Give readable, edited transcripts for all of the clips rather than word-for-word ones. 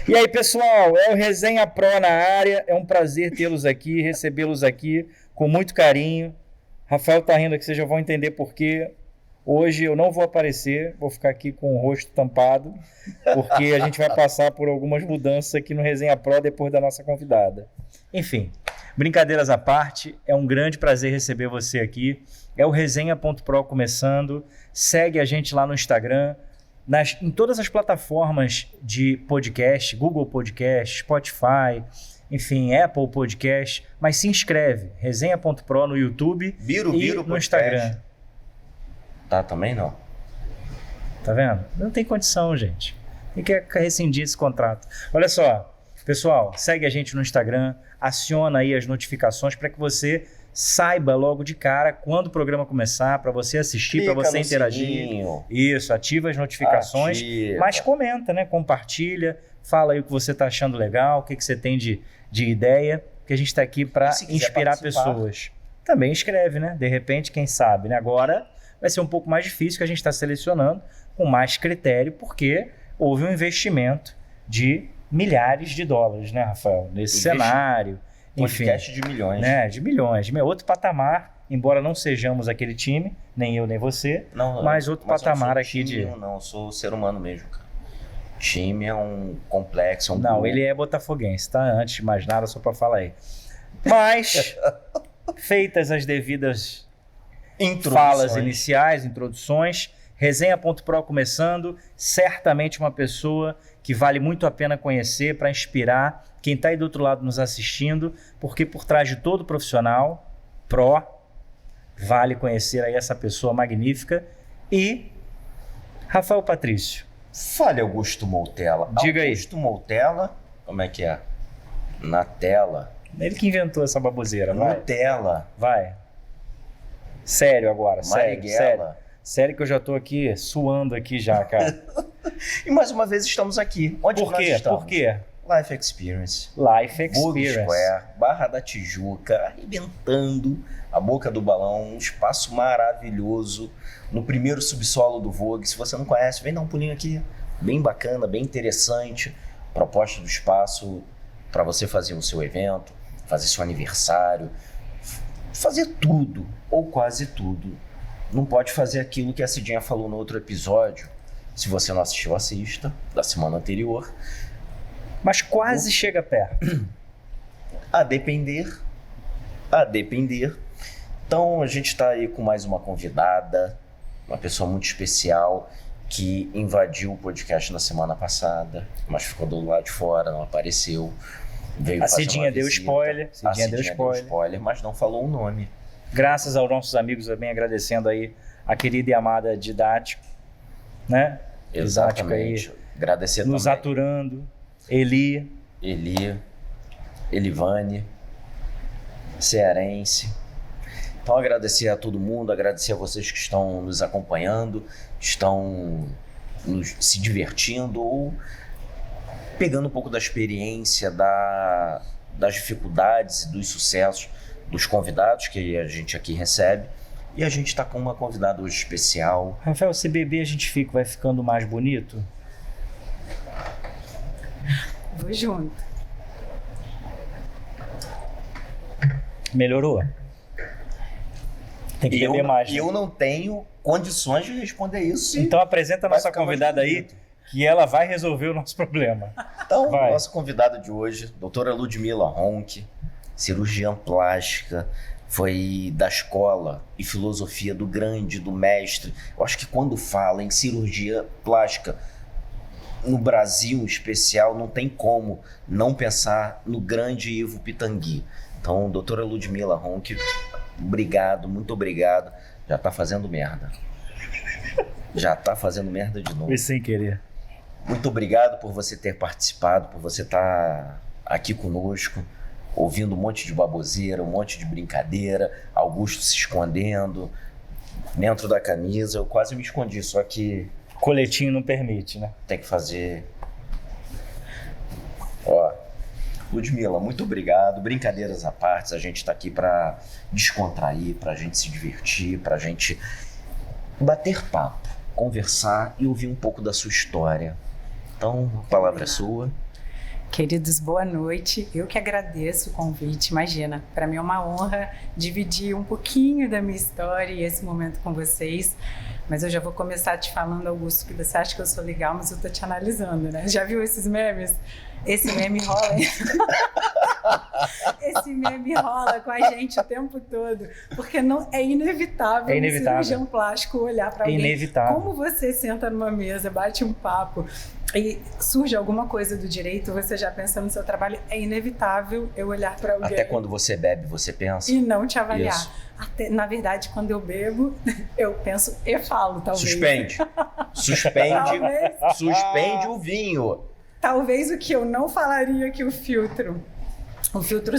E aí, pessoal, é o Resenha Pro na área. É um prazer tê-los aqui, recebê-los aqui com muito carinho. Rafael tá rindo aqui, vocês já vão entender por quê. Hoje eu não vou aparecer, vou ficar aqui com o rosto tampado, porque a gente vai passar por algumas mudanças aqui no Resenha Pro depois da nossa convidada. Enfim, brincadeiras à parte, é um grande prazer receber você aqui. É o Resenha.pro começando. Segue a gente lá no Instagram, em todas as plataformas de podcast, Google Podcast, Spotify, enfim, Apple Podcast, mas se inscreve, Resenha.pro no YouTube e no Instagram. Tá, também não. Tá vendo? Não tem condição, gente. Tem que rescindir esse contrato. Olha só, pessoal, segue a gente no Instagram, aciona aí as notificações para que você saiba logo de cara quando o programa começar, para você assistir, para você interagir. Sininho. Isso, ativa as notificações, mas comenta, né? Compartilha, fala aí o que você está achando legal, o que você tem de ideia, que a gente está aqui para inspirar pessoas. Também escreve, né? De repente, quem sabe, né? Agora vai ser um pouco mais difícil, que a gente está selecionando com mais critério, porque houve um investimento de milhares de dólares, né, Rafael? Nesse cenário. Podcast de milhões. Né, de milhões. Outro patamar, embora não sejamos aquele time, nem eu nem você, mas outro patamar aqui de... Não, eu sou ser humano mesmo, cara. Time é um complexo, é um Não, grupo. ele é botafoguense, tá? Antes de mais nada, só para falar aí. Mas, feitas as devidas falas iniciais, introduções, Resenha.pro começando, certamente uma pessoa que vale muito a pena conhecer para inspirar quem está aí do outro lado nos assistindo, porque por trás de todo profissional, vale conhecer aí essa pessoa magnífica. E Rafael Patrício. Fale, Augusto Moutella. Diga aí. Augusto Moutella, como é que é? Na tela. Ele que inventou essa baboseira, vai. Nutella. Vai. Sério agora, Marighella. Sério que eu já tô aqui suando aqui já, cara. E mais uma vez estamos aqui. Onde Por quê? nós estamos? Por quê? Life Experience. Life Vogue Experience. Square, Barra da Tijuca, arrebentando a boca do balão, um espaço maravilhoso no primeiro subsolo do Vogue. Se você não conhece, vem dar um pulinho aqui. Bem bacana, bem interessante. Proposta do espaço para você fazer o seu evento, fazer seu aniversário, fazer tudo, ou quase tudo. Não pode fazer aquilo que a Cidinha falou no outro episódio. Se você não assistiu, assista, da semana anterior. Mas quase chega perto. A depender. Então a gente está aí com mais uma convidada, uma pessoa muito especial que invadiu o podcast na semana passada, mas ficou do lado de fora, não apareceu. Veio A fazer Cidinha uma deu visita. spoiler. A Cidinha deu spoiler, mas não falou o nome. Graças aos nossos amigos também, agradecendo aí a querida e amada Didático, né? Didático Exatamente. aí, Agradecer nos também. aturando. Eli, Elivane, Cearense. Então agradecer a todo mundo, agradecer a vocês que estão nos acompanhando, estão se divertindo ou pegando um pouco da experiência, das dificuldades e dos sucessos dos convidados que a gente aqui recebe. E a gente está com uma convidada hoje especial. Rafael, se beber a gente vai ficando mais bonito? Vou junto. Melhorou? Tem que beber mais. E eu não tenho condições de responder isso. Então apresenta a nossa Vai ficar mais convidada aí, bonito. que ela vai resolver o nosso problema. Então, Vai. nossa convidada de hoje, doutora Ludmila Ronck, cirurgiã plástica, foi da escola e filosofia do mestre. Eu acho que quando fala em cirurgia plástica, no Brasil em especial, não tem como não pensar no grande Ivo Pitangui. Então, doutora Ludmila Ronck, obrigado, muito obrigado. Já tá fazendo merda. Já tá fazendo merda de novo. Foi sem querer. Muito obrigado por você ter participado, por você estar aqui conosco, ouvindo um monte de baboseira, um monte de brincadeira, Augusto se escondendo dentro da camisa. Eu quase me escondi, só que Coletinho não permite, né? tem que fazer. Ó, Ludmila, muito obrigado. Brincadeiras à parte, a gente está aqui para descontrair, para a gente se divertir, para a gente bater papo, conversar e ouvir um pouco da sua história. Então, a palavra é sua. Queridos, boa noite. Eu que agradeço o convite. Imagina, para mim é uma honra dividir um pouquinho da minha história e esse momento com vocês. Mas eu já vou começar te falando, Augusto, que você acha que eu sou legal, mas eu tô te analisando, né? Já viu esses memes? Esse meme rola. Esse meme rola com a gente o tempo todo, porque não é inevitável, um cirurgião plástico olhar para alguém. Inevitável. Como você senta numa mesa, bate um papo e surge alguma coisa do direito, você já pensa no seu trabalho, é inevitável eu olhar para alguém. Até quando você bebe, você pensa. E não te avaliar. Até, na verdade, quando eu bebo, eu penso e falo, talvez. Suspende o vinho. Talvez o que eu não falaria que o filtro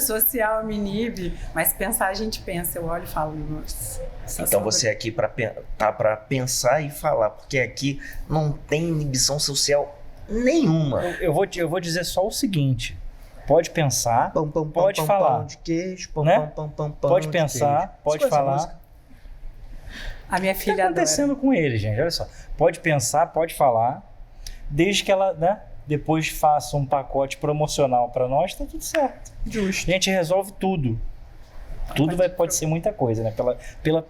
social me inibe, mas pensar a gente pensa, eu olho e falo, nossa. Então você é aqui para pensar e falar, porque aqui não tem inibição social nenhuma. Eu vou dizer só o seguinte, pode pensar, pode falar, pão de queijo, né? Pode pensar, pode falar. A minha filha adora. O que está acontecendo com ele, gente? Olha só, pode pensar, pode falar, desde que ela, né? Depois faça um pacote promocional para nós, tá tudo certo. Justo. A gente resolve tudo. Tudo pode ser muita coisa, né? Pela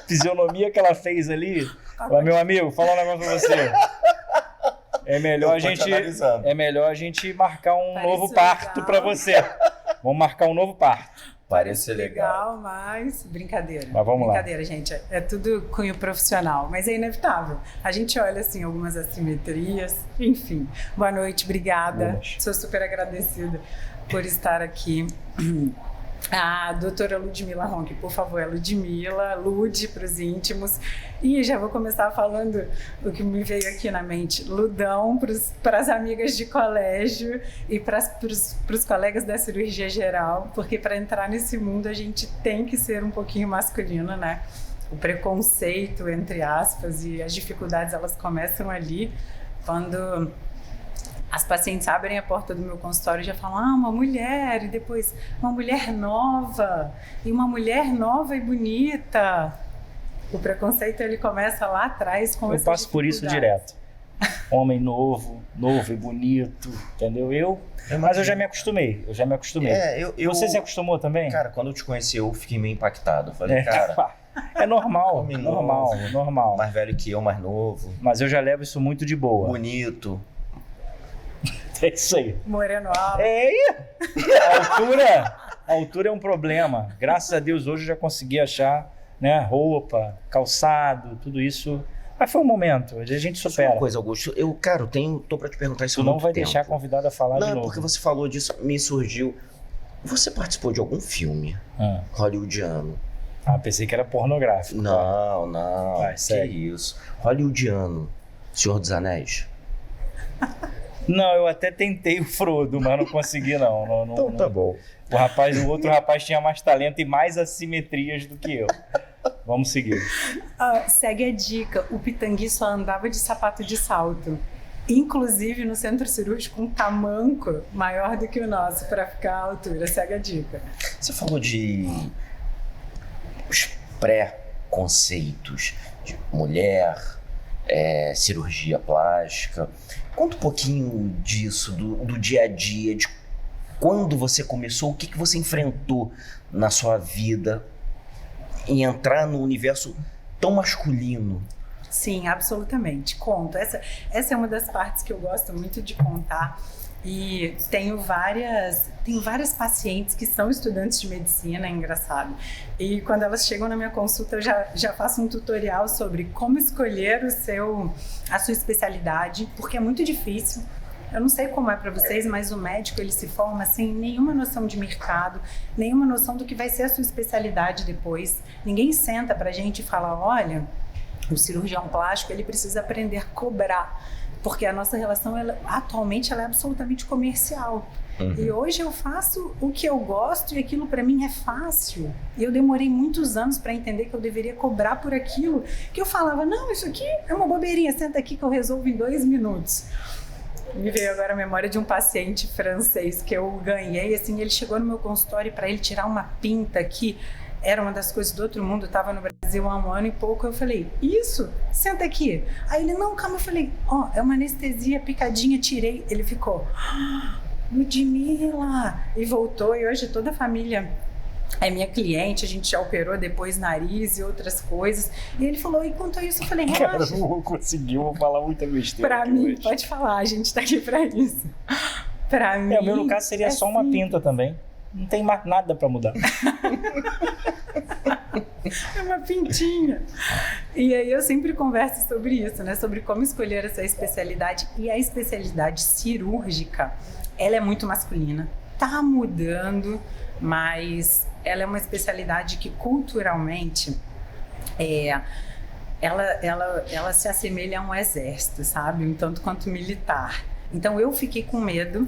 fisionomia que ela fez ali. Ela, meu amigo, falar um negócio pra você. É melhor a gente marcar um novo parto para você. Vamos marcar um novo parto. Parece legal, mas brincadeira. Mas vamos brincadeira, gente. É tudo cunho profissional, mas é inevitável. A gente olha, assim, algumas assimetrias, enfim. Boa noite, obrigada. Sou super agradecida por estar aqui. A doutora Ludmila Ronck, por favor, é Ludmila, Lud para os íntimos. E já vou começar falando o que me veio aqui na mente. Ludão para as amigas de colégio e para os colegas da cirurgia geral, porque para entrar nesse mundo a gente tem que ser um pouquinho masculino, né? O preconceito, entre aspas, e as dificuldades, elas começam ali quando as pacientes abrem a porta do meu consultório e já falam, uma mulher, e depois uma mulher nova, e uma mulher nova e bonita. O preconceito, ele começa lá atrás com eu passo por isso direto. Homem novo e bonito, entendeu? Mas eu já me acostumei, Você se acostumou também? Cara, quando eu te conheci, eu fiquei meio impactado. Eu falei, cara... É normal. Mais velho que eu, mais novo. Mas eu já levo isso muito de boa. Bonito. É isso aí. Moreno alto. A altura é um problema. Graças a Deus hoje eu já consegui achar, né, roupa, calçado, tudo isso. Mas foi um momento, a gente supera. Só uma coisa, Augusto, tô pra te perguntar isso há muito tempo. Tu não vai tempo. deixar a convidada falar de novo. Não, porque você falou disso, me surgiu. Você participou de algum filme hollywoodiano? Pensei que era pornográfico. Não. Vai, que segue. isso? Hollywoodiano. Senhor dos Anéis? Não, eu até tentei o Frodo, mas não consegui, não. Então tá bom. O outro rapaz tinha mais talento e mais assimetrias do que eu. Vamos seguir. Segue a dica. O Pitangui só andava de sapato de salto. Inclusive no centro cirúrgico, um tamanco maior do que o nosso para ficar à altura. Segue a dica. Você falou de os pré-conceitos de mulher, cirurgia plástica. Conta um pouquinho disso, do dia a dia, de quando você começou, o que você enfrentou na sua vida em entrar no universo tão masculino. Sim, absolutamente. Conto. Essa é uma das partes que eu gosto muito de contar. E tenho várias pacientes que são estudantes de medicina, é engraçado. E quando elas chegam na minha consulta, eu já faço um tutorial sobre como escolher a sua especialidade, porque é muito difícil. Eu não sei como é para vocês, mas o médico, ele se forma sem nenhuma noção de mercado, nenhuma noção do que vai ser a sua especialidade depois. Ninguém senta pra gente e fala, olha, o cirurgião plástico, ele precisa aprender a cobrar. Porque a nossa relação, atualmente, ela é absolutamente comercial. Uhum. E hoje eu faço o que eu gosto e aquilo para mim é fácil. E eu demorei muitos anos para entender que eu deveria cobrar por aquilo que eu falava, não, isso aqui é uma bobeirinha, senta aqui que eu resolvo em 2 minutos. Me veio agora a memória de um paciente francês que eu ganhei, assim, ele chegou no meu consultório para ele tirar uma pinta que era uma das coisas do outro mundo, estava no Brasil fazer 1 ano e pouco. Eu falei, isso? Senta aqui. Aí ele, não, calma. Eu falei, é uma anestesia, picadinha, tirei. Ele ficou, Ludmila! E voltou, e hoje toda a família é minha cliente, a gente já operou depois nariz e outras coisas. E ele falou, e quanto a isso? Eu falei, relaxa. Cara, não vou conseguir, eu vou falar muita besteira. Pra mim, hoje. Pode falar, a gente tá aqui pra isso. Pra mim... O meu, no caso, seria só uma pinta também. Não tem mais nada pra mudar. É uma pintinha. E aí eu sempre converso sobre isso, né? Sobre como escolher essa especialidade. E a especialidade cirúrgica, ela é muito masculina. Tá mudando, mas ela é uma especialidade que culturalmente ela se assemelha a um exército, sabe? Um tanto quanto militar. Então eu fiquei com medo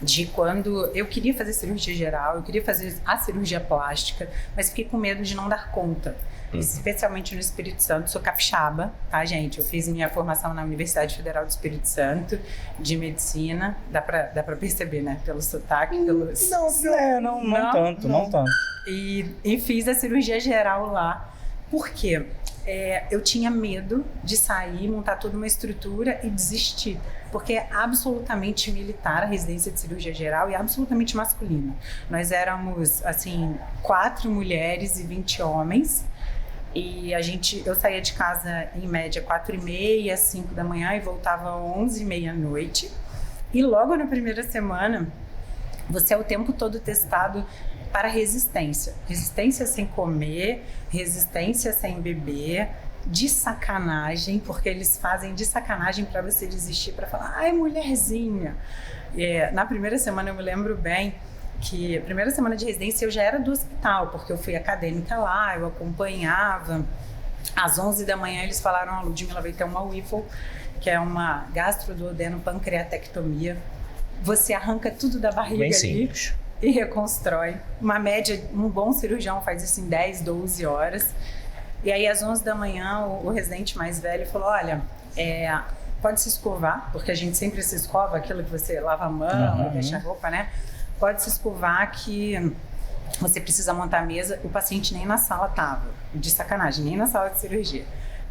de quando eu queria fazer cirurgia geral, eu queria fazer a cirurgia plástica, mas fiquei com medo de não dar conta. Especialmente no Espírito Santo, sou capixaba, tá, gente? Eu fiz minha formação na Universidade Federal do Espírito Santo, de medicina, dá pra perceber, né? Pelo sotaque, pelos... Não tanto. E fiz a cirurgia geral lá, por quê? Eu tinha medo de sair, montar toda uma estrutura e desistir, porque é absolutamente militar a residência de cirurgia geral e absolutamente masculina. Nós éramos, assim, 4 mulheres e 20 homens, e eu saía de casa em média 4h30, 5 da manhã e voltava 11h30 à noite. E logo na primeira semana, você é o tempo todo testado para resistência. Resistência sem comer, resistência sem beber, de sacanagem, porque eles fazem de sacanagem para você desistir, para falar, ai, mulherzinha. Na primeira semana eu me lembro bem que a primeira semana de residência eu já era do hospital, porque eu fui acadêmica lá, eu acompanhava. Às 11 da manhã eles falaram, a Ludmila vai ter uma WIFL, que é uma gastroduodenopancreatectomia. Você arranca tudo da barriga bem ali simples. E reconstrói. Uma média, um bom cirurgião faz isso em 10, 12 horas. E aí às 11 da manhã o residente mais velho falou, olha, pode se escovar, porque a gente sempre se escova, aquilo que você lava a mão, deixa a roupa, né? Pode se escovar que você precisa montar a mesa. O paciente nem na sala estava, de sacanagem, nem na sala de cirurgia.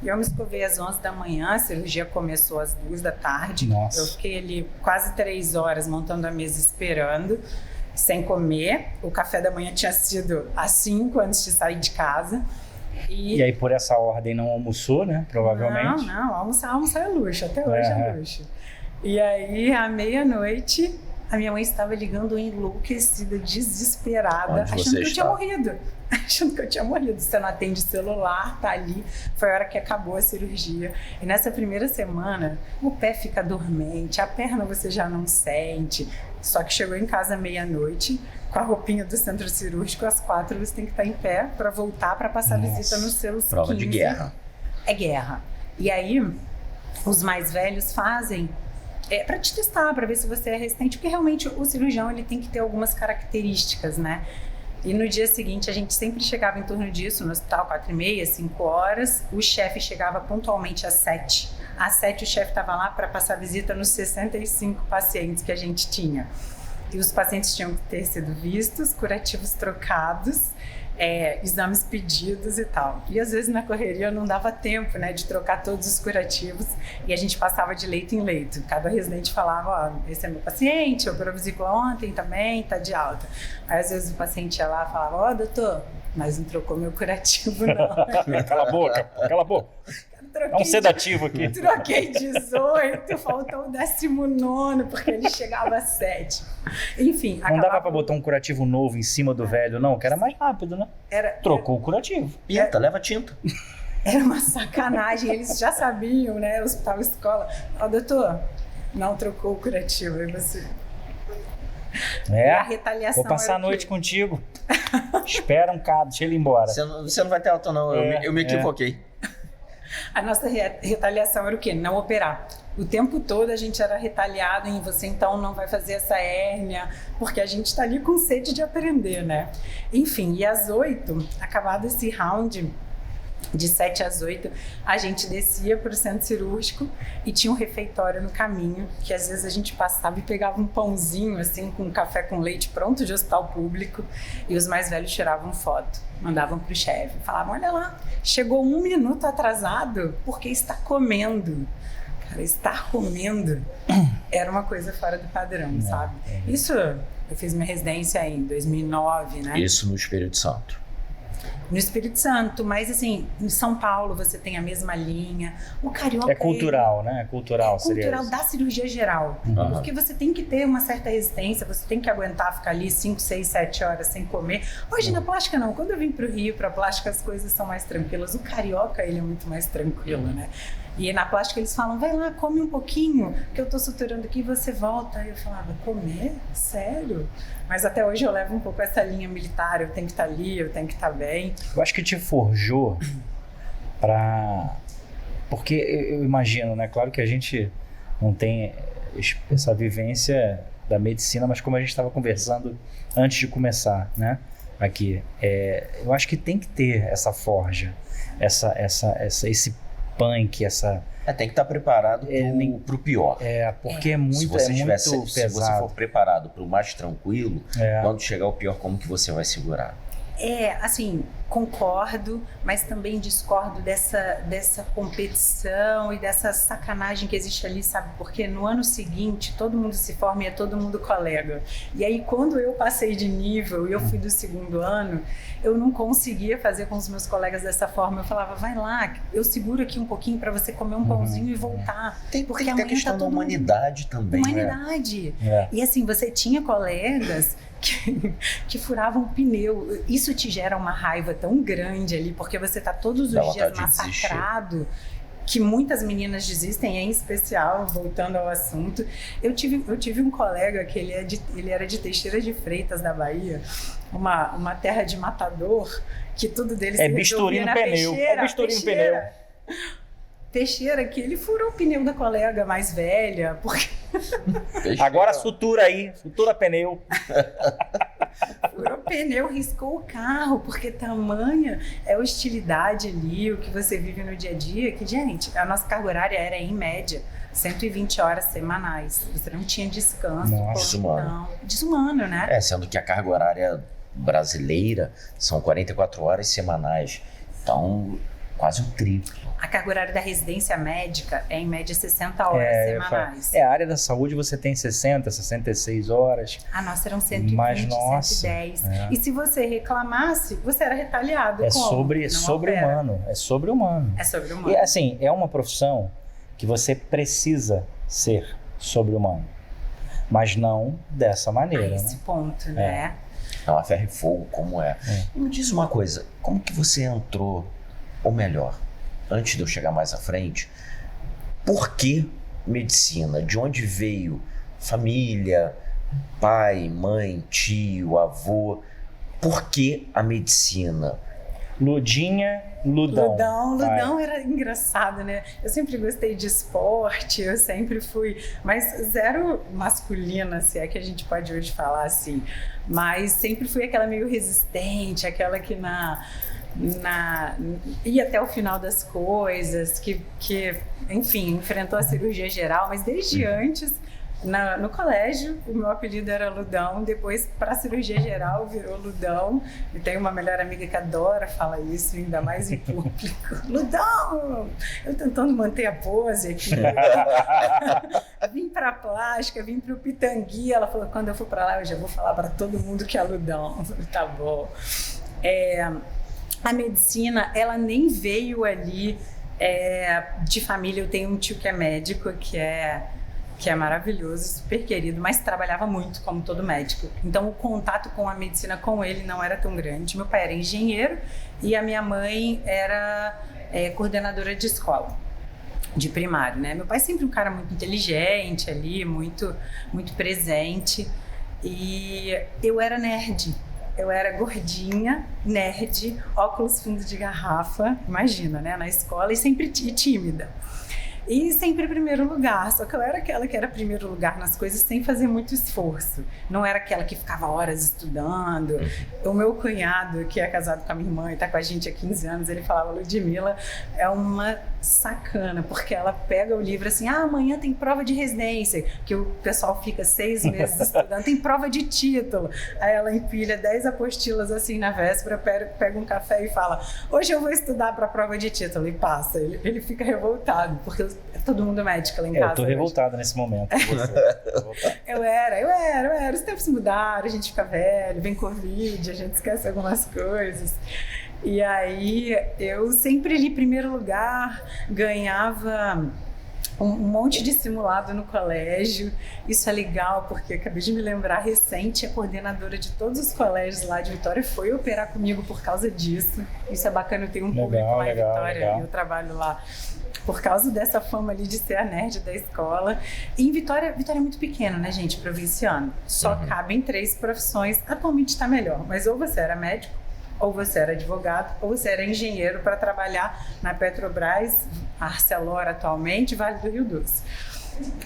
E eu me escovei às 11 da manhã, a cirurgia começou às 2 da tarde. Nossa. Eu fiquei ali quase 3 horas montando a mesa esperando, sem comer. O café da manhã tinha sido às 5 antes de sair de casa. E aí por essa ordem não almoçou, né? Provavelmente. Não, almoçar é luxo, até hoje é luxo. E aí à meia-noite a minha mãe estava ligando enlouquecida, desesperada, achando que eu tinha morrido. Achando que eu tinha morrido. Você não atende celular, tá ali. Foi a hora que acabou a cirurgia. E nessa primeira semana, o pé fica dormente, a perna você já não sente. Só que chegou em casa à meia-noite, com a roupinha do centro cirúrgico, às 4 você tem que estar em pé para voltar para passar visita nos seus prova 15. De guerra. É guerra. E aí, os mais velhos fazem para te testar, para ver se você é resistente, porque realmente o cirurgião ele tem que ter algumas características, né? E no dia seguinte a gente sempre chegava em torno disso, no hospital 4h30, 5 horas, o chefe chegava pontualmente às 7. Às 7 o chefe estava lá para passar visita nos 65 pacientes que a gente tinha. E os pacientes tinham que ter sido vistos, curativos trocados, exames pedidos e tal. E às vezes na correria não dava tempo, né, de trocar todos os curativos e a gente passava de leito em leito. Cada residente falava, esse é meu paciente, operou vesícula ontem também, tá de alta. Aí às vezes o paciente ia lá e falava, doutor, mas não trocou meu curativo não. Cala a boca. É um sedativo aqui. Troquei 18, faltou o 19º, porque ele chegava às 7. Enfim. Não dava pra botar um curativo novo em cima do velho, não? Que era mais rápido, né? Trocou o curativo. Pinta, leva tinta. Era uma sacanagem, eles já sabiam, né? Hospital, escola. Doutor, não trocou o curativo. Aí você... A retaliação. Vou passar a noite contigo. Espera um bocado, deixa ele ir embora. Você não vai ter alta, não. Eu me equivoquei. A nossa retaliação era o quê? Não operar. O tempo todo a gente era retaliado em você então não vai fazer essa hérnia, porque a gente tá ali com sede de aprender, né? Enfim, e às 8, acabado esse round, de 7 às 8, a gente descia para o centro cirúrgico e tinha um refeitório no caminho, que às vezes a gente passava e pegava um pãozinho, assim, com um café com leite pronto de hospital público, e os mais velhos tiravam foto, mandavam para o chefe, falavam, olha lá, chegou 1 minuto atrasado porque está comendo. Cara, estar comendo era uma coisa fora do padrão, sabe? Isso, eu fiz minha residência em 2009, né? Isso no Espírito Santo. No Espírito Santo, mas assim, em São Paulo você tem a mesma linha. O carioca É cultural, né? É cultural da cirurgia geral. Porque você tem que ter uma certa resistência, você tem que aguentar ficar ali 5, 6, 7 horas sem comer. Hoje na plástica não. Quando eu vim pro Rio, pra plástica as coisas são mais tranquilas. O carioca, ele é muito mais tranquilo, né? E na plástica eles falam, vai lá, come um pouquinho, que eu tô suturando aqui e você volta. Aí eu falava, comer? Sério? Mas até hoje eu levo um pouco essa linha militar, eu tenho que estar ali, eu tenho que estar bem. Eu acho que te forjou porque eu imagino, né? Claro que a gente não tem essa vivência da medicina, mas como a gente estava conversando antes de começar, né? Aqui, eu acho que tem que ter essa forja, esse punk, tem que estar preparado pro pior. Porque é muito pesado. Se você for preparado para o mais tranquilo, quando chegar o pior, como que você vai segurar? Assim, concordo, mas também discordo dessa competição e dessa sacanagem que existe ali, sabe? Porque no ano seguinte, todo mundo se forma e é todo mundo colega. E aí, quando eu passei de nível e eu fui do 2º ano, eu não conseguia fazer com os meus colegas dessa forma. Eu falava, vai lá, eu seguro aqui um pouquinho para você comer um pãozinho e voltar. Porque tem a questão da humanidade também. Humanidade. E assim, você tinha colegas que furavam o pneu. Isso te gera uma raiva tão grande ali, porque você tá todos os dias massacrado, que muitas meninas desistem, em especial, voltando ao assunto. Eu tive um colega que ele era de Teixeira de Freitas, da Bahia, uma terra de matador, que tudo dele se bisturi no pneu. Bisturi no pneu. Teixeira, que ele furou o pneu da colega mais velha, porque... Agora sutura aí, sutura pneu. Furou o pneu, riscou o carro, porque tamanha é a hostilidade ali, o que você vive no dia a dia, que, gente, a nossa carga horária era, em média, 120 horas semanais. Você não tinha descanso. Desumano, né? Sendo que a carga horária brasileira são 44 horas semanais. Então, quase o triplo. A carga horária da residência médica é, em média, 60 horas semanais. A área da saúde você tem 60, 66 horas. A nossa eram 120, 110. E se você reclamasse, você era retaliado. É sobre-humano. É sobre-humano. E assim, é uma profissão que você precisa ser sobre-humano. Mas não dessa maneira. Esse ponto, né? É uma ferro e fogo, como é. E me diz uma coisa, como que você entrou, ou melhor, antes de eu chegar mais à frente, por que medicina? De onde veio família, pai, mãe, tio, avô? Por que a medicina? Ludinha, Ludão. Ludão era engraçado, né? Eu sempre gostei de esporte, eu sempre fui, mas zero masculina, se é que a gente pode hoje falar assim. Mas sempre fui aquela meio resistente, aquela que ia até o final das coisas, que enfim, enfrentou a cirurgia geral, mas desde antes, no colégio, o meu apelido era Ludão, depois para a cirurgia geral virou Ludão, e tem uma melhor amiga que adora falar isso, ainda mais em público. Ludão! Eu tentando manter a pose aqui. Vim para a plástica, vim para o Pitangui, ela falou, quando eu for para lá eu já vou falar para todo mundo que é Ludão. Eu falei, tá bom. A medicina, ela nem veio ali de família. Eu tenho um tio que é médico, que é maravilhoso, super querido, mas trabalhava muito como todo médico. Então o contato com a medicina com ele não era tão grande. Meu pai era engenheiro e a minha mãe era coordenadora de escola, de primário, né? Meu pai sempre um cara muito inteligente ali, muito, muito presente. E eu era nerd. Eu era gordinha, nerd, óculos fundo de garrafa, imagina, né? Na escola, e sempre tímida. E sempre primeiro lugar, só que eu era aquela que era primeiro lugar nas coisas sem fazer muito esforço. Não era aquela que ficava horas estudando. O meu cunhado, que é casado com a minha irmã e está com a gente há 15 anos, ele falava, Ludmilla é uma sacana, porque ela pega o livro assim, amanhã tem prova de residência, que o pessoal fica 6 meses estudando, tem prova de título. Aí ela empilha 10 apostilas assim na véspera, pega um café e fala, hoje eu vou estudar para a prova de título, e passa. Ele fica revoltado, porque todo mundo é médico lá em casa. Eu tô revoltado nesse momento. Eu era. Os tempos mudaram, a gente fica velho, vem Covid, a gente esquece algumas coisas. E aí eu sempre li primeiro lugar, ganhava um monte de simulado no colégio. Isso é legal, porque acabei de me lembrar, recente, a coordenadora de todos os colégios lá de Vitória foi operar comigo por causa disso. Isso é bacana, eu tenho um público lá em Vitória, eu trabalho lá por causa dessa fama ali de ser a nerd da escola. E em Vitória é muito pequena, né, gente, provinciano. Só cabem 3 profissões, atualmente está melhor, mas ou você era médico, ou você era advogado, ou você era engenheiro para trabalhar na Petrobras, Arcelor atualmente, Vale do Rio Doce.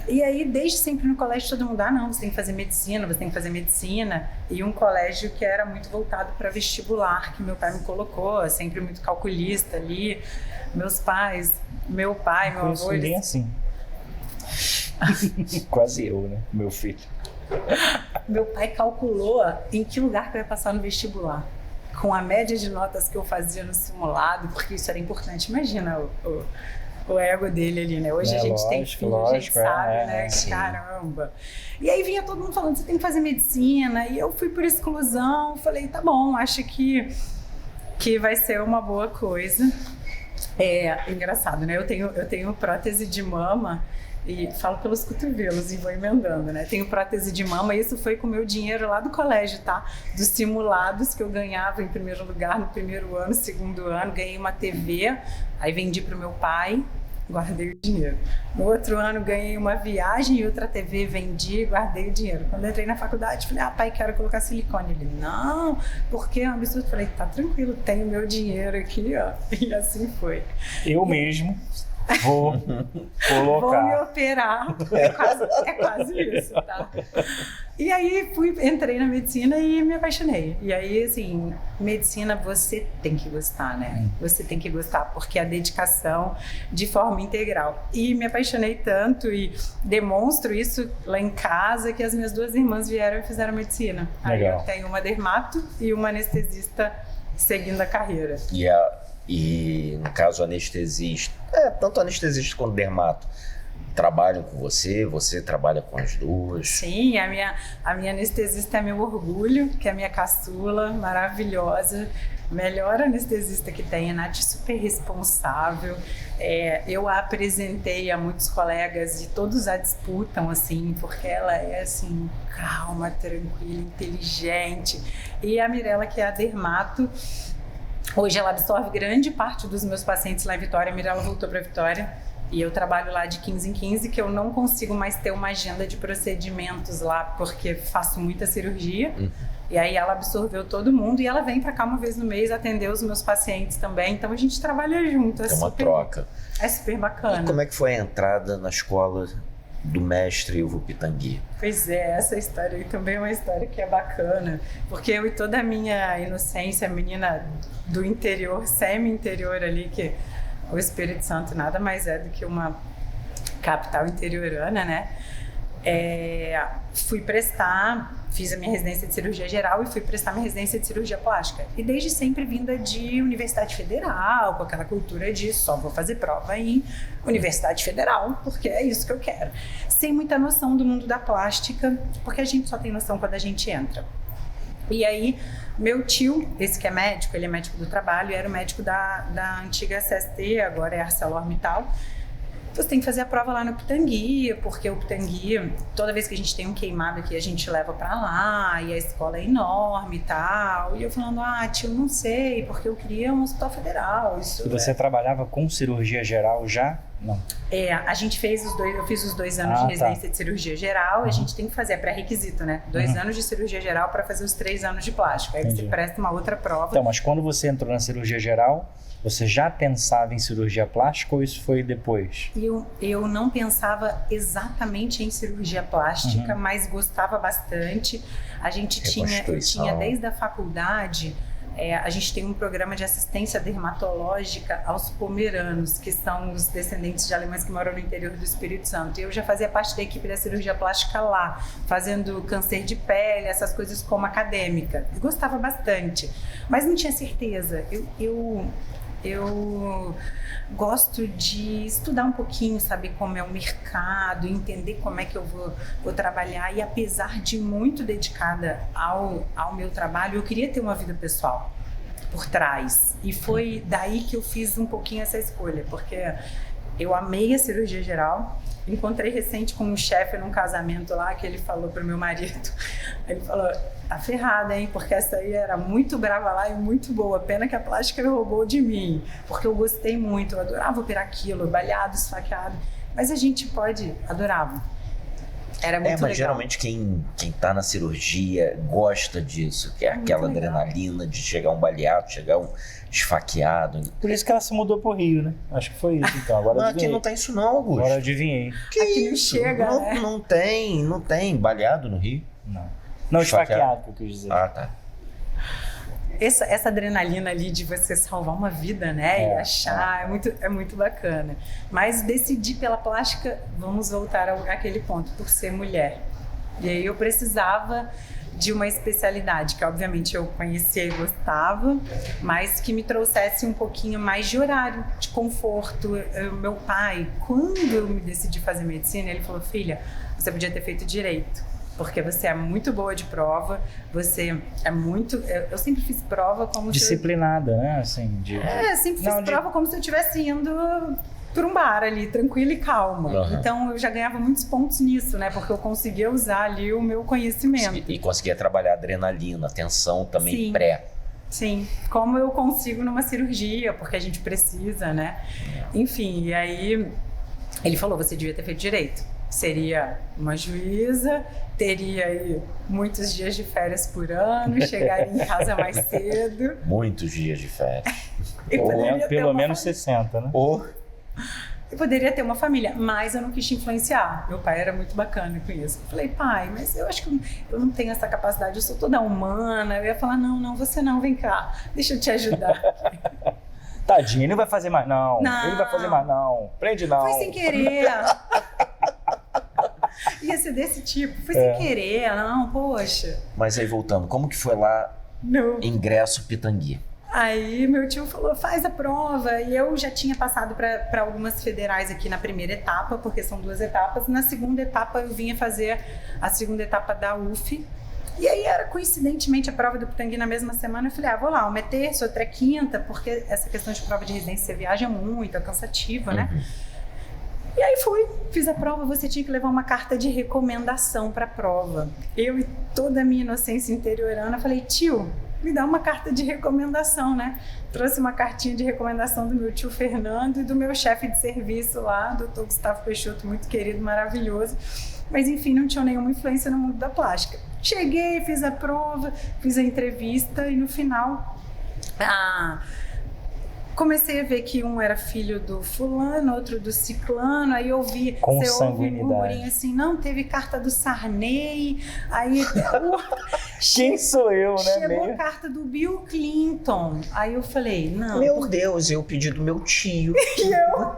E aí, desde sempre no colégio, todo mundo, não, você tem que fazer medicina. E um colégio que era muito voltado para vestibular, que meu pai me colocou, sempre muito calculista ali. Meus pais, meu pai, meu avô... Bem assim. Quase eu, né? Meu filho. Meu pai calculou em que lugar que eu ia passar no vestibular, com a média de notas que eu fazia no simulado, porque isso era importante. Imagina o ego dele ali, né? Hoje a gente tem filho, a gente sabe, né? Caramba. E aí vinha todo mundo falando, você tem que fazer medicina. E eu fui por exclusão, falei, tá bom, acho que vai ser uma boa coisa. É engraçado, né? Eu tenho prótese de mama e falo pelos cotovelos e vou emendando, né? Tenho prótese de mama e isso foi com o meu dinheiro lá do colégio, tá? Dos simulados que eu ganhava em primeiro lugar no primeiro ano, segundo ano, ganhei uma TV, aí vendi pro meu pai, guardei o dinheiro. No outro ano ganhei uma viagem e outra TV, vendi, guardei o dinheiro. Quando entrei na faculdade, falei, pai, quero colocar silicone. Ele, não, porque é um absurdo. Falei, tá tranquilo, tenho meu dinheiro aqui, ó. E assim foi. Eu mesmo vou colocar. Vou me operar. É quase isso, tá? E aí entrei na medicina e me apaixonei. E aí, assim, medicina você tem que gostar, né? Você tem que gostar, porque a dedicação de forma integral. E me apaixonei tanto e demonstro isso lá em casa, que as minhas 2 irmãs vieram e fizeram medicina. Legal. Aí eu tenho uma dermato e uma anestesista seguindo a carreira. E no caso, anestesista, tanto anestesista quanto dermato, trabalham com você trabalha com as duas? Sim, a minha anestesista é meu orgulho, que é a minha caçula, maravilhosa, melhor anestesista que tem, a Nath, super responsável. Eu a apresentei a muitos colegas e todos a disputam, assim, porque ela é, assim, calma, tranquila, inteligente. E a Mirella, que é a dermato, hoje ela absorve grande parte dos meus pacientes lá em Vitória. A Mirella voltou para Vitória e eu trabalho lá de 15 em 15, que eu não consigo mais ter uma agenda de procedimentos lá, porque faço muita cirurgia. E aí ela absorveu todo mundo e ela vem para cá uma vez no mês atender os meus pacientes também. Então a gente trabalha junto. É uma troca. É super bacana. E como é que foi a entrada na escola do mestre Ilvo Pitangui? Pois é, essa história aí também é uma história que é bacana, porque eu e toda a minha inocência, menina do interior, semi-interior ali, que o Espírito Santo nada mais é do que uma capital interiorana, né? Fiz a minha residência de cirurgia geral e fui prestar minha residência de cirurgia plástica. E desde sempre vinda de Universidade Federal, com aquela cultura de só vou fazer prova em Universidade Federal, porque é isso que eu quero. Sem muita noção do mundo da plástica, porque a gente só tem noção quando a gente entra. E aí, meu tio, esse que é médico, ele é médico do trabalho, era o médico da antiga SST, agora é ArcelorMittal. Você tem que fazer a prova lá no Pitangui, porque o Pitangui, toda vez que a gente tem um queimado aqui, a gente leva pra lá, e a escola é enorme e tal. E eu falando, tio, não sei, porque eu queria um hospital federal. E você trabalhava com cirurgia geral já? Não. A gente fez eu fiz os 2 anos de residência de cirurgia geral, a gente tem que fazer, é pré-requisito, né? 2 anos de cirurgia geral para fazer os 3 anos de plástico. Aí você presta uma outra prova. Então, mas quando você entrou na cirurgia geral, você já pensava em cirurgia plástica ou isso foi depois? Eu não pensava exatamente em cirurgia plástica, mas gostava bastante. Eu tinha desde a faculdade, a gente tem um programa de assistência dermatológica aos pomeranos, que são os descendentes de alemães que moram no interior do Espírito Santo. E eu já fazia parte da equipe da cirurgia plástica lá, fazendo câncer de pele, essas coisas como acadêmica. Eu gostava bastante, mas não tinha certeza. Eu gosto de estudar um pouquinho, saber como é o mercado, entender como é que eu vou trabalhar. E apesar de muito dedicada ao meu trabalho, eu queria ter uma vida pessoal por trás. E foi daí que eu fiz um pouquinho essa escolha, porque eu amei a cirurgia geral. Encontrei recente com um chefe num casamento lá, que ele falou pro meu marido, ele falou, tá ferrada, hein, porque essa aí era muito brava lá e muito boa, pena que a plástica roubou de mim, porque eu gostei muito, eu adorava operar aquilo, balhado, esfaqueado, mas a gente adorava. Era muito legal. Mas geralmente quem tá na cirurgia gosta disso, que é aquela adrenalina de chegar um baleado, chegar um esfaqueado. Por isso que ela se mudou pro Rio, né? Acho que foi isso, então. Agora aqui não tem isso não, Augusto. Agora eu adivinhei. Que aqui isso? Não chega, né? Não tem baleado no Rio? Não, esfaqueado, que eu quis dizer. Ah, tá. Essa adrenalina ali de você salvar uma vida, né? E achar, é muito bacana. Mas decidi pela plástica, vamos voltar àquele ponto, por ser mulher. E aí eu precisava de uma especialidade que obviamente eu conhecia e gostava, mas que me trouxesse um pouquinho mais de horário, de conforto. Meu pai, quando eu me decidi fazer medicina, ele falou, filha, você podia ter feito direito. Porque você é muito boa de prova, você é muito... Eu sempre fiz prova como disciplinada, né? Assim, sempre fiz prova como se eu estivesse indo por um bar ali, tranquila e calma. Então, eu já ganhava muitos pontos nisso, né? Porque eu conseguia usar ali o meu conhecimento. E conseguia trabalhar adrenalina, tensão também pré. Sim, como eu consigo numa cirurgia, porque a gente precisa, né? Enfim, e aí ele falou, você devia ter feito direito. Seria uma juíza, teria aí muitos dias de férias por ano, chegaria em casa mais cedo. Muitos dias de férias. Pelo menos 60, né? Eu poderia ter uma família, mas eu não quis te influenciar. Meu pai era muito bacana com isso. Eu falei, pai, mas eu acho que eu não tenho essa capacidade, eu sou toda humana. Eu ia falar, não, você não, vem cá, deixa eu te ajudar. Tadinho, ele não vai fazer mais não. Ele vai fazer mais não. Prende não. Foi sem querer. Ia ser desse tipo, foi sem querer, não, poxa. Mas aí voltando, como que foi lá ingresso Pitangui? Aí meu tio falou, faz a prova, e eu já tinha passado para algumas federais aqui na primeira etapa, porque são 2 etapas. Na segunda etapa eu vinha fazer a segunda etapa da UF, e aí era coincidentemente a prova do Pitangui na mesma semana. Eu falei, vou lá, uma é terça, outra é quinta, porque essa questão de prova de residência você viaja muito, é cansativo, né? E aí fiz a prova, você tinha que levar uma carta de recomendação para a prova. Eu e toda a minha inocência interiorana falei, tio, me dá uma carta de recomendação, né? Trouxe uma cartinha de recomendação do meu tio Fernando e do meu chefe de serviço lá, doutor Gustavo Peixoto, muito querido, maravilhoso. Mas enfim, não tinha nenhuma influência no mundo da plástica. Cheguei, fiz a prova, fiz a entrevista e no final... comecei a ver que um era filho do fulano, outro do ciclano, aí eu vi, você ouve um murmurinho assim, não, teve carta do Sarney, aí... Quem sou eu, né? Chegou a carta do Bill Clinton, aí eu falei, não... Meu Deus, eu pedi do meu tio. E eu...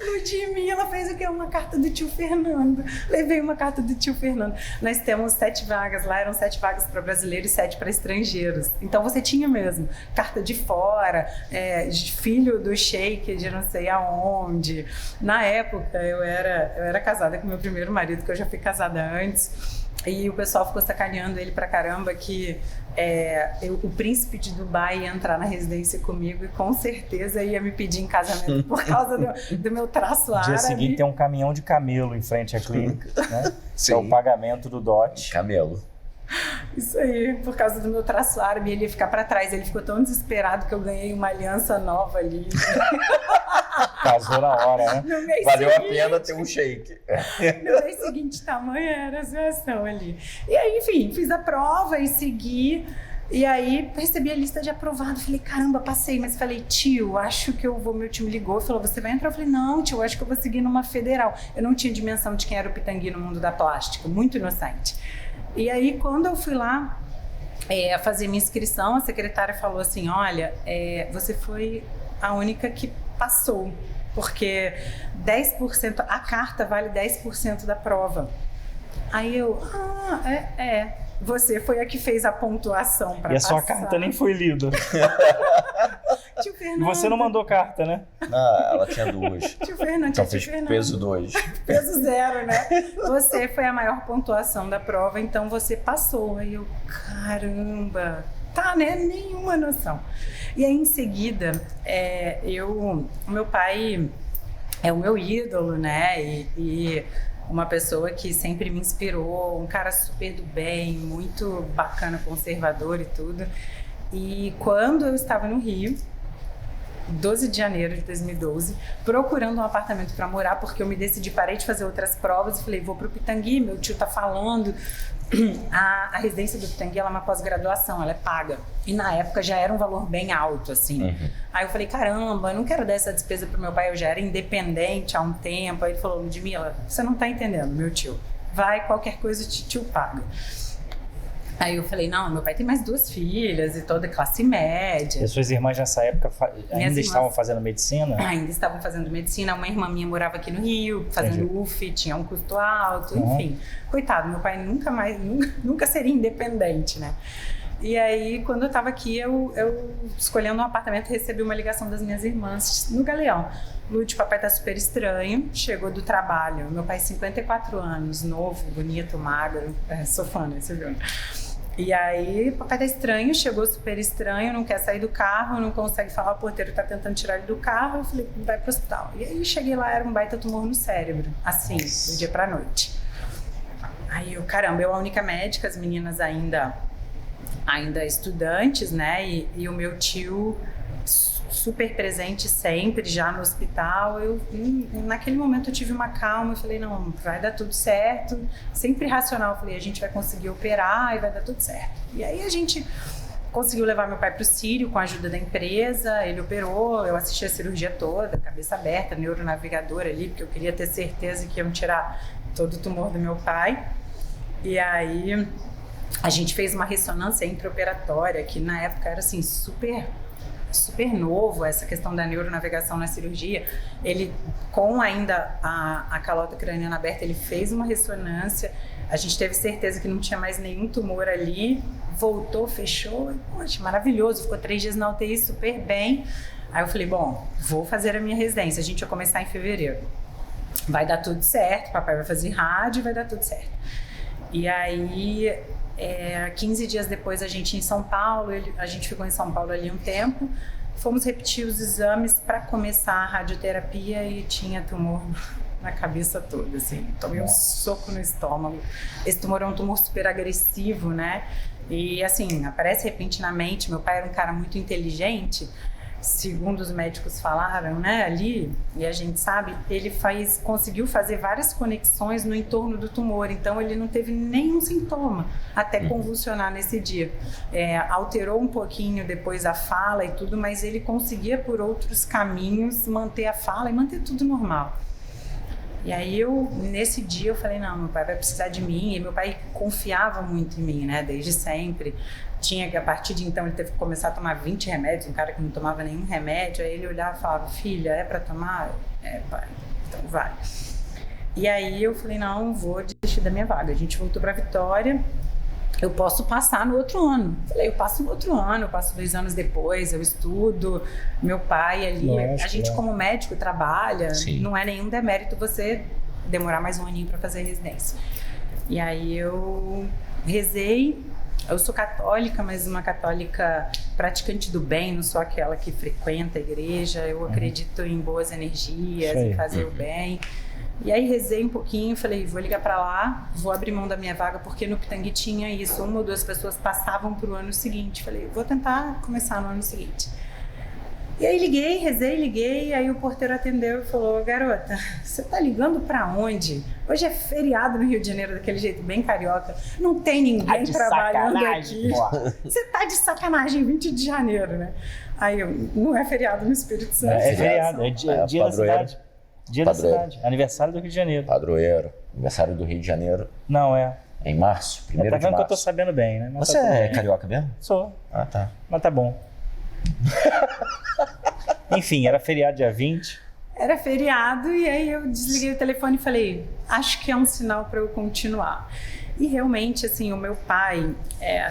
No dia em mim, ela fez o quê? Uma carta do tio Fernando. Levei uma carta do tio Fernando. Nós temos 7 vagas lá, eram 7 vagas para brasileiros e 7 para estrangeiros. Então você tinha mesmo carta de fora, de filho do sheik de não sei aonde. Na época, eu era casada com meu primeiro marido, que eu já fui casada antes. E o pessoal ficou sacaneando ele pra caramba que o príncipe de Dubai ia entrar na residência comigo e com certeza ia me pedir em casamento por causa do meu traço árabe. No dia seguinte tem um caminhão de camelo em frente à clínica, né? Sim. É o pagamento do dote. Camelo. Isso aí, por causa do meu traço árabe, ele ia ficar pra trás. Ele ficou tão desesperado que eu ganhei uma aliança nova ali. Casou na hora, né? No mês Valeu a seguinte, pena ter um shake. no mês seguinte, tamanha era a situação ali. E aí, enfim, fiz a prova e segui. E aí, recebi a lista de aprovado. Falei, caramba, passei. Mas falei, tio, acho que eu vou... Meu tio me ligou, falou, você vai entrar? Eu falei, não, tio, acho que eu vou seguir numa federal. Eu não tinha dimensão de quem era o Pitangui no mundo da plástica. Muito inocente. E aí, quando eu fui lá fazer minha inscrição, a secretária falou assim, olha, você foi a única que passou. Porque 10%, a carta vale 10% da prova. Aí eu, você foi a que fez a pontuação para passar. E a sua carta nem foi lida. Tio Fernando. E você não mandou carta, né? Ah, ela tinha 2. Tio Fernando, Então tio fez Fernando. peso 2. Peso 0, né? Você foi a maior pontuação da prova, então você passou. Aí eu, caramba, tá, né? Nenhuma noção. E aí, em seguida, o meu pai é o meu ídolo, né? E uma pessoa que sempre me inspirou, um cara super do bem, muito bacana, conservador e tudo. E quando eu estava no Rio, 12 de janeiro de 2012, procurando um apartamento para morar, porque eu me decidi, parei de fazer outras provas e falei, vou pro Pitangui, meu tio tá falando. A residência do Pitangui, ela é uma pós-graduação, ela é paga. E na época já era um valor bem alto, assim. Aí eu falei, caramba, eu não quero dar essa despesa pro meu pai, eu já era independente há um tempo. Aí ele falou, Ludmila, você não tá entendendo, meu tio. Vai, qualquer coisa o tio paga. Aí eu falei, não, meu pai tem mais 2 filhas e toda classe média. E as suas irmãs nessa época ainda estavam fazendo medicina? Ainda estavam fazendo medicina. Uma irmã minha morava aqui no Rio, fazendo UF, tinha um custo alto, enfim. Coitado, meu pai nunca seria independente, né? E aí, quando eu tava aqui, eu escolhendo um apartamento, recebi uma ligação das minhas irmãs no Galeão. Lute, papai tá super estranho, chegou do trabalho. Meu pai, 54 anos, novo, bonito, magro. Sou fã, né? Você viu? E aí, papai tá estranho, chegou super estranho, não quer sair do carro, não consegue falar, o porteiro tá tentando tirar ele do carro. Eu falei, vai pro hospital. E aí, cheguei lá, era um baita tumor no cérebro, assim, do dia pra noite. Aí eu, caramba, eu a única médica, as meninas ainda estudantes, né? E o meu tio super presente sempre, já no hospital. Naquele momento eu tive uma calma, eu falei, não, vai dar tudo certo. Sempre racional, eu falei, a gente vai conseguir operar e vai dar tudo certo. E aí a gente conseguiu levar meu pai pro Sírio com a ajuda da empresa, ele operou, eu assisti a cirurgia toda, cabeça aberta, neuronavigador ali, porque eu queria ter certeza que iam tirar todo o tumor do meu pai. E aí a gente fez uma ressonância intraoperatória, que na época era assim, super novo, essa questão da neuronavegação na cirurgia. Ele, com ainda a calota craniana aberta, ele fez uma ressonância, a gente teve certeza que não tinha mais nenhum tumor ali, voltou, fechou, poxa, maravilhoso, ficou 3 dias na UTI super bem. Aí eu falei, bom, vou fazer a minha residência, a gente vai começar em fevereiro, vai dar tudo certo, papai vai fazer rádio, vai dar tudo certo. E aí 15 dias depois a gente em São Paulo, a gente ficou em São Paulo ali um tempo, fomos repetir os exames para começar a radioterapia e tinha tumor na cabeça toda, assim, tomei um soco no estômago. Esse tumor é um tumor super agressivo, né? E assim, aparece repentinamente. Meu pai era um cara muito inteligente, segundo os médicos falaram, né, ali, e a gente sabe, ele conseguiu fazer várias conexões no entorno do tumor, então ele não teve nenhum sintoma até convulsionar nesse dia. Alterou um pouquinho depois a fala e tudo, mas ele conseguia por outros caminhos manter a fala e manter tudo normal. E aí nesse dia eu falei, não, meu pai vai precisar de mim, e meu pai confiava muito em mim, né, desde sempre. Tinha que, a partir de então, ele teve que começar a tomar 20 remédios, um cara que não tomava nenhum remédio. Aí ele olhava e falava, filha, é pra tomar? É, pai, então vai. E aí eu falei, não, vou desistir da minha vaga. A gente voltou pra Vitória, eu posso passar no outro ano. Falei, eu passo no outro ano, eu passo 2 anos depois, eu estudo, meu pai ali. Lógico, a gente como médico trabalha, sim, não é nenhum demérito você demorar mais um aninho pra fazer residência. E aí eu rezei. Eu sou católica, mas uma católica praticante do bem, não sou aquela que frequenta a igreja. Eu acredito em boas energias, em fazer o bem. E aí rezei um pouquinho, falei, vou ligar para lá, vou abrir mão da minha vaga, porque no Pitangui tinha isso, 1 ou 2 pessoas passavam para o ano seguinte. Falei, vou tentar começar no ano seguinte. E aí liguei, aí o porteiro atendeu e falou: garota, você tá ligando pra onde? Hoje é feriado no Rio de Janeiro, daquele jeito bem carioca, não tem ninguém trabalhando aqui. Você tá de sacanagem, 20 de janeiro, né? Aí eu, não é feriado no Espírito Santo. É feriado, é dia da cidade. Dia da cidade, aniversário do Rio de Janeiro. Padroeiro, aniversário do Rio de Janeiro. Não, é. Em março, 1º de março. Tá vendo que eu tô sabendo bem, né? Mas você é carioca mesmo? Sou. Ah, tá. Mas tá bom. Enfim, era feriado dia 20. Era feriado e aí eu desliguei o telefone e falei, acho que é um sinal para eu continuar. E realmente, assim, o meu pai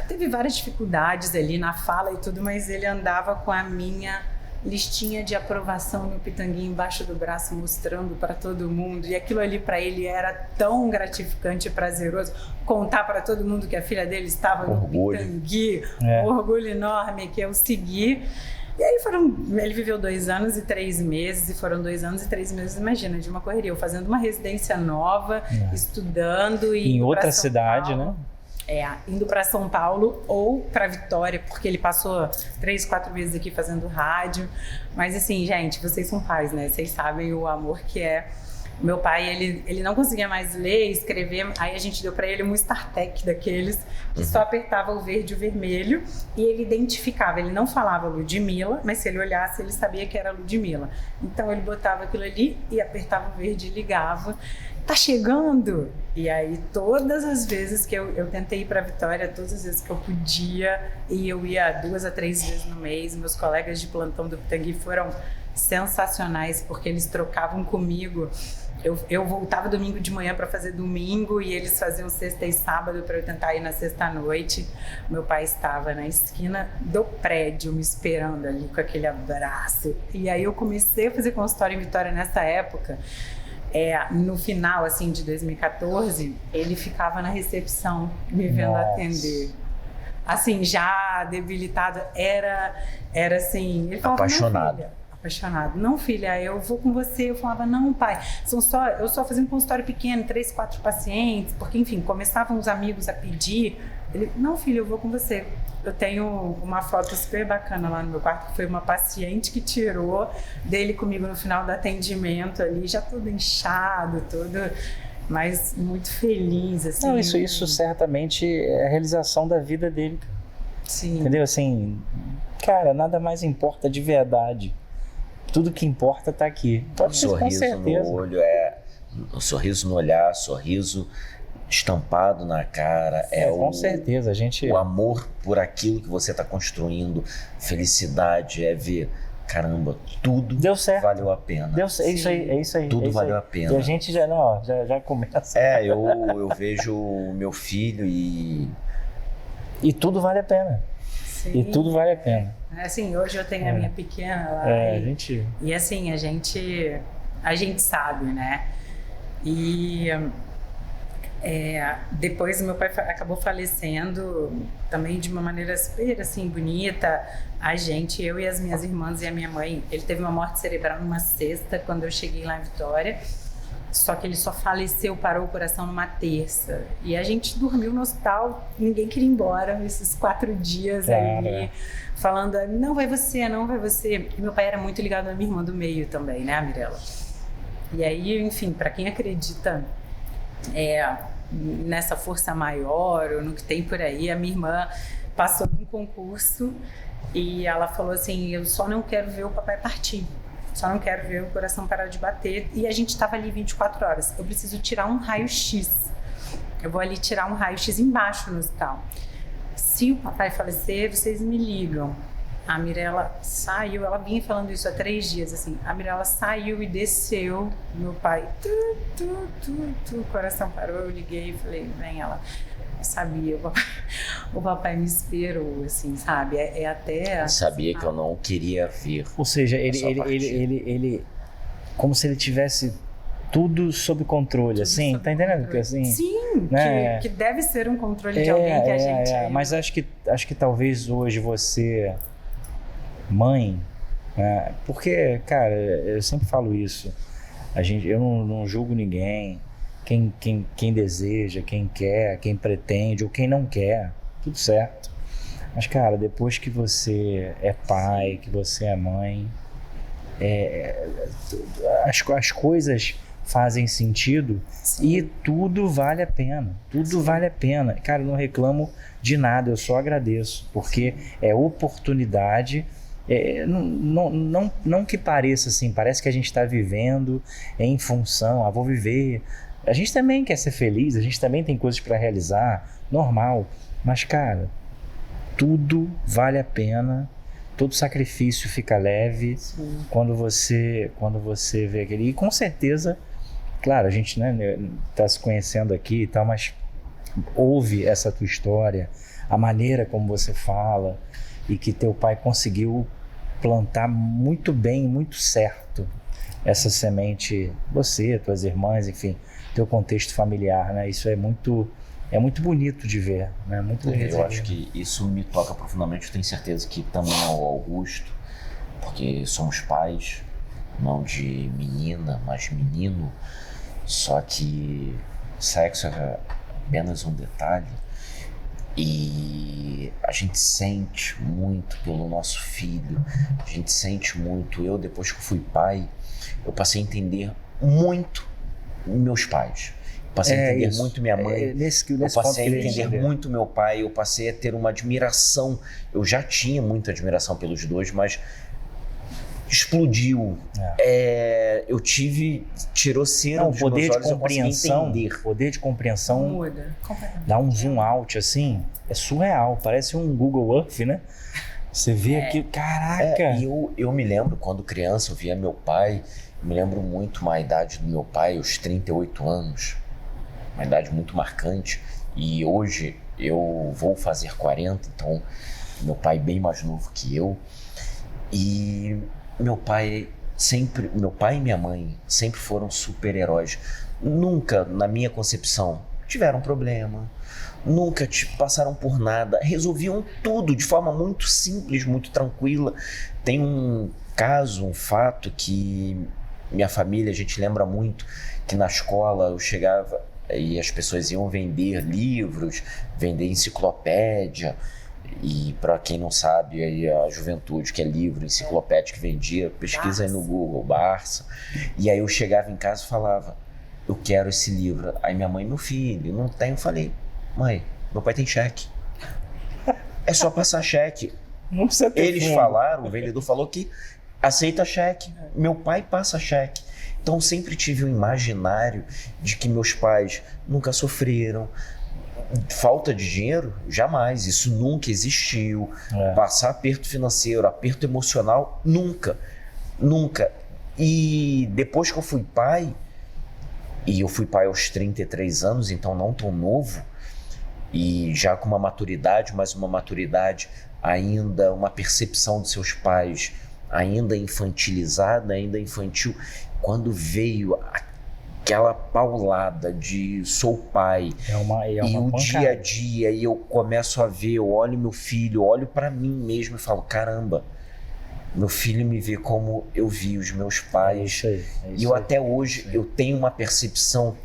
teve várias dificuldades ali na fala e tudo, mas ele andava com a minha listinha de aprovação no pitanguinho embaixo do braço, mostrando para todo mundo. E aquilo ali para ele era tão gratificante e prazeroso, contar para todo mundo que a filha dele estava no pitangui, um orgulho enorme que eu segui. E aí ele viveu 2 anos e 3 meses, e foram 2 anos e 3 meses, imagina, de uma correria, eu fazendo uma residência nova, estudando. E em outra cidade, né? Indo para São Paulo ou para Vitória, porque ele passou 3, 4 meses aqui fazendo rádio. Mas assim, gente, vocês são pais, né? Vocês sabem o amor que é. Meu pai, ele não conseguia mais ler e escrever, aí a gente deu para ele um StarTech daqueles que só apertava o verde e o vermelho e ele identificava, ele não falava Ludmilla, mas se ele olhasse ele sabia que era Ludmilla. Então ele botava aquilo ali e apertava o verde e ligava. Tá chegando! E aí todas as vezes que eu tentei ir para Vitória, todas as vezes que eu podia, e eu ia 2 a 3 vezes no mês, meus colegas de plantão do Pitangui foram sensacionais, porque eles trocavam comigo. Eu voltava domingo de manhã para fazer domingo e eles faziam sexta e sábado para eu tentar ir na sexta-noite. Meu pai estava na esquina do prédio me esperando ali com aquele abraço. E aí eu comecei a fazer consultório em Vitória nessa época. No final assim, de 2014, ele ficava na recepção me vendo atender. Assim, já debilitado, era assim... Ele falava, apaixonado. Apaixonado. Não, filha, eu vou com você. Eu falava, não, pai, eu só fazia um consultório pequeno, 3, 4 pacientes, porque, enfim, começavam os amigos a pedir. Ele, não, filha, eu vou com você. Eu tenho uma foto super bacana lá no meu quarto, que foi uma paciente que tirou dele comigo no final do atendimento ali, já todo inchado, todo... mas muito feliz, assim. Não, isso certamente é a realização da vida dele. Sim. Entendeu? Assim, cara, nada mais importa de verdade. Tudo que importa tá aqui. Pode ser, sorriso no olho, o sorriso no olhar, sorriso estampado na cara. Com certeza, a gente... O amor por aquilo que você está construindo, felicidade, ver... Caramba, tudo deu certo. Valeu a pena. Deu certo. É isso aí. Tudo valeu a pena. E a gente já começa. Eu vejo o meu filho e tudo vale a pena. Sim. E tudo vale a pena. Assim, hoje eu tenho a minha pequena lá. E assim, a gente sabe, né? E depois meu pai acabou falecendo também de uma maneira super assim bonita. Eu e as minhas irmãs e a minha mãe, ele teve uma morte cerebral numa sexta quando eu cheguei lá em Vitória, só que ele só faleceu, parou o coração numa terça, e a gente dormiu no hospital, ninguém queria ir embora esses 4 dias ali, falando, não vai você. E meu pai era muito ligado à minha irmã do meio também, né, a Mirella. E aí, enfim, para quem acredita nessa força maior ou no que tem por aí, a minha irmã passou num concurso e ela falou assim, eu só não quero ver o papai partir, só não quero ver o coração parar de bater, e a gente estava ali 24 horas, eu preciso tirar um raio-x, eu vou ali tirar um raio-x embaixo no hospital, se o papai falecer, vocês me ligam. A Mirella saiu, ela vinha falando isso há 3 dias, assim, a Mirella saiu e desceu, meu pai, o coração parou, eu liguei e falei, vem, ela, eu sabia, o papai me esperou, assim, sabe, até... Sabia que eu não queria vir. Ou seja, ele como se ele tivesse tudo sob controle, assim, tá entendendo? Porque, assim, sim, né? que deve ser um controle de alguém que a gente... Mas acho que talvez hoje você... mãe, né? Porque, cara, eu sempre falo isso, eu não julgo ninguém, quem deseja, quem quer, quem pretende ou quem não quer, tudo certo, Mas, cara, depois que você é pai, que você é mãe, as coisas fazem sentido. Sim. E tudo vale a pena. Tudo vale a pena. Cara, eu não reclamo de nada, eu só agradeço, porque é oportunidade. Não que pareça assim, parece que a gente está vivendo em função, vou viver. A gente também quer ser feliz, a gente também tem coisas para realizar, normal. Mas, cara, tudo vale a pena, todo sacrifício fica leve. Sim. quando você vê aquele. E com certeza, claro, a gente, né, tá se conhecendo aqui e tal, mas ouve essa tua história, a maneira como você fala, e que teu pai conseguiu plantar muito bem, muito certo essa semente, você, tuas irmãs, enfim, teu contexto familiar, né? Isso é muito bonito de ver, né? Muito bonito. Eu acho que isso me toca profundamente. Eu tenho certeza que também ao Augusto, porque somos pais, não de menina, mas menino. Só que sexo é apenas um detalhe. E a gente sente muito pelo nosso filho, a gente sente muito. Eu, depois que eu fui pai, eu passei a entender muito meus pais. Eu passei a entender muito minha mãe. Eu passei a entender muito meu pai. Eu passei a ter uma admiração. Eu já tinha muita admiração pelos dois, mas explodiu. Tirou cera dos meus olhos, eu consegui entender. Poder de compreensão muda completamente. Dá um zoom out assim, é surreal, parece um Google Earth, né? Você vê aqui, caraca! Eu me lembro, quando criança, eu via meu pai, eu me lembro muito a idade do meu pai, aos 38 anos, uma idade muito marcante, e hoje eu vou fazer 40, então meu pai bem mais novo que eu, e meu pai e minha mãe sempre foram super-heróis. Nunca, na minha concepção, tiveram problema, nunca passaram por nada, resolviam tudo de forma muito simples, muito tranquila. Tem um caso, um fato que minha família, a gente lembra muito, que na escola eu chegava e as pessoas iam vender livros, vender enciclopédia. E para quem não sabe, aí a juventude, que é livro, enciclopédia que vendia, pesquisa aí no Google, Barça. E aí eu chegava em casa e falava, eu quero esse livro. Aí minha mãe, meu filho, não tem. Eu falei, mãe, meu pai tem cheque. É só passar cheque. Não precisa ter Eles falaram, o vendedor falou que aceita cheque. Meu pai passa cheque. Então sempre tive um imaginário de que meus pais nunca sofreram. Falta de dinheiro? Jamais. Isso nunca existiu. Passar aperto financeiro, aperto emocional, nunca. Nunca. E depois que eu fui pai, e eu fui pai aos 33 anos, então não tão novo, e já com uma maturidade, mas uma maturidade ainda, uma percepção de seus pais ainda infantilizada, ainda infantil, quando veio aquela paulada de sou pai e o pancada. Dia a dia, e eu começo a ver, eu olho meu filho, olho para mim mesmo e falo, caramba, meu filho me vê como eu vi os meus pais. E eu até hoje eu tenho uma percepção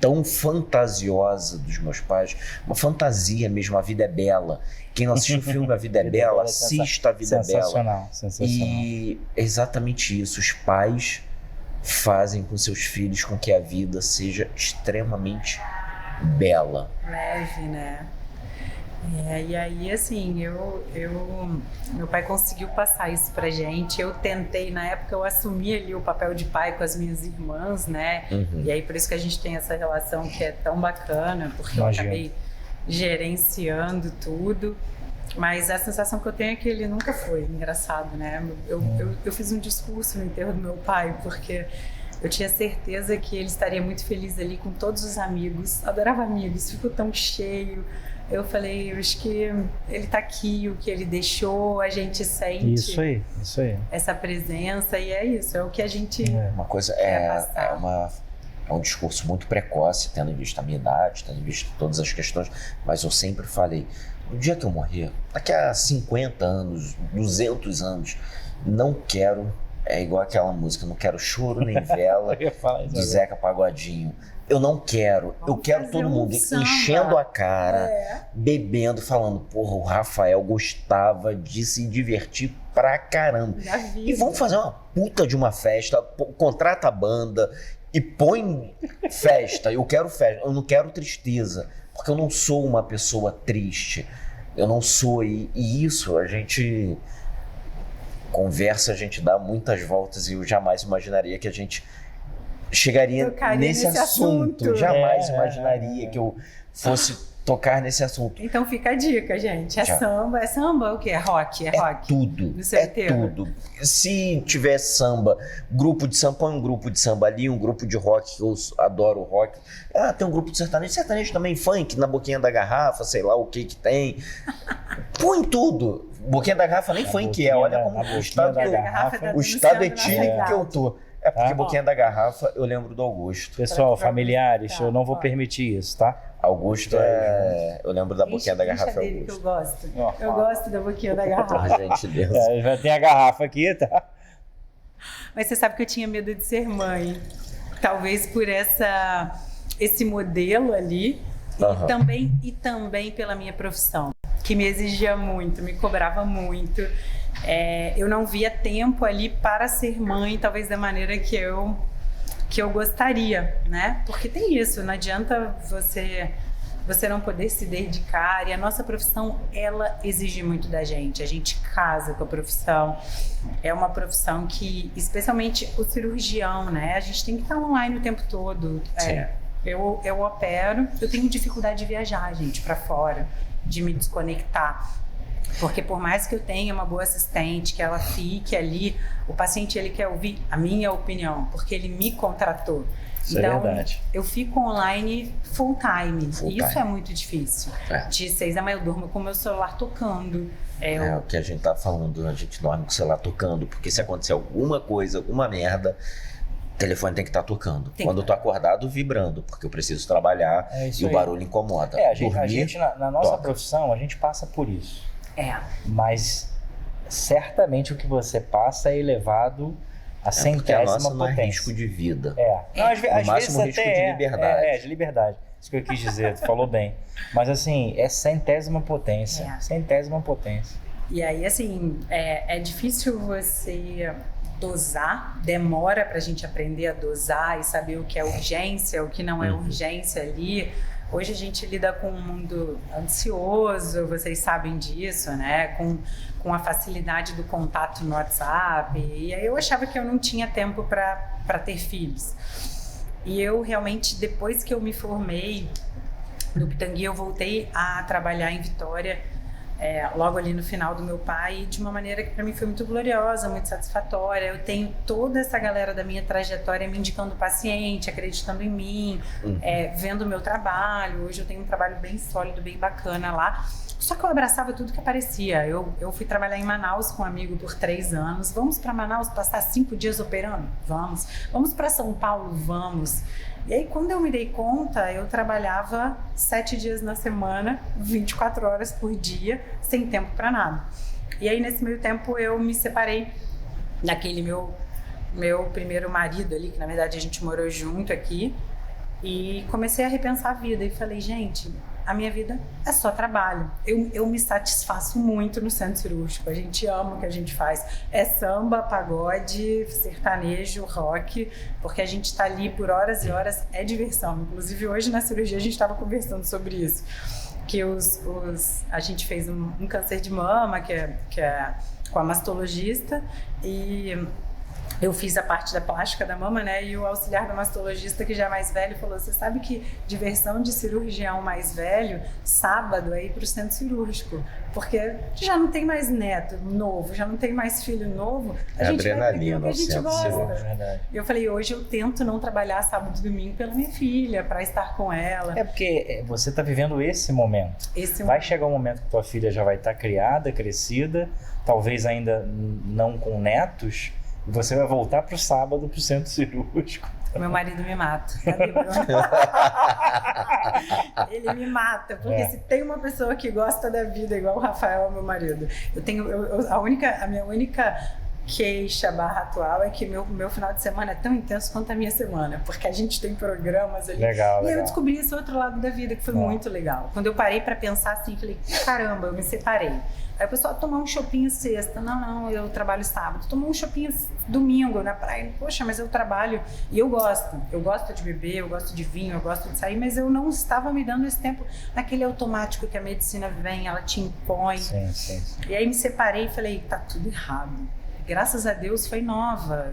tão fantasiosa dos meus pais, uma fantasia mesmo, A Vida é Bela. Quem não assistiu o filme A Vida é Bela, assista A Vida é Bela. Sensacional. E é exatamente isso, os pais fazem com seus filhos com que a vida seja extremamente bela. Leve, né? E aí, assim, meu pai conseguiu passar isso pra gente. Eu tentei, na época eu assumi ali o papel de pai com as minhas irmãs, né? E aí por isso que a gente tem essa relação que é tão bacana, porque eu acabei gerenciando tudo. Mas a sensação que eu tenho é que ele nunca foi engraçado, né? Eu fiz um discurso no enterro do meu pai, porque eu tinha certeza que ele estaria muito feliz ali com todos os amigos. Adorava amigos, ficou tão cheio. Eu falei, eu acho que ele tá aqui, o que ele deixou, a gente sente. Isso aí. Essa presença, e é isso, é o que a gente Uma coisa é um discurso muito precoce, tendo em vista a minha idade, tendo em vista todas as questões, mas eu sempre falei, no dia que eu morrer, daqui a 50 anos, 200 anos, não quero É igual aquela música, não quero choro nem vela, Eu ia falar isso de agora. Zeca Pagodinho. Eu não quero, eu Vamos quero fazer todo um mundo samba. enchendo a cara, É. bebendo, falando, porra, o Rafael gostava de se divertir pra caramba. Da E vida. vamos fazer uma puta de uma festa, contrata a banda e põe festa. Eu quero festa, eu não quero tristeza, porque eu não sou uma pessoa triste. Eu não sou, e isso a gente conversa, a gente dá muitas voltas e eu jamais imaginaria que a gente chegaria Tocaria nesse nesse assunto. assunto. Jamais imaginaria que eu fosse tocar nesse assunto. Então fica a dica, gente. É Já. samba. É samba ou o quê? É rock? É rock. Tudo, No seu é enterro. tudo. Se tiver samba, grupo de samba, põe um grupo de samba ali, um grupo de rock, que eu adoro rock. Ah, tem um grupo de sertanejo também, funk, na boquinha da garrafa, sei lá o que que tem. Põe tudo. Boquinha da garrafa nem A funk é, boquinha olha da- como a o boquinha estado, da que eu- garrafa, tá o estado denunciando nossa etílico que eu idade. tô. É porque Ah. boquinha da garrafa, eu lembro do Augusto. Pessoal, Pra- familiares, tá, eu não vou ó. permitir isso, tá? Augusto eu lembro da boquinha da Enche garrafa dele que eu Augusto. gosto. Ó, Eu ó. gosto da boquinha da Por garrafa. gentileza. É, já tem a garrafa aqui, tá? Mas você sabe que eu tinha medo de ser mãe. Talvez por esse modelo ali. Aham. E também pela minha profissão, que me exigia muito, me cobrava muito. Eu não via tempo ali para ser mãe, talvez da maneira que eu gostaria, né? Porque tem isso, não adianta você não poder se dedicar, e a nossa profissão, ela exige muito da gente. A gente casa com a profissão. É uma profissão que, especialmente o cirurgião, né? A gente tem que estar online o tempo todo. Sim. Eu opero, eu tenho dificuldade de viajar, gente, para fora, de me desconectar. Porque por mais que eu tenha uma boa assistente, que ela fique ali, o paciente ele quer ouvir a minha opinião, porque ele me contratou. Isso é Então, verdade. eu fico online full time. Full E isso time. é muito difícil. É. De 6 da manhã eu durmo com o meu celular tocando. É o que a gente tá falando, a gente dorme com o celular tocando, porque se acontecer alguma coisa, alguma merda, o telefone tem que estar tocando. Tem Quando que eu tô acordado, vibrando, porque eu preciso trabalhar É isso e o aí. barulho incomoda. É, a gente Dormir, na nossa toca. profissão, a gente passa por isso. É. Mas certamente o que você passa é elevado a porque a nossa centésima não é potência. risco de vida. Não, às No máximo vezes risco até de liberdade. de liberdade. Isso que eu quis dizer, tu falou bem. Mas assim, é centésima potência. É. Centésima potência. E aí, assim, é difícil você dosar, demora pra gente aprender a dosar e saber o que é urgência, o que não é urgência ali. Hoje a gente lida com um mundo ansioso, vocês sabem disso, né? Com a facilidade do contato no WhatsApp. E aí eu achava que eu não tinha tempo para ter filhos. E eu realmente, depois que eu me formei no Pitangui, eu voltei a trabalhar em Vitória, logo ali no final do meu pai, de uma maneira que para mim foi muito gloriosa, muito satisfatória. Eu tenho toda essa galera da minha trajetória me indicando paciente, acreditando em mim, vendo o meu trabalho. Hoje eu tenho um trabalho bem sólido, bem bacana lá. Só que eu abraçava tudo que aparecia. Eu fui trabalhar em Manaus com um amigo por 3 anos. Vamos para Manaus passar 5 dias operando? Vamos. Vamos para São Paulo? Vamos. E aí, quando eu me dei conta, eu trabalhava 7 dias na semana, 24 horas por dia, sem tempo para nada. E aí, nesse meio tempo, eu me separei daquele meu primeiro marido ali, que na verdade a gente morou junto aqui, e comecei a repensar a vida. E falei, gente, a minha vida é só trabalho. Eu me satisfaço muito no centro cirúrgico. A gente ama o que a gente faz. É samba, pagode, sertanejo, rock, porque a gente está ali por horas e horas, é diversão. Inclusive hoje na cirurgia a gente estava conversando sobre isso. Que a gente fez um câncer de mama, que é com a mastologista, e eu fiz a parte da plástica da mama, né? E o auxiliar do mastologista, que já é mais velho, falou: você sabe que diversão de cirurgião mais velho, sábado, é ir pro centro cirúrgico. Porque já não tem mais neto novo, já não tem mais filho novo. A gente adrenalina vai fazer o que a gente no centro gosta. É verdade. E eu falei, hoje eu tento não trabalhar sábado e domingo pela minha filha, para estar com ela. É porque você está vivendo esse momento. Vai chegar um momento que tua filha já vai estar criada, crescida, talvez ainda não com netos, e você vai voltar pro sábado pro centro cirúrgico. Meu marido me mata, sabe, Bruno? Ele me mata, porque se tem uma pessoa que gosta da vida igual o Rafael, meu marido, a minha única queixa barra atual é que meu final de semana é tão intenso quanto a minha semana, porque a gente tem programas ali. Legal. Eu descobri esse outro lado da vida que foi muito legal. Quando eu parei pra pensar assim, falei, caramba, eu me separei. Aí o pessoal tomar um shopping sexta. Não, eu trabalho sábado. Tomar um shopping domingo na praia. Poxa, mas eu trabalho e eu gosto. Eu gosto de beber, eu gosto de vinho, eu gosto de sair, mas eu não estava me dando esse tempo naquele automático que a medicina vem, ela te impõe. Sim. E aí me separei e falei, tá tudo errado. Graças a Deus foi nova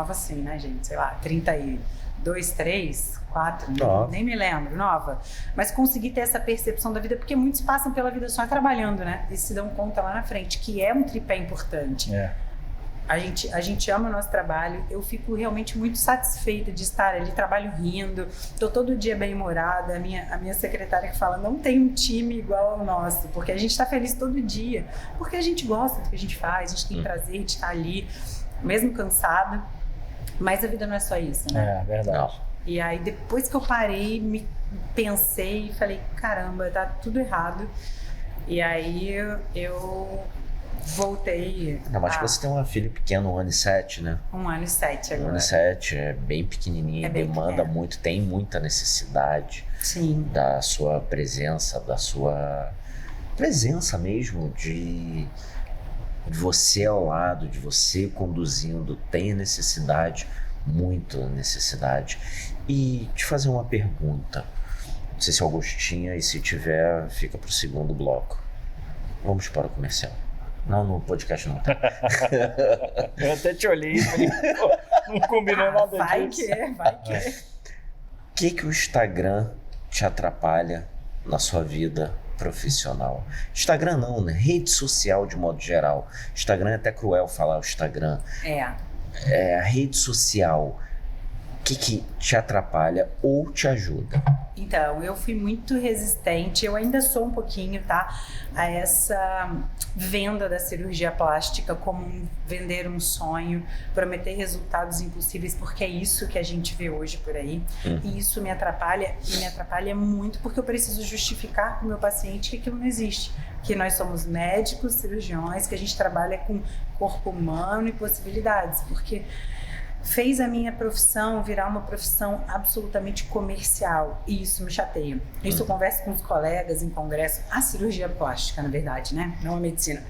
assim, né, gente? Sei lá, 32, 3, 4, nem me lembro, nova. Mas consegui ter essa percepção da vida, porque muitos passam pela vida só trabalhando, né? E se dão conta lá na frente, que é um tripé importante. A gente ama o nosso trabalho, eu fico realmente muito satisfeita de estar ali, trabalho rindo, tô todo dia bem-humorada, a minha secretária que fala, não tem um time igual ao nosso, porque a gente tá feliz todo dia, porque a gente gosta do que a gente faz, a gente tem prazer de estar ali, mesmo cansada, mas a vida não é só isso, né? É, verdade. E aí depois que eu parei, me pensei e falei, caramba, tá tudo errado, e aí eu voltei. Não, mas você tem uma filha pequena, 1 ano e 7, né? 1 ano e 7 agora. 1 ano e 7, é bem pequenininha, demanda muito, tem muita necessidade da sua presença, mesmo, de você ao lado, de você conduzindo, tem necessidade, muita necessidade. E te fazer uma pergunta, não sei se é Augustinha, e se tiver, fica pro segundo bloco. Vamos para o comercial. Não, no podcast não tá. Eu até te olhei e falei, não combinou nada disso. Vai que. O que o Instagram te atrapalha na sua vida profissional? Instagram não, né? Rede social de modo geral. Instagram é até cruel falar o Instagram. É a rede social. O que te atrapalha ou te ajuda? Então, eu fui muito resistente, eu ainda sou um pouquinho, tá? A essa venda da cirurgia plástica como vender um sonho, prometer resultados impossíveis, porque é isso que a gente vê hoje por aí. E isso me atrapalha, e me atrapalha muito porque eu preciso justificar para o meu paciente que aquilo não existe. Que nós somos médicos, cirurgiões, que a gente trabalha com corpo humano e possibilidades, porque fez a minha profissão virar uma profissão absolutamente comercial, e isso me chateia. Isso eu converso com os colegas em congresso, a cirurgia plástica, na verdade, né? Não a medicina.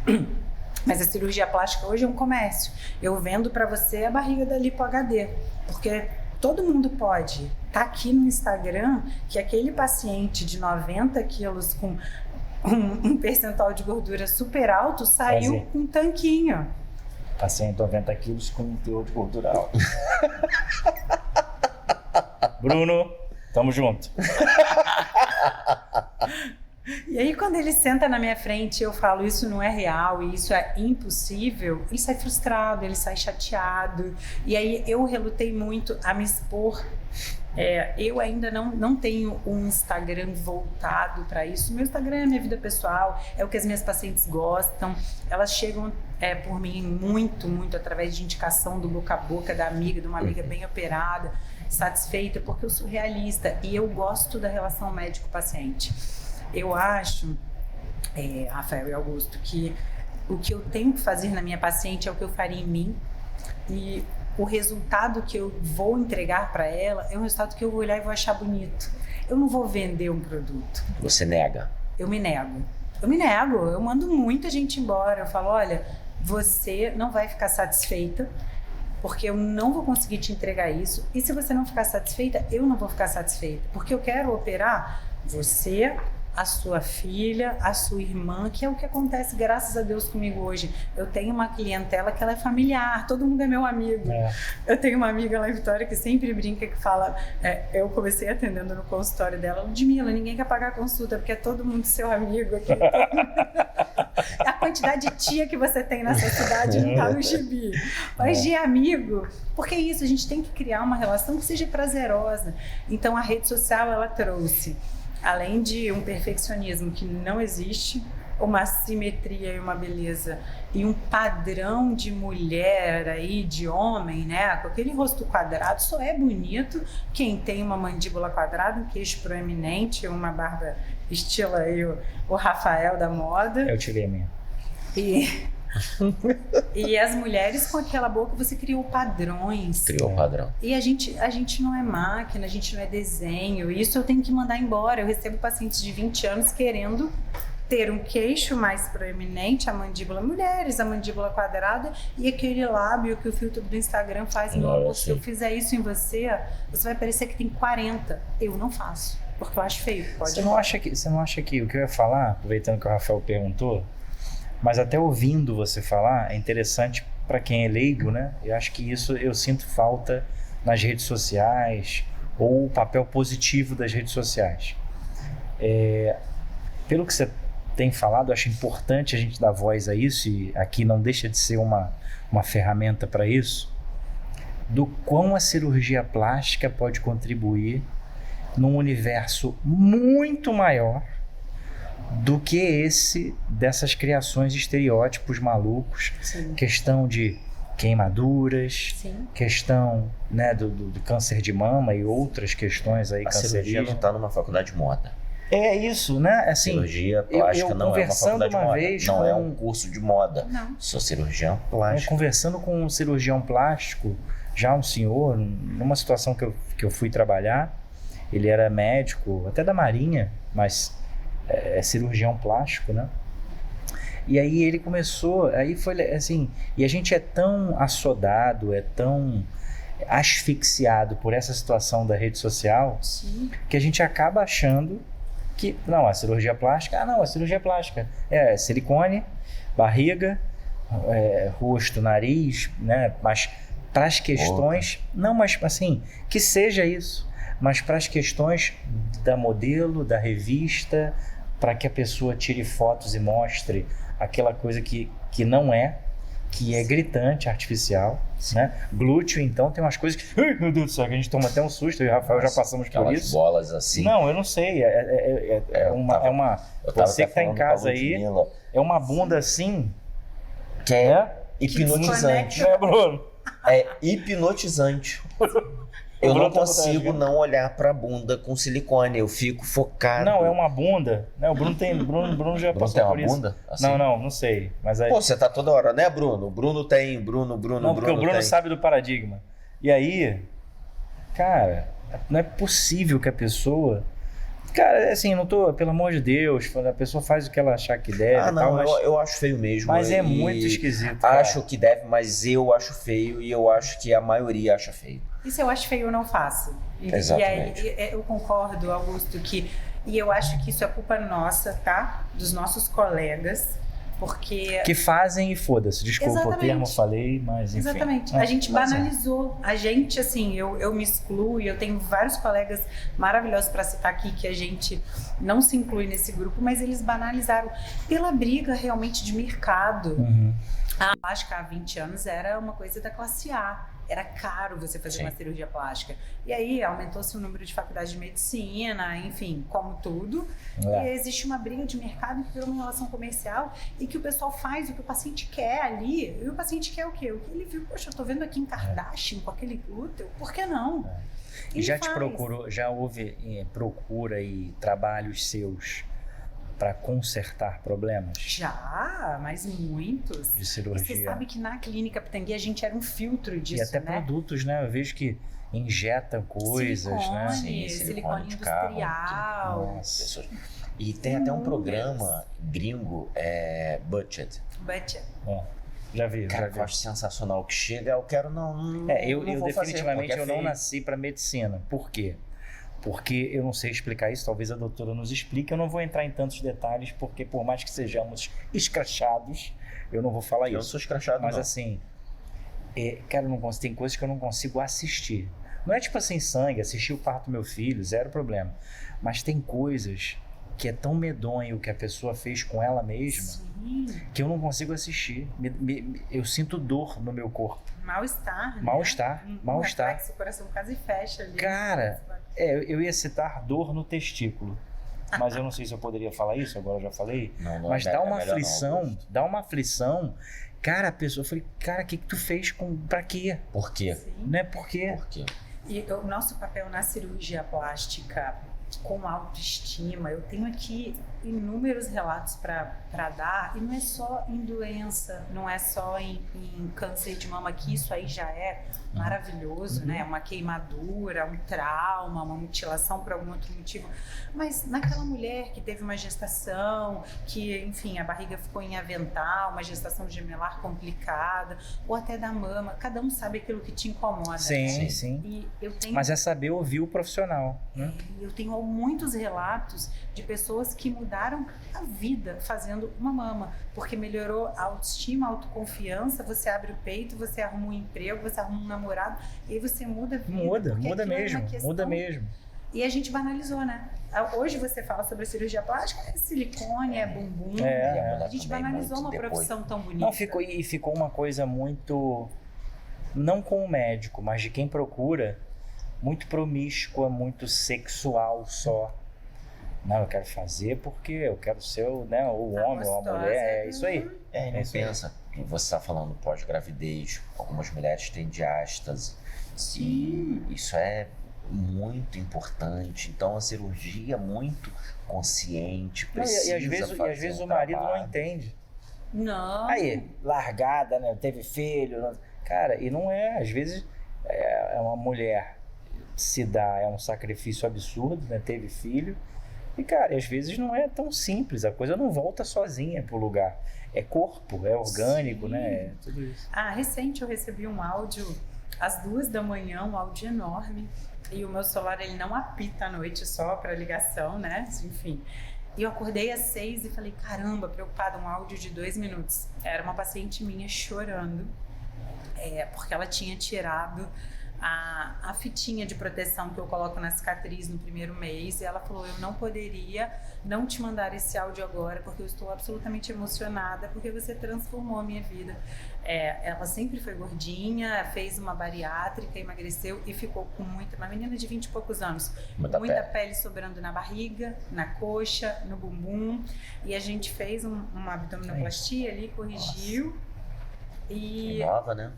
Mas a cirurgia plástica hoje é um comércio. Eu vendo para você a barriga da Lipo HD, porque todo mundo pode. Tá aqui no Instagram que aquele paciente de 90 quilos com um percentual de gordura super alto saiu com um tanquinho. Paciente 90 quilos com um teor de gordura alto. Bruno, tamo junto. E aí quando ele senta na minha frente, eu falo, isso não é real, isso é impossível, ele sai frustrado, ele sai chateado. E aí eu relutei muito a me expor. Eu ainda não tenho um Instagram voltado para isso. Meu Instagram é a minha vida pessoal, é o que as minhas pacientes gostam. Elas chegam por mim muito através de indicação do boca a boca da amiga, de uma amiga bem operada, satisfeita, porque eu sou realista e eu gosto da relação médico-paciente. Eu acho, Rafael e Augusto, que o que eu tenho que fazer na minha paciente é o que eu faria em mim, e o resultado que eu vou entregar para ela é um resultado que eu vou olhar e vou achar bonito. Eu não vou vender um produto. Você nega? Eu me nego, eu mando muita gente embora. Eu falo, olha, você não vai ficar satisfeita, porque eu não vou conseguir te entregar isso, e se você não ficar satisfeita, eu não vou ficar satisfeita, porque eu quero operar você, a sua filha, a sua irmã, que é o que acontece, graças a Deus, comigo hoje. Eu tenho uma clientela que ela é familiar, todo mundo é meu amigo. Eu tenho uma amiga lá em Vitória que sempre brinca, que fala, eu comecei atendendo no consultório dela, Ludmila, ninguém quer pagar a consulta, porque é todo mundo seu amigo aqui. A quantidade de tia que você tem nessa cidade não tá no gibi. Mas de amigo, porque é isso, a gente tem que criar uma relação que seja prazerosa. Então a rede social, ela trouxe, além de um perfeccionismo que não existe, uma simetria e uma beleza e um padrão de mulher aí, de homem, né, com aquele rosto quadrado. Só é bonito quem tem uma mandíbula quadrada, um queixo proeminente, uma barba estilo aí o Rafael da moda. Eu tirei a minha. E as mulheres com aquela boca, você criou padrões. Criou o padrão. E a gente não é máquina, a gente não é desenho. Isso eu tenho que mandar embora. Eu recebo pacientes de 20 anos querendo ter um queixo mais proeminente, a mandíbula, mulheres, a mandíbula quadrada e aquele lábio que o filtro do Instagram faz em você. Se eu fizer isso em você, você vai parecer que tem 40. Eu não faço, porque eu acho feio. Você não acha que o que eu ia falar, aproveitando que o Rafael perguntou, mas até ouvindo você falar, é interessante para quem é leigo, né? Eu acho que isso eu sinto falta nas redes sociais, ou o papel positivo das redes sociais. Pelo que você tem falado, eu acho importante a gente dar voz a isso, e aqui não deixa de ser uma ferramenta para isso, do quão a cirurgia plástica pode contribuir num universo muito maior do que esse dessas criações de estereótipos malucos. Sim. Questão de queimaduras, Sim. questão, né, do câncer de mama e outras questões aí A cirurgia cancerígenas. não está numa faculdade de moda. É isso, né? Assim, Cirurgia plástica eu não é uma conversando faculdade de uma moda. vez Não com- é um curso de moda. Não. Sou cirurgião eu plástico. conversando com um cirurgião plástico, já um senhor, numa situação que eu fui trabalhar, ele era médico, até da Marinha, mas é cirurgião plástico, né? E aí ele começou, aí foi assim, e a gente é tão assodado, é tão asfixiado por essa situação da rede social, Sim. que a gente acaba achando que, não, a cirurgia plástica, a cirurgia plástica é silicone, barriga, rosto, nariz, né? Mas para as questões, não, mas assim, que seja isso, mas para as questões da modelo, da revista, para que a pessoa tire fotos e mostre aquela coisa que não é, que é gritante, artificial, né? Glúteo, então, tem umas coisas que, ai, meu Deus do céu, que a gente toma até um susto, eu e o Rafael já passamos por Aquelas isso. bolas assim. Não, eu não sei, Eu tava você que tá em até falando casa com a aí, Ludmilla, é uma bunda assim, que é né? hipnotizante. desconecta. Né, Bruno? É hipnotizante. Eu Bruno não tá consigo botando. não olhar pra bunda com silicone. Eu fico focado. Não, é uma bunda, né? O Bruno já Bruno passou tem uma por isso. bunda? Assim? Não sei, mas aí... Pô, você tá toda hora, né, Bruno? O Bruno tem, Bruno Não, porque o Bruno tem. sabe do paradigma. E aí, cara, não é possível que a pessoa... Cara, assim, não tô, pelo amor de Deus, a pessoa faz o que ela achar que deve Ah, e não, tal, mas, eu acho feio mesmo. mas é e muito esquisito, cara. Acho que deve, mas eu acho feio e eu acho que a maioria acha feio. Isso eu acho feio, eu não faço. Exatamente. E aí eu concordo, Augusto, e eu acho que isso é culpa nossa, tá? Dos nossos colegas, porque... Que fazem e foda-se. Desculpa Exatamente. o termo, falei, mas enfim. Exatamente. É, A gente mas banalizou. A gente, assim, eu me excluo e eu tenho vários colegas maravilhosos para citar aqui que a gente não se inclui nesse grupo, mas eles banalizaram pela briga realmente de mercado. Uhum. A plástica há 20 anos era uma coisa da classe A. Era caro você fazer Sim. uma cirurgia plástica. E aí aumentou-se o número de faculdades de medicina, enfim, como tudo. É. E existe uma briga de mercado que virou uma relação comercial e que o pessoal faz o que o paciente quer ali. E o paciente quer o quê? O que ele viu, poxa, eu tô vendo aqui em Kardashian com aquele glúteo, por que não? E Ele já te faz. procurou, já houve procura e trabalhos seus para consertar problemas Já, mas muitos. de E cirurgia? você sabe que na clínica Pitangui a gente era um filtro disso, E até né? produtos, né? Eu vejo que injetam coisas, né? Silicone, Sim, silicone de carro, industrial, Nossa. Pessoas- E tem até um programa gringo, Budget. budget. É, já vi, Cara, já que vi. eu acho sensacional. Que chega, eu quero não. Eu não vou fazer, definitivamente porque é eu não feio. nasci para medicina. Por quê? Porque eu não sei explicar isso, talvez a doutora nos explique. Eu não vou entrar em tantos detalhes, porque por mais que sejamos escrachados, eu não vou falar Eu não isso. sou escrachado, Mas não. assim, cara, eu não consigo, tem coisas que eu não consigo assistir. Não é tipo assim, sangue, assistir o parto do meu filho, zero problema. Mas tem coisas que é tão medonho que a pessoa fez com ela mesma, Sim, que eu não consigo assistir. Eu sinto dor no meu corpo. mal-estar, né? Mal-estar, mal-estar. Reflexo, o coração quase fecha ali. Cara, eu ia citar dor no testículo. Mas eu não sei se eu poderia falar isso, agora eu já falei. Não Mas é dá me- uma é melhor não, aflição, Augusto. dá uma aflição. Cara, a pessoa, eu falei, cara, o que tu fez pra quê? Por quê? Sim. Né? Por quê? Por quê? E o nosso papel na cirurgia plástica com autoestima. Eu tenho aqui inúmeros relatos para dar, e não é só em doença, não é só em câncer de mama, que isso aí já é maravilhoso, né? Uma queimadura, um trauma, uma mutilação por algum outro motivo, mas naquela mulher que teve uma gestação, que, enfim, a barriga ficou em avental, uma gestação gemelar complicada, ou até da mama, cada um sabe aquilo que te incomoda. Sim, né? sim. E eu tenho... Mas é saber ouvir o profissional, né? Eu tenho muitos relatos de pessoas que mudaram a vida fazendo uma mama, porque melhorou a autoestima, a autoconfiança, você abre o peito, você arruma um emprego, você arruma um namorado, e aí você muda a vida. Muda mesmo. E a gente banalizou, né? Hoje você fala sobre a cirurgia plástica, é silicone, é bumbum. A gente banalizou uma profissão tão bonita. Não, ficou uma coisa muito, não com o médico, mas de quem procura, muito promíscua, muito sexual só. Não, eu quero fazer porque eu quero ser o homem ou a mulher, é isso aí. E não pensa que você está falando pós-gravidez, algumas mulheres têm diástase, e isso é muito importante. Então a cirurgia é muito consciente, precisa e às vezes o marido não entende. Não. Aí, largada, né? Teve filho. Não... Cara, e não é. Às vezes é uma mulher se dá, é um sacrifício absurdo, né? Teve filho. E, cara, às vezes não é tão simples. A coisa não volta sozinha pro lugar. É corpo, é orgânico, né? É tudo isso. Recente eu recebi um áudio às 2h, um áudio enorme. E o meu celular, ele não apita à noite só para ligação, né? Enfim. E eu acordei às 6 e falei, caramba, preocupada, um áudio de 2 minutos. Era uma paciente minha chorando, porque ela tinha tirado a fitinha de proteção que eu coloco na cicatriz no primeiro mês, e ela falou, eu não poderia não te mandar esse áudio agora, porque eu estou absolutamente emocionada, porque você transformou a minha vida. Ela sempre foi gordinha, fez uma bariátrica, emagreceu e ficou com uma menina de 20 e poucos anos, muita pele sobrando na barriga, na coxa, no bumbum, e a gente fez uma abdominoplastia ali, corrigiu. E nova, né?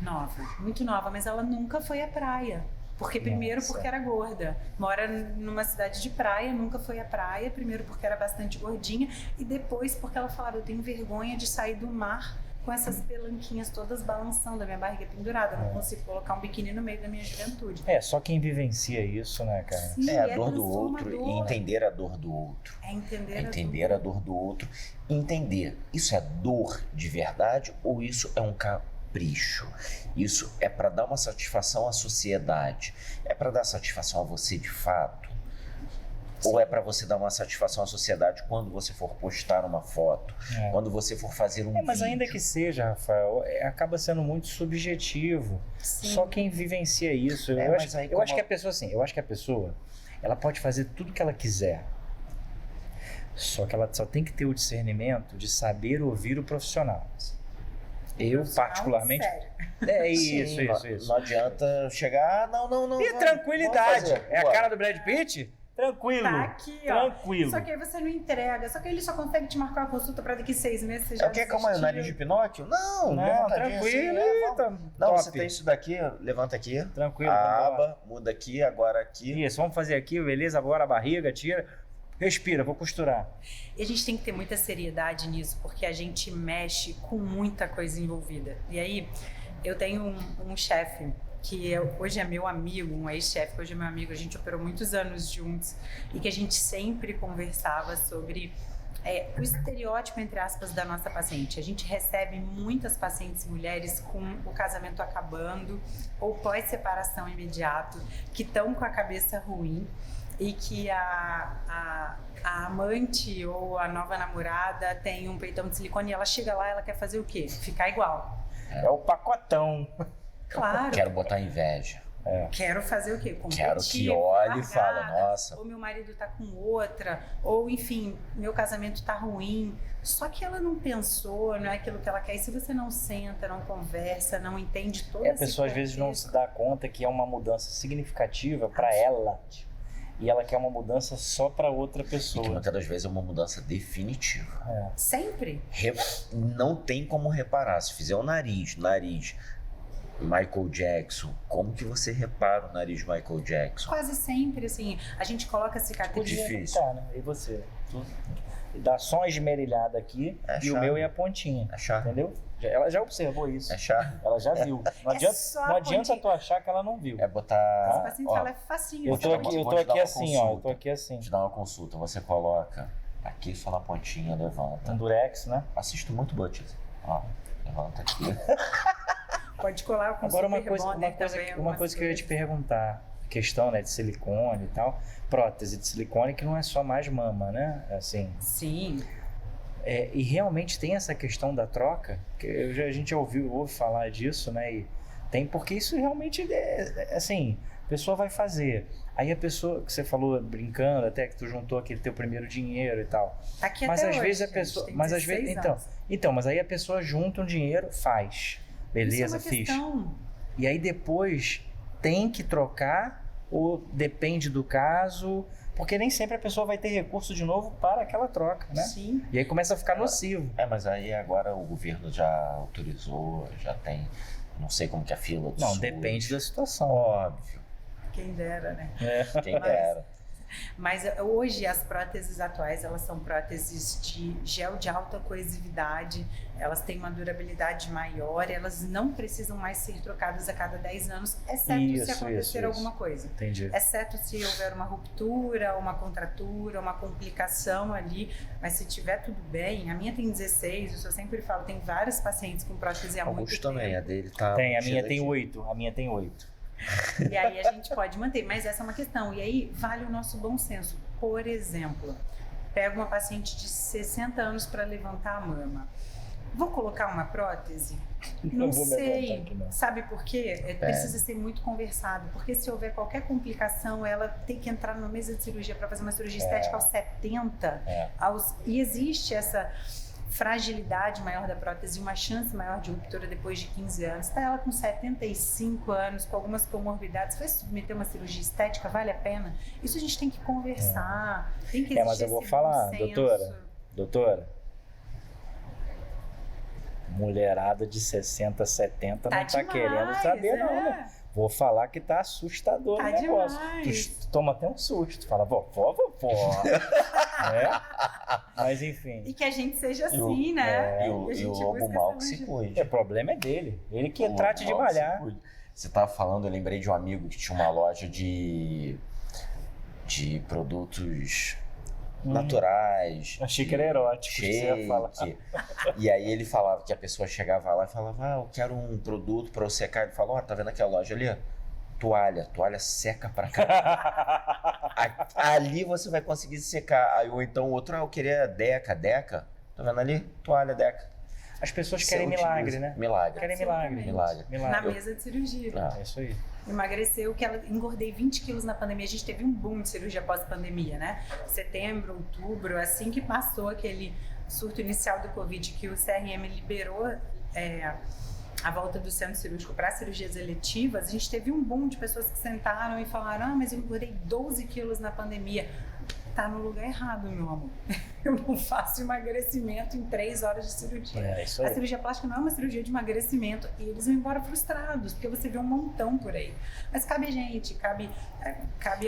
Nova, muito nova, mas ela nunca foi à praia. Porque porque era gorda. Mora numa cidade de praia, nunca foi à praia. Primeiro porque era bastante gordinha, e depois porque ela falava, eu tenho vergonha de sair do mar com essas pelanquinhas todas balançando, a minha barriga pendurada. Eu não consigo colocar um biquíni no meio da minha juventude. Só quem vivencia isso, né, cara? Sim, a dor do outro e entender a dor do outro. Entender a dor do outro. Entender, isso é dor de verdade ou isso é um capricho? Isso é para dar uma satisfação à sociedade? É para dar satisfação a você de fato? Ou é para você dar uma satisfação à sociedade quando você for postar uma foto, quando você for fazer um vídeo? Mas ainda que seja, Rafael, acaba sendo muito subjetivo. Sim. Só quem vivencia isso. Eu acho que a pessoa, ela pode fazer tudo que ela quiser. Só que ela só tem que ter o discernimento de saber ouvir o profissional. Eu, particularmente... Isso. Não adianta chegar... Não. E tranquilidade. É a cara do Brad Pitt? Tranquilo. Tá aqui, tranquilo. Só que aí você não entrega. Só que ele só consegue te marcar uma consulta pra daqui 6 meses você já desistiu. Calma aí, o nariz de Pinóquio? Não, tranquilo. Não, você tem isso daqui, levanta aqui. Tranquilo. A aba, muda aqui, agora aqui. Isso, vamos fazer aqui, beleza? Agora a barriga, tira... Respira, vou costurar. E a gente tem que ter muita seriedade nisso, porque a gente mexe com muita coisa envolvida. E aí, eu tenho um chefe que hoje é meu amigo, um ex-chefe que hoje é meu amigo, a gente operou muitos anos juntos, e que a gente sempre conversava sobre o estereótipo, entre aspas, da nossa paciente. A gente recebe muitas pacientes mulheres com o casamento acabando, ou pós-separação imediato, que estão com a cabeça ruim, e que a amante ou a nova namorada tem um peitão de silicone e ela chega lá e ela quer fazer o quê? Ficar igual. É o pacotão. Claro. Quero botar inveja. Quero fazer o quê? Competir, quero que olhe e fala, nossa. Ou meu marido tá com outra, ou enfim, meu casamento tá ruim. Só que ela não pensou, não é aquilo que ela quer. E se você não senta, não conversa, não entende todo esse a pessoa às vezes não se dá conta que é uma mudança significativa para ela. E ela quer uma mudança só para outra pessoa. E que muitas das vezes é uma mudança definitiva. Sempre. Não tem como reparar. Se fizer o nariz Michael Jackson, como que você repara o nariz de Michael Jackson? Quase sempre, assim, a gente coloca a cicatriz. Difícil. Tá, né? E você? Dá só uma esmerilhada aqui e o meu é a pontinha. É chato. Entendeu? Ela já observou isso. É chato. Ela já viu. Não adianta tu achar que ela não viu. É botar... Esse paciente fala, é facinho. Eu tô aqui assim, ó. Eu tô aqui assim. Te dar uma consulta. Você coloca aqui só na pontinha, levanta. Um durex, né? Assisto muito Butches. Ó, levanta aqui. Pode colar com Agora uma também, coisa que eu ia te perguntar. Questão, né, de silicone e tal. Prótese de silicone que não é só mais mama, né? Assim. Sim. E realmente tem essa questão da troca, que a gente ouve falar disso, né? E tem, porque isso realmente assim, a pessoa vai fazer. Aí a pessoa, que você falou brincando, até que tu juntou aquele teu primeiro dinheiro e tal. Aqui mas até às hoje, vezes a pessoa, tem mas às vezes, então, mas aí a pessoa junta um dinheiro, faz. Beleza, isso é uma fiz. questão. E aí depois tem que trocar ou depende do caso, porque nem sempre a pessoa vai ter recurso de novo para aquela troca, né? Sim. E aí começa a ficar nocivo. Mas aí agora o governo já autorizou, já tem, não sei como que é a fila do Não, SUS. depende da situação. Óbvio. Quem dera, né? Quem dera. Mas hoje as próteses atuais, elas são próteses de gel de alta coesividade, elas têm uma durabilidade maior, elas não precisam mais ser trocadas a cada 10 anos, exceto se acontecer alguma coisa. Entendi. Exceto se houver uma ruptura, uma contratura, uma complicação ali, mas se tiver tudo bem, a minha tem 16, isso eu sempre falo, tem vários pacientes com prótese há muito Augusto tempo. também, a dele tá... Tem, a minha tem 8, a minha tem 8. E aí a gente pode manter, mas essa é uma questão. E aí vale o nosso bom senso. Por exemplo, pega uma paciente de 60 anos para levantar a mama. Vou colocar uma prótese? Não sei. Aqui, não. Sabe por quê? Precisa ser muito conversado. Porque se houver qualquer complicação, ela tem que entrar numa mesa de cirurgia para fazer uma cirurgia estética aos 70. E existe essa fragilidade maior da prótese, uma chance maior de ruptura depois de 15 anos. Está ela com 75 anos, com algumas comorbidades, vai submeter uma cirurgia estética, vale a pena? Isso a gente tem que conversar, tem que existir mas eu vou falar, doutora, mulherada de 60, 70 não tá querendo saber não, né? Vou falar que tá assustador o negócio. Tu toma até um susto. Tu fala, vovó. Mas enfim. E que a gente seja assim, né? E o lobo mal que se cuide. O problema é dele. Ele que trate de malhar. Você tava falando, eu lembrei de um amigo que tinha uma loja de produtos naturais. Achei que era erótico, que você ia falar. E aí ele falava que a pessoa chegava lá e falava, eu quero um produto para eu secar. Ele falou, tá vendo aquela loja ali? Toalha seca pra cá. Ali você vai conseguir secar. Ou então o outro, eu queria Deca. Tá vendo ali? Toalha Deca. As pessoas querem milagre, né? Querem milagre. Na mesa de cirurgia. É isso aí. Emagreceu, engordei 20 quilos na pandemia. A gente teve um boom de cirurgia pós-pandemia, né? Setembro, outubro, assim que passou aquele surto inicial do Covid, que o CRM liberou a volta do centro cirúrgico para cirurgias eletivas, a gente teve um boom de pessoas que sentaram e falaram, mas eu engordei 12 quilos na pandemia. Tá no lugar errado, meu amor. Eu não faço emagrecimento em 3 horas de cirurgia. Isso aí. A cirurgia plástica não é uma cirurgia de emagrecimento e eles vão embora frustrados, porque você vê um montão por aí. Mas cabe a gente, cabe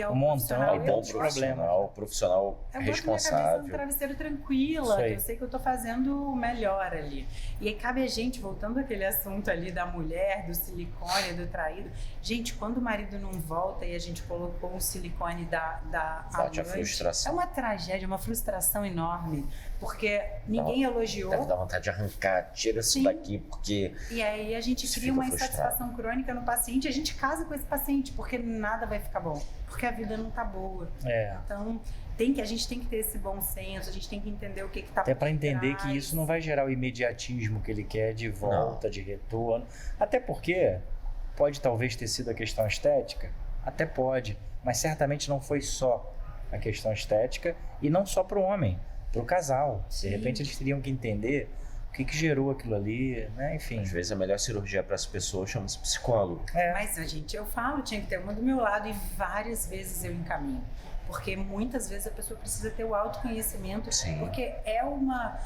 ao profissional. O profissional responsável. Eu boto minha cabeça no travesseiro tranquila, que eu sei que eu tô fazendo o melhor ali. E aí cabe a gente, voltando àquele assunto ali da mulher, do silicone, do traído. Gente, quando o marido não volta e a gente colocou um silicone da amante, a frustração. É uma tragédia, uma frustração enorme, porque ninguém elogiou. Deve dar vontade de arrancar, tira isso daqui, porque... E aí a gente cria uma insatisfação crônica no paciente, a gente casa com esse paciente, porque nada vai ficar bom, porque a vida não tá boa. Então, a gente tem que ter esse bom senso, a gente tem que entender o que tá até para entender que isso não vai gerar o imediatismo que ele quer de volta, de retorno. Até porque pode talvez ter sido a questão estética, até pode, mas certamente não foi só a questão estética e não só para o homem, para o casal. De repente eles teriam que entender o que gerou aquilo ali, né? Enfim. Às vezes a melhor cirurgia para as pessoas chama-se psicólogo. Mas, gente, eu falo, tinha que ter uma do meu lado e várias vezes eu encaminho. Porque muitas vezes a pessoa precisa ter o autoconhecimento, porque é uma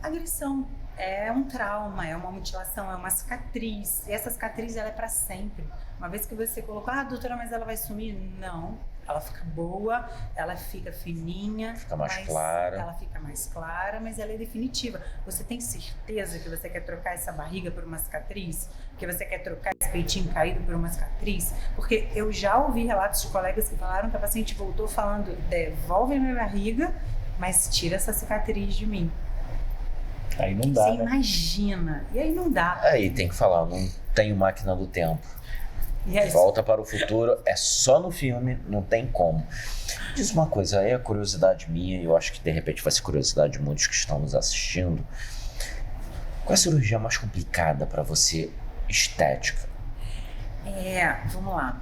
agressão. é um trauma, é uma mutilação, é uma cicatriz. E essa cicatriz, ela é para sempre. Uma vez que você colocou, doutora, mas ela vai sumir? Não. Ela fica boa, ela fica fininha. Fica mais clara. Ela fica mais clara, mas ela é definitiva. Você tem certeza que você quer trocar essa barriga por uma cicatriz? Que você quer trocar esse peitinho caído por uma cicatriz? Porque eu já ouvi relatos de colegas que falaram que a paciente voltou falando, devolve minha barriga, mas tira essa cicatriz de mim. Aí não dá, Você imagina. E aí não dá. Aí tem que falar, não tenho máquina do tempo. Yes. Volta para o Futuro é só no filme, não tem como. Diz uma coisa, aí é curiosidade minha, e eu acho que de repente vai ser curiosidade de muitos que estão nos assistindo. Qual é a cirurgia mais complicada para você, estética? Vamos lá.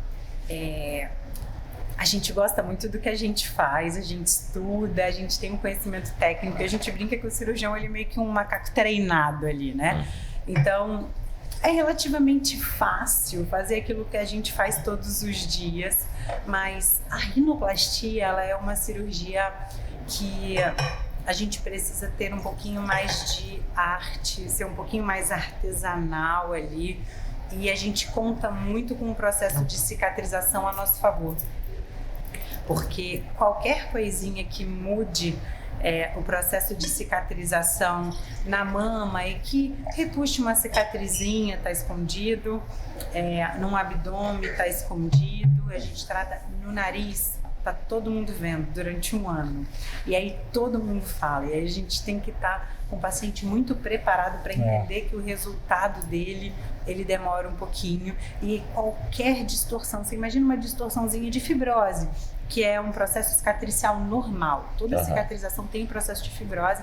A gente gosta muito do que a gente faz, a gente estuda, a gente tem um conhecimento técnico, a gente brinca que o cirurgião ele é meio que um macaco treinado ali, né? Então, é relativamente fácil fazer aquilo que a gente faz todos os dias, mas a rinoplastia, ela é uma cirurgia que a gente precisa ter um pouquinho mais de arte, ser um pouquinho mais artesanal ali, e a gente conta muito com o processo de cicatrização a nosso favor. Porque qualquer coisinha que mude o processo de cicatrização na mama e que repuxe uma cicatrizinha, está escondido, no abdômen está escondido, a gente trata no nariz, está todo mundo vendo durante um ano. E aí todo mundo fala, e aí a gente tem que estar com o paciente muito preparado para entender que o resultado dele, ele demora um pouquinho. E qualquer distorção, você imagina uma distorçãozinha de fibrose, que é um processo cicatricial normal. Toda cicatrização tem um processo de fibrose,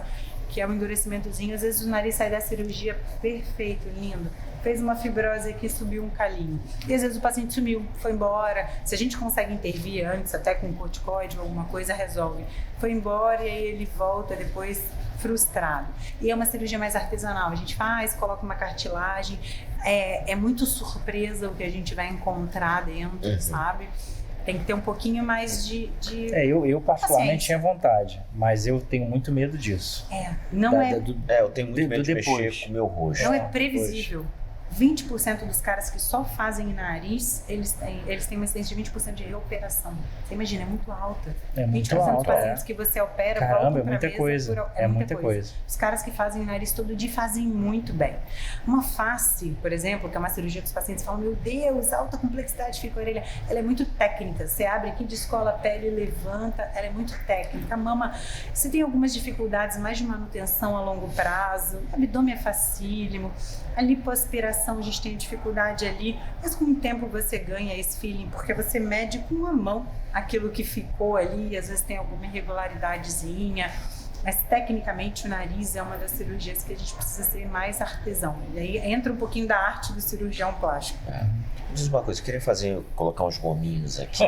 que é um endurecimentozinho. Às vezes o nariz sai da cirurgia perfeito, lindo. Fez uma fibrose aqui, subiu um calinho. E às vezes o paciente sumiu, foi embora. Se a gente consegue intervir antes, até com corticoide ou alguma coisa, resolve. Foi embora e aí ele volta depois frustrado. E é uma cirurgia mais artesanal. A gente faz, coloca uma cartilagem. É muito surpresa o que a gente vai encontrar dentro, sabe? Tem que ter um pouquinho mais de eu particularmente tinha vontade, mas eu tenho muito medo disso. Eu tenho muito medo de mexer com o meu rosto. Não é previsível. 20% dos caras que só fazem nariz, eles têm uma incidência de 20% de reoperação. Você imagina, é muito alta. É muito 20% alta, dos pacientes que você opera voltam pra mesa. É muita coisa. Os caras que fazem nariz todo dia fazem muito bem. Uma face, por exemplo, que é uma cirurgia que os pacientes falam, meu Deus, alta complexidade, fica a orelha. Ela é muito técnica. Você abre aqui, descola a pele, levanta. Ela é muito técnica. A mama, você tem algumas dificuldades mais de manutenção a longo prazo. O abdômen é facílimo. A lipoaspiração, a gente tem dificuldade ali, mas com o tempo você ganha esse feeling, porque você mede com a mão aquilo que ficou ali, às vezes tem alguma irregularidadezinha, mas tecnicamente o nariz é uma das cirurgias que a gente precisa ser mais artesão. E aí entra um pouquinho da arte do cirurgião plástico. Diz uma coisa, eu queria colocar uns gominhos aqui.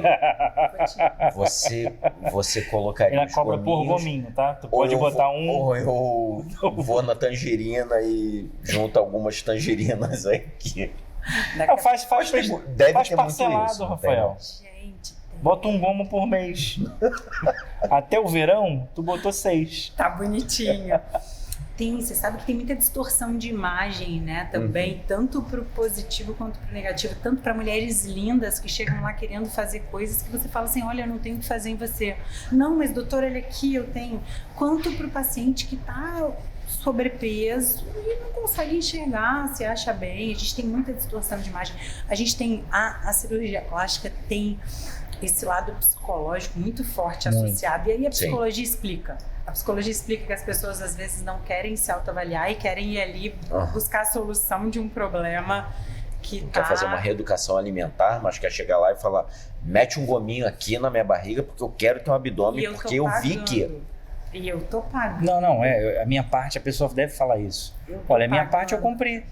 Você colocaria Ela uns cobra gominhos, por gominho, tá? Tu pode botar Ou eu vou na tangerina e junto algumas tangerinas aqui. Faz Deve ter parcelado, muito isso, Rafael. Gente, Bota um gomo por mês. Até o verão, tu botou 6. tá bonitinho. Você sabe que tem muita distorção de imagem, né, também, tanto pro positivo quanto pro negativo, tanto para mulheres lindas que chegam lá querendo fazer coisas que você fala assim, olha, eu não tenho o que fazer em você. Não, mas doutor, olha aqui, eu tenho. Quanto pro paciente que tá sobrepeso e não consegue enxergar, se acha bem. A gente tem muita distorção de imagem. A gente tem, a cirurgia plástica tem esse lado psicológico muito forte associado. E aí a psicologia explica. A psicologia explica que as pessoas às vezes não querem se autoavaliar e querem ir ali buscar a solução de um problema que quer fazer uma reeducação alimentar, mas quer chegar lá e falar, mete um gominho aqui na minha barriga porque eu quero ter um abdômen, porque eu vi que... E eu tô pagando. Não, a minha parte, a pessoa deve falar isso. Olha, a minha parte eu cumpri.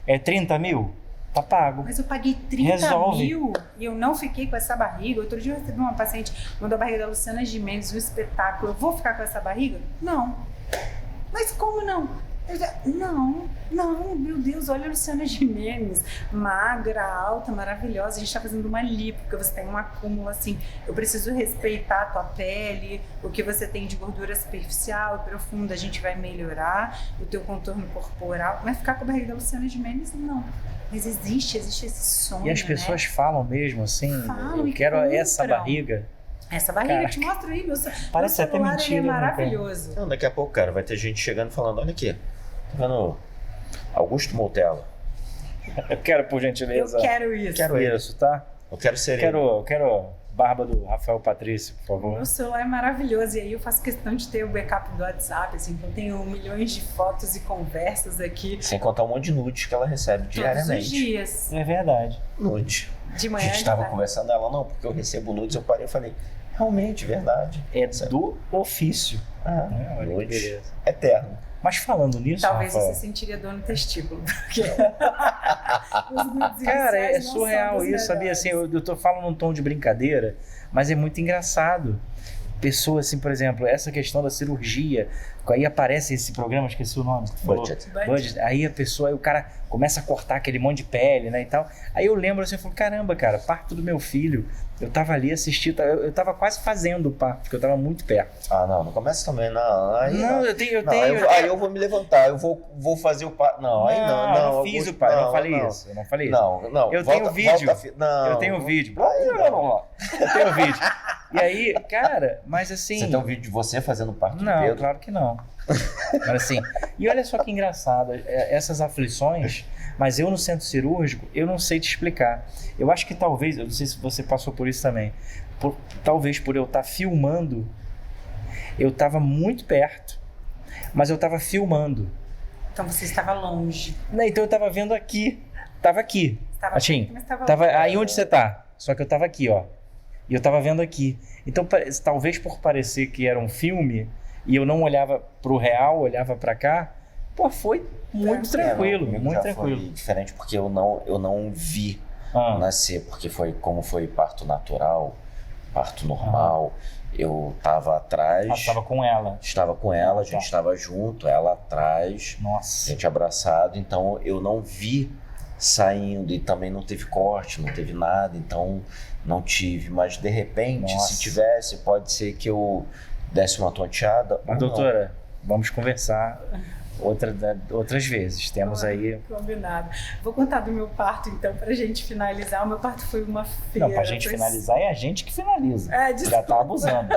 É 30 mil? Tá pago. Mas eu paguei 30 mil e eu não fiquei com essa barriga. Outro dia eu recebi uma paciente, mandou a barriga da Luciana Gimenez, um espetáculo. Eu vou ficar com essa barriga? Não. Mas como não? Não, meu Deus, olha a Luciana Gimenez, magra, alta, maravilhosa, a gente tá fazendo uma lipo, porque você tem um acúmulo assim, eu preciso respeitar a tua pele, o que você tem de gordura superficial e profunda, a gente vai melhorar o teu contorno corporal, mas ficar com a barriga da Luciana Gimenez, não. Mas existe esse sonho, E as pessoas falam mesmo assim, Falam eu quero compram. essa barriga. Essa barriga, Cara, eu te mostro aí, parece meu até celular, mentira, ele é né, cara? maravilhoso. Não, daqui a pouco, cara, vai ter gente chegando falando, olha aqui, tá vendo Augusto Moutella? Eu quero, por gentileza. Eu quero isso. Quero isso, tá? Eu quero ser Quero barba do Rafael Patrício, por favor. Meu celular é maravilhoso e aí eu faço questão de ter o backup do WhatsApp, assim, então eu tenho milhões de fotos e conversas aqui. Sem contar um monte de nudes que ela recebe Todos diariamente. os dias. É verdade. Nude. De A manhã. gente estava de tarde. conversando, ela, não, porque eu recebo nudes, eu parei e falei, realmente, verdade. É do ofício. Ah, Olha que nude beleza. eterno. Mas falando nisso, Talvez Rafael, você sentiria dor no testículo. Porque os nudes cara, é iniciais não surreal são dos isso, sabia? melhores. Assim, eu tô falando num tom de brincadeira, mas é muito engraçado. Pessoa assim, por exemplo, essa questão da cirurgia, aí aparece esse programa, esqueci o nome que tu falou. Budget. Budget. Aí a pessoa, aí o cara começa a cortar aquele monte de pele, né, e tal. Aí eu lembro assim, eu falo, caramba, cara, parto do meu filho, eu tava ali assistindo, eu tava quase fazendo o parto, porque eu tava muito perto. Ah, não começa também, não. Aí, Não, eu tenho. Aí eu vou me levantar, eu vou fazer o parto. Não, aí não. eu não fiz o parto, eu não falei isso, eu não falei isso. Não, Eu tenho vídeo. Não. Eu tenho vídeo. Aí não. Eu tenho vídeo. E aí, cara, mas assim. Você tem um vídeo de você fazendo o parto de Não, Pedro? claro que não. Mas assim, e olha só que engraçado, essas aflições, mas eu no centro cirúrgico, eu não sei te explicar. Eu acho que talvez, eu não sei se você passou por isso também, talvez por eu estar filmando, eu estava muito perto, mas eu estava filmando. Então você estava longe. Né, então eu estava vendo aqui, estava aqui. Estava Assim, perto, mas estava tava longe. aí onde você tá, só que eu estava aqui, ó. E eu estava vendo aqui. Então, talvez por parecer que era um filme e eu não olhava pro real, olhava para cá, pô, foi muito tranquilo, Comigo muito já tranquilo. Foi diferente porque eu não vi nascer, porque como foi parto natural, parto normal. Eu tava atrás. Ah, estava com ela. Estava com ela, a gente estava junto, ela atrás, Nossa. a gente abraçado, então eu não vi saindo e também não teve corte, não teve nada, então não tive, mas de repente, Nossa. se tivesse, pode ser que eu desse uma tonteada. Mas, ou doutora, vamos conversar outras vezes. Temos aí. Combinado. Vou contar do meu parto, então, pra gente finalizar. O meu parto foi uma feira. Não, pra gente finalizar é a gente que finaliza. Desculpa. Já tá abusando,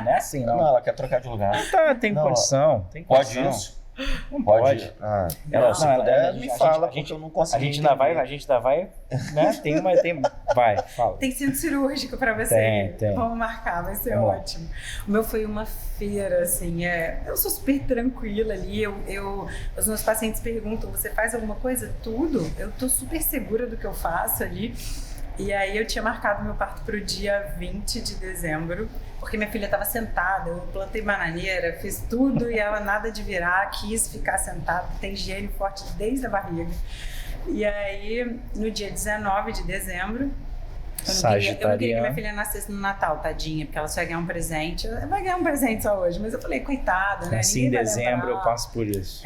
não é assim, não. não. Não, ela quer trocar de lugar. Tem Não, condição, tem Pode condição. isso? Não Pode. pode. Ah, Ela, se não, puder, a me gente- fala, a porque gente- eu não consigo A gente ainda vai, né? Vai, fala. Tem centro cirúrgico pra você. Tem. Vamos marcar, vai ser Vamos lá. ótimo. O meu foi uma feira, assim, eu sou super tranquila ali, os meus pacientes perguntam, você faz alguma coisa? Tudo. Eu tô super segura do que eu faço ali. E aí eu tinha marcado meu parto pro dia 20 de dezembro, porque minha filha estava sentada, eu plantei bananeira, fiz tudo e ela nada de virar, quis ficar sentada, tem higiene forte desde a barriga. E aí, no dia 19 de dezembro, eu não queria que minha filha nascesse no Natal, tadinha, porque ela só ia ganhar um presente. Ela vai ganhar um presente só hoje, mas eu falei, coitada, né? Assim, em Ninguém vai dezembro lembrar. eu passo por isso.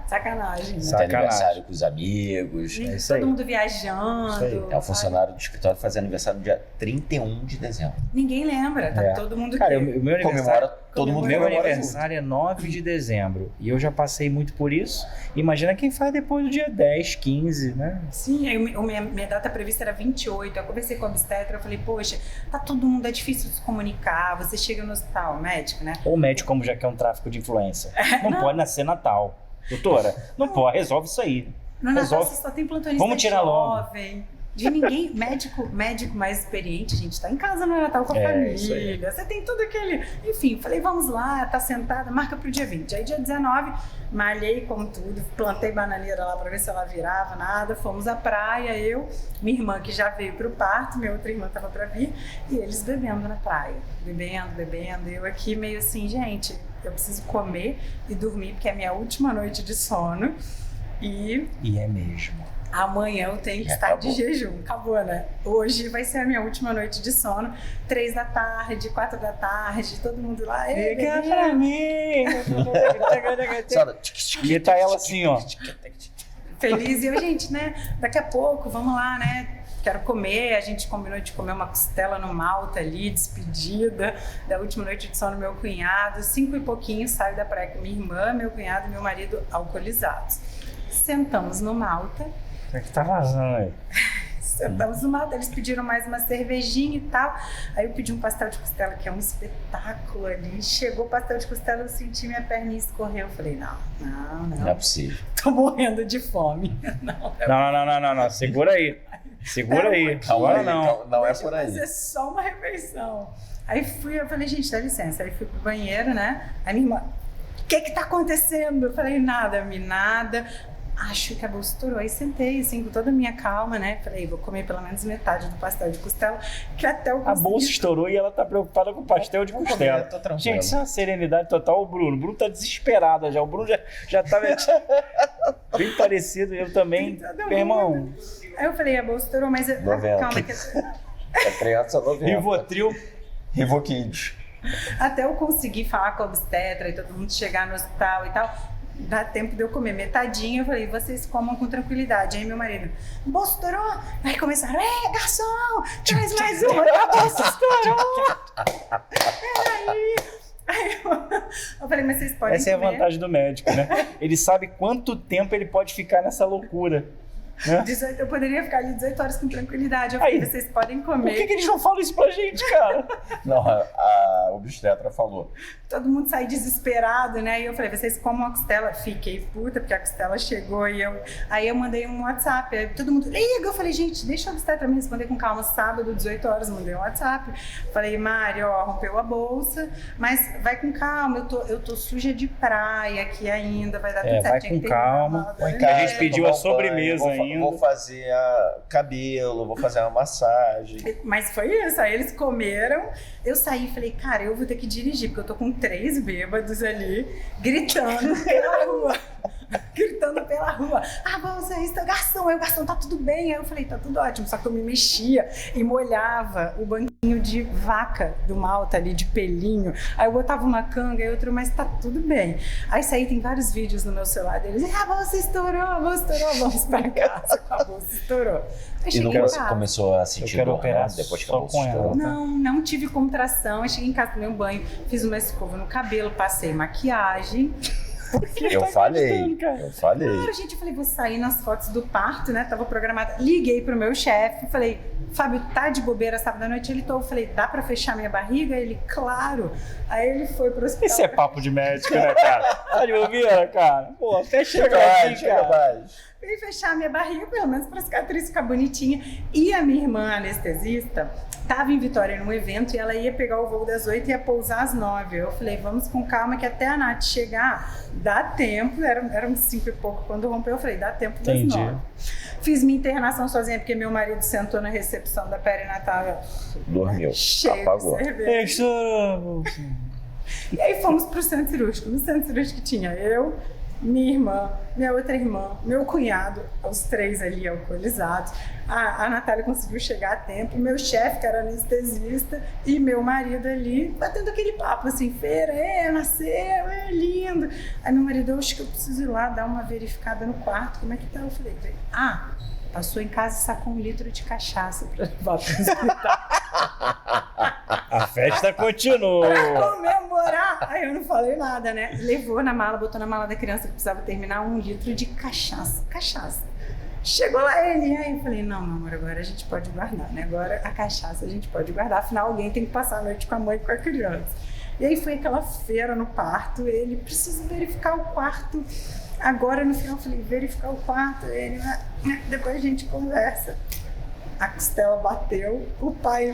Sacanagem, né? Tem Sacanagem. aniversário com os amigos. É isso Todo aí. mundo viajando. Isso aí. É o funcionário do escritório faz aniversário no dia 31 de dezembro. Ninguém lembra, tá É. todo mundo Cara, aqui. o meu aniversário. Comemora, todo mundo Meu comemora aniversário é 9 de dezembro e eu já passei muito por isso. Imagina quem faz depois do dia 10, 15, né? Sim, aí minha data prevista era 28. Eu conversei com a obstetra, eu falei, poxa, tá todo mundo, é difícil se comunicar. Você chega no hospital, médico, né? Ou médico, como já que é um tráfico de influência. Não pode nascer Natal. Doutora, não pode, resolve isso aí. No Natal Resolve. você só tem plantonista Vamos tirar logo. jovem. De ninguém, médico mais experiente, a gente tá em casa no Natal com a Isso aí. família. Você tem tudo aquele. Enfim, falei, vamos lá, tá sentada, marca pro dia 20. Aí dia 19, malhei com tudo, plantei bananeira lá pra ver se ela virava, nada. Fomos à praia, eu, minha irmã que já veio pro parto, minha outra irmã tava pra vir, e eles bebendo na praia. Bebendo, eu aqui meio assim, gente, eu preciso comer e dormir, porque é a minha última noite de sono. E E é mesmo. Amanhã eu tenho que estar de jejum. Acabou, né? Hoje vai ser a minha última noite de sono. 3 da tarde, 4 da tarde, todo mundo lá. Liga pra mim! E tá ela assim, ó. Feliz. E eu, gente, né? Daqui a pouco, vamos lá, né? Quero comer. A gente combinou de comer uma costela no Malta ali, despedida da última noite de sono do meu cunhado. 5 e pouquinho, saio da praia com minha irmã, meu cunhado e meu marido alcoolizados. Sentamos no Malta. O que tá vazando aí? Sentamos no Malta, eles pediram mais uma cervejinha e tal. Aí eu pedi um pastel de costela, que é um espetáculo ali. Chegou o pastel de costela, eu senti minha perninha escorrer. Eu falei, não. Não é possível. Tô morrendo de fome. Não. Segura aí. Segura aí. Calma, não é por aí. Fazer só uma refeição. Aí eu falei, gente, dá licença. Aí fui pro banheiro, né? Aí minha irmã, o que tá acontecendo? Eu falei, nada. Acho que a bolsa estourou. Aí sentei, assim, com toda a minha calma, né? Falei, vou comer pelo menos metade do pastel de costela, que até eu consegui. A bolsa estourou e ela tá preocupada com o pastel de costela. Tô tranquilo. Gente, isso é uma serenidade total. O Bruno tá desesperado já. O Bruno já tá bem parecido. Eu também. Meu irmão. Aí eu falei, a bolsa estourou, mas... Calma, que... A criança 90. Rivotril. Rivokids. Até eu conseguir falar com a obstetra e todo mundo chegar no hospital e tal... Dá tempo de eu comer metadinha. Eu falei, vocês comam com tranquilidade. Aí meu marido, bolsa estourou. Aí começaram, garçom, traz mais uma. A bolsa estourou. Aí eu falei, mas vocês podem Essa comer. é a vantagem do médico, né? Ele sabe quanto tempo ele pode ficar nessa loucura. Né? Eu poderia ficar ali 18 horas com tranquilidade. Eu falei, vocês podem comer. Por que eles não falam isso pra gente, cara? Não, a obstetra falou. Todo mundo saiu desesperado, né? E eu falei, vocês comam a costela? Fiquei puta, porque a costela chegou e aí eu mandei um WhatsApp. Aí todo mundo, liga! Eu falei, gente, deixa a obstetra me responder com calma. Sábado, 18 horas, mandei um WhatsApp. Falei, Mari, ó, rompeu a bolsa, mas vai com calma, eu tô suja de praia aqui ainda, vai dar tudo certo. Vai com calma. A gente pediu a sobremesa ainda. Vou fazer cabelo, vou fazer uma massagem. Mas foi isso, aí eles comeram, eu saí e falei, cara, eu vou ter que dirigir, porque eu tô com 3 bêbados ali, gritando pela rua. Ah, você é garçom. Aí o garçom, tá tudo bem? Aí eu falei, tá tudo ótimo. Só que eu me mexia e molhava o banquinho de vaca do Malta ali, de pelinho. Aí eu botava uma canga e outra, mas tá tudo bem. Aí saí, tem vários vídeos no meu celular deles. A bolsa estourou, vamos pra casa. A bolsa estourou. Aí e não começou a sentir dor, né? Depois que a bolsa estourou. Não tive contração. Aí cheguei em casa, tomei um banho, fiz uma escova no cabelo, passei maquiagem. Eu falei. Claro, gente, eu falei, vou sair nas fotos do parto, né? Tava programada. Liguei pro meu chefe, falei, Fábio, tá de bobeira sábado à noite? Ele tô, eu falei, dá pra fechar minha barriga? Ele, claro. Aí ele foi pro hospital. Isso é papo de médico, né, cara? Tá de bobeira, cara? Pô, fecha a barriga. Vem fechar a minha barriga, pelo menos pra cicatriz ficar bonitinha. E a minha irmã anestesista estava em Vitória num evento e ela ia pegar o voo das 8 e ia pousar às 9. Eu falei, vamos com calma que até a Nath chegar, dá tempo. Eram 5 e pouco quando rompeu. Eu falei, dá tempo das 9. Fiz minha internação sozinha porque meu marido sentou na recepção da perinatal. Dormiu, cheio apagou. De cerveja. E aí fomos pro centro cirúrgico. No centro cirúrgico tinha eu, minha irmã, minha outra irmã, meu cunhado, os 3 ali alcoolizados. A Natália conseguiu chegar a tempo, meu chefe, que era anestesista, e meu marido ali, batendo aquele papo assim, Feira, nasceu, é lindo. Aí meu marido, eu acho que eu preciso ir lá dar uma verificada no quarto, como é que tá? Eu falei, passou em casa e sacou 1 litro de cachaça pra levar pro hospital. A festa continua. Pra comemorar. Aí eu não falei nada, né? Levou na mala, botou na mala da criança que precisava terminar 1 litro de cachaça. Chegou lá ele, aí eu falei, não, meu amor, agora a gente pode guardar, né? Agora a cachaça a gente pode guardar, afinal alguém tem que passar a noite com a mãe e com a criança. E aí foi aquela feira no parto, ele precisa verificar o quarto. Agora no final eu falei, verificar o quarto, ele, depois a gente conversa. A costela bateu, o pai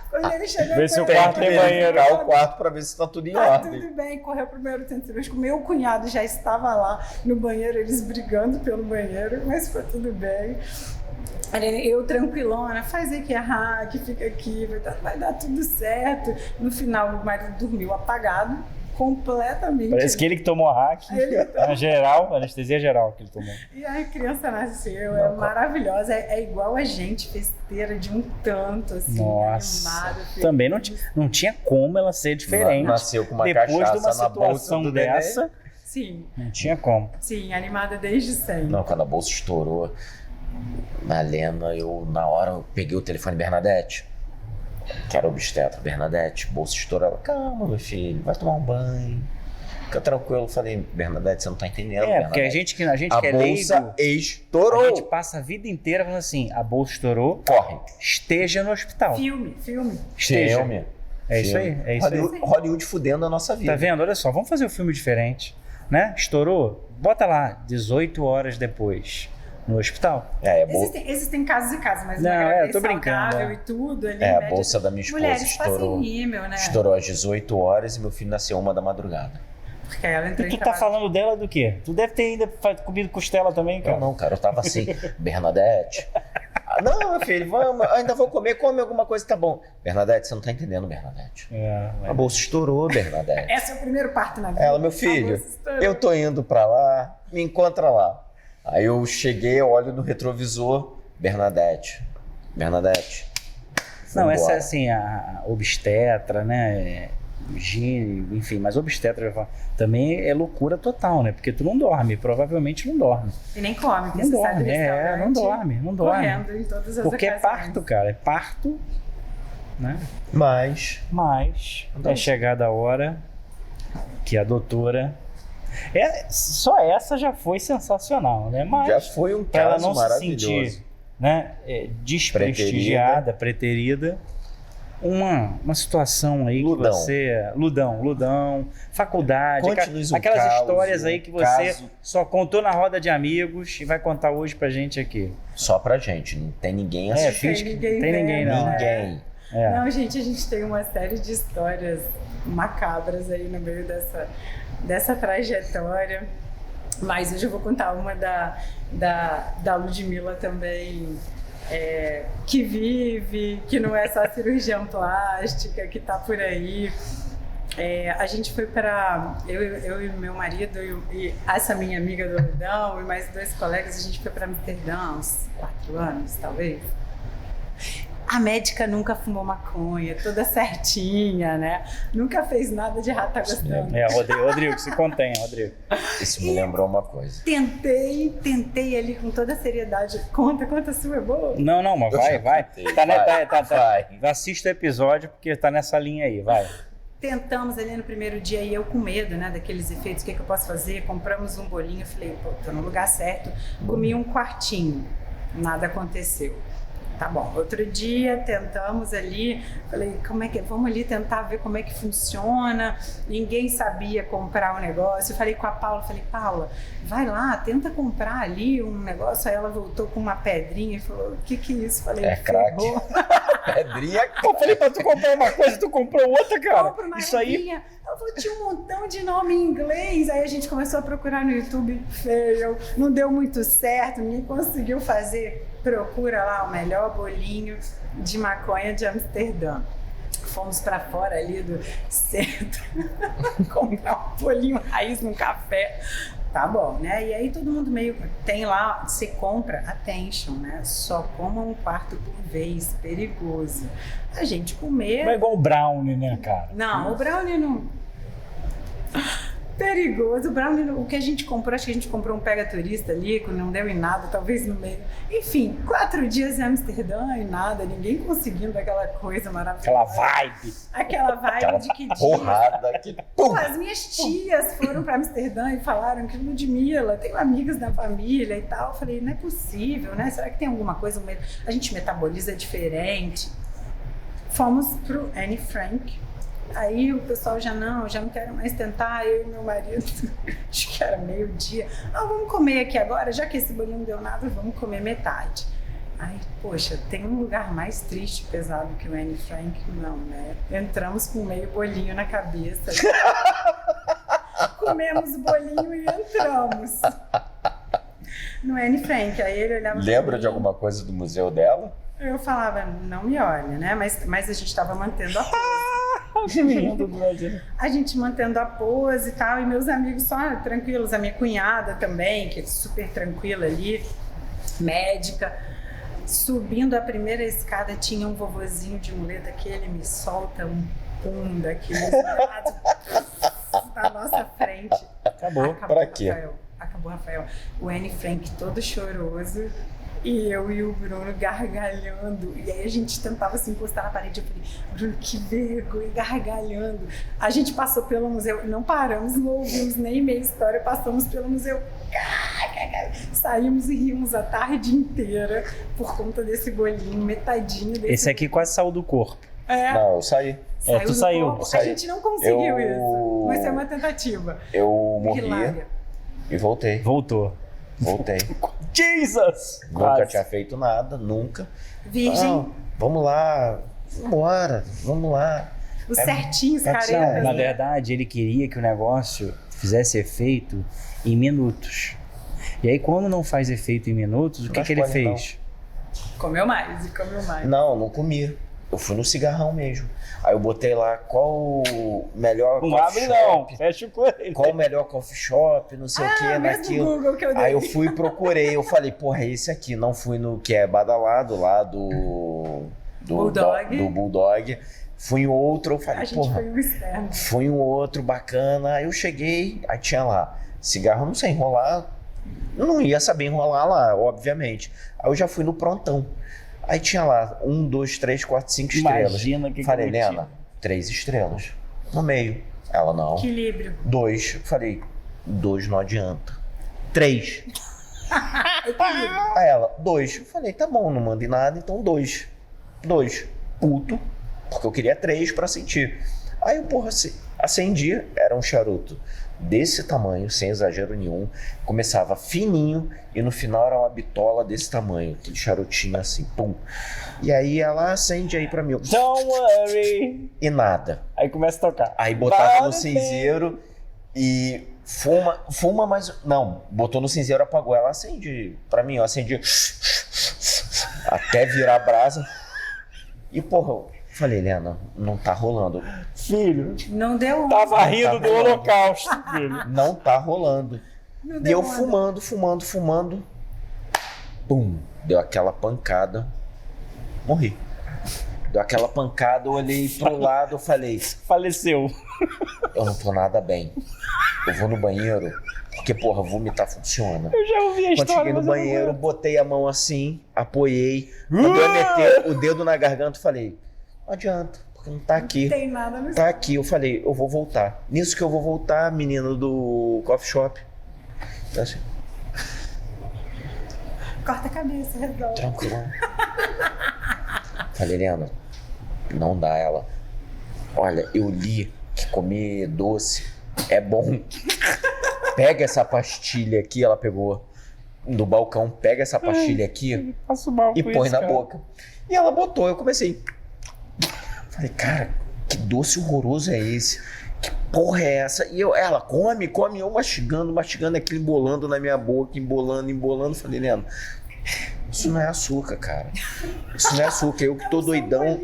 quando ele chegou, vê se o quarto tem banheiro. O quarto para ver se está tudo em ordem. Tudo bem, correu pro primeiro centro cirúrgico. Meu cunhado já estava lá no banheiro, eles brigando pelo banheiro, mas foi tudo bem. Eu tranquilona, faz aqui que fica aqui, vai dar tudo certo. No final, o marido dormiu apagado. completamente. Parece que ele que tomou a hack. Geral, anestesia geral que ele tomou. E a criança nasceu, é maravilhosa, é igual a gente, festeira de um tanto, assim, nossa, animada. Também não tinha como ela ser diferente. Nasceu com uma depois cachaça de uma na bolsa situação do dessa. Sim. Não tinha como. Sim, animada desde sempre. Não, quando a bolsa estourou, Malena, na hora eu peguei o telefone, Bernadette, que era obstetra, Bernadette, bolsa estourou. Ela, calma, meu filho, vai tomar um banho. Fica tranquilo. Eu falei, Bernadette, você não tá entendendo, porque a gente que é leigo, a bolsa estourou. A gente passa a vida inteira falando assim, a bolsa estourou, corre. Esteja no hospital. Filme. Esteja. Filme. É isso aí, é isso aí. Hollywood fudendo a nossa vida. Tá vendo? Olha só, vamos fazer um filme diferente, né? Estourou, bota lá, 18 horas depois, no hospital. Existem casos e casos, mas não, é eu tô brincando. E tudo, ali, a bolsa da minha esposa mulheres estourou. rímel, né? Estourou às 18 horas e meu filho nasceu 1 da madrugada. Porque ela entrou E tu em tá falando dela do quê? Tu deve ter ainda comido costela também, cara. Não, cara, eu tava assim, Bernadette. Não, meu filho, vamos, ainda vou comer, come alguma coisa, tá bom. Bernadette, você não tá entendendo, Bernadette. A bolsa estourou, Bernadette. Esse é o primeiro parto na vida. Ela, meu filho, eu tô indo pra lá, me encontra lá. Aí eu cheguei, olho no retrovisor, Bernadette. Não, essa é assim, a obstetra, né? Gine, enfim, mas obstetra também é loucura total, né? Porque tu não dorme, provavelmente não dorme. E nem come, porque não você dorme, sai do não dorme. correndo em todas as porque ocasiões. é parto, cara, é parto, né? Mas é chegada a hora que a doutora... só essa já foi sensacional, né? Mas já foi um pra ela caso não maravilhoso. se sentir, né, desprestigiada, preterida. Uma situação aí que você... Ludão, faculdade, aquelas histórias aí que você só contou na roda de amigos e vai contar hoje pra gente aqui. Só pra gente, não tem ninguém assistindo. Tem ninguém não. Ninguém. Não, gente, a gente tem uma série de histórias macabras aí no meio dessa trajetória. Mas hoje eu vou contar uma da Ludmilla também, que vive, que não é só cirurgiã plástica, que tá por aí. A gente foi para... Eu e meu marido e essa minha amiga do Ludão e mais 2 colegas, a gente foi para Amsterdã há uns 4 anos, talvez. A médica nunca fumou maconha, toda certinha, né? Nunca fez nada de rata gostando. Rodrigo, se contém, Rodrigo. Isso me lembrou uma coisa. Tentei ali com toda a seriedade. Conta a sua, é boa? Não, mas vai. Vai. Assista o episódio, porque tá nessa linha aí, vai. Tentamos ali no primeiro dia e eu com medo, né, daqueles efeitos, o que eu posso fazer? Compramos um bolinho, eu falei, pô, tô no lugar certo. Comi um quartinho, nada aconteceu. Tá bom, outro dia tentamos ali, falei, vamos ali tentar ver como é que funciona, ninguém sabia comprar o negócio, eu falei com a Paula, Paula, vai lá, tenta comprar ali um negócio, aí ela voltou com uma pedrinha e falou, o que é isso? Falei, crack. Pedrinha, eu falei pra tu comprar uma coisa, tu comprou outra, cara. Compro uma isso aí... Eu tinha um montão de nome em inglês, aí a gente começou a procurar no YouTube, feio, não deu muito certo, ninguém conseguiu fazer. Procura lá o melhor bolinho de maconha de Amsterdã. Fomos para fora ali do centro comprar um bolinho raiz num café. Tá bom, né? E aí todo mundo meio... Tem lá, você compra, attention, né? Só coma um quarto por vez, perigoso. A gente comer... Não é igual o brownie, né, cara? Não, o brownie não... Perigoso. O brownie, o que a gente comprou, acho que a gente comprou um pega-turista ali, que não deu em nada, talvez no meio. Enfim, 4 dias em Amsterdã e nada, ninguém conseguindo aquela coisa maravilhosa. Aquela vibe de que porrada, que pum. As minhas tias foram para Amsterdã e falaram que Ludmilla, tenho amigas da família e tal. Eu falei, não é possível, né? Será que tem alguma coisa? A gente metaboliza diferente. Fomos pro Anne Frank. Aí o pessoal já não quero mais tentar, eu e meu marido, acho que era meio-dia, vamos comer aqui agora, já que esse bolinho não deu nada, vamos comer metade. Aí, poxa, tem um lugar mais triste, pesado que o Anne Frank? Não, né? Entramos com meio bolinho na cabeça, comemos o bolinho e entramos no Anne Frank. Aí ele olhava... Lembra de alguma coisa do museu dela? Eu falava, não me olha, né? Mas a gente estava mantendo a pose. A gente mantendo a pose e tal, e meus amigos só tranquilos, a minha cunhada também, que é super tranquila ali, médica. Subindo a primeira escada, tinha um vovozinho de muleta que ele me solta um pum daqueles na nossa frente. Acabou pra quê? Acabou, Rafael. O Anne Frank todo choroso e eu e o Bruno gargalhando. E aí a gente tentava se encostar na parede. Eu falei, Bruno, que vergonha, gargalhando. A gente passou pelo museu, não paramos, não ouvimos nem meia história, passamos pelo museu. Saímos e rimos a tarde inteira por conta desse bolinho, metadinho desse. Esse aqui quase saiu do corpo. Não, eu saí. Tu saiu. A gente não conseguiu isso, mas é uma tentativa. Eu morri e voltei. Voltei. Jesus! Nunca tinha feito nada, nunca. Virgem. Vamos lá, vamos lá. Os certinhos, caretas. Na verdade, ele queria que o negócio fizesse efeito em minutos. E aí, quando não faz efeito em minutos, o que ele fez? Comeu mais. Não comi. Eu fui no cigarrão mesmo. Aí eu botei lá qual o melhor coffee shop. Não, fecha com ele. Qual o melhor coffee shop, não sei o que, naquilo. Google que eu dei. Aí eu fui e procurei. Eu falei, porra, é esse aqui. Não fui no que é badalado lá do Bulldog. Fui em outro, eu falei, porra. Foi um externo. Fui em outro bacana. Aí eu cheguei, aí tinha lá cigarro, não sei enrolar. Eu não ia saber enrolar lá, obviamente. Aí eu já fui no prontão. Aí tinha lá 1, 2, 3, 4, 5 estrelas. Imagina que falei, Helena, 3 estrelas. No meio. Ela, não. Equilíbrio. 2. Falei, 2 não adianta. 3. Aí ela, 2. Falei, tá bom, não mande nada, então 2. 2. Puto. Porque eu queria 3 pra sentir. Aí eu, porra, acendi, era um charuto desse tamanho, sem exagero nenhum. Começava fininho e no final era uma bitola desse tamanho, aquele charutinho assim, pum. E aí ela acende aí pra mim. Don't worry. E nada. Aí começa a tocar. Aí botava no cinzeiro e fuma, mas não, botou no cinzeiro, apagou. Ela acende pra mim, eu acendi até virar a brasa. E porra, falei, Helena, não tá rolando. Filho, não deu. Tava rindo do holocausto, filho. Não tá rolando. E eu fumando. Pum, deu aquela pancada. Morri. Deu aquela pancada, eu olhei pro lado, eu falei... Faleceu. Eu não tô nada bem. Eu vou no banheiro, porque, porra, vomitar funciona. Eu já ouvi a história. Quando cheguei no banheiro, botei a mão assim, apoiei. Quando eu meter o dedo na garganta, eu falei, não adianta, porque não tá aqui. Não tem nada no Tá aqui, eu falei, eu vou voltar. Nisso que eu vou voltar, menino do coffee shop. Assim. Corta a cabeça, resolve. Tranquilo. Falei, Helena, não dá. Ela, olha, eu li que comer doce é bom. Pega essa pastilha aqui, ela pegou do balcão, pega essa pastilha aqui e põe na boca. E ela botou, eu comecei. Falei, cara, que doce horroroso é esse? Que porra é essa? E ela come, eu mastigando aquilo, embolando na minha boca, embolando. Falei, Helena, isso não é açúcar, cara. Isso não é açúcar. Eu que tô doidão.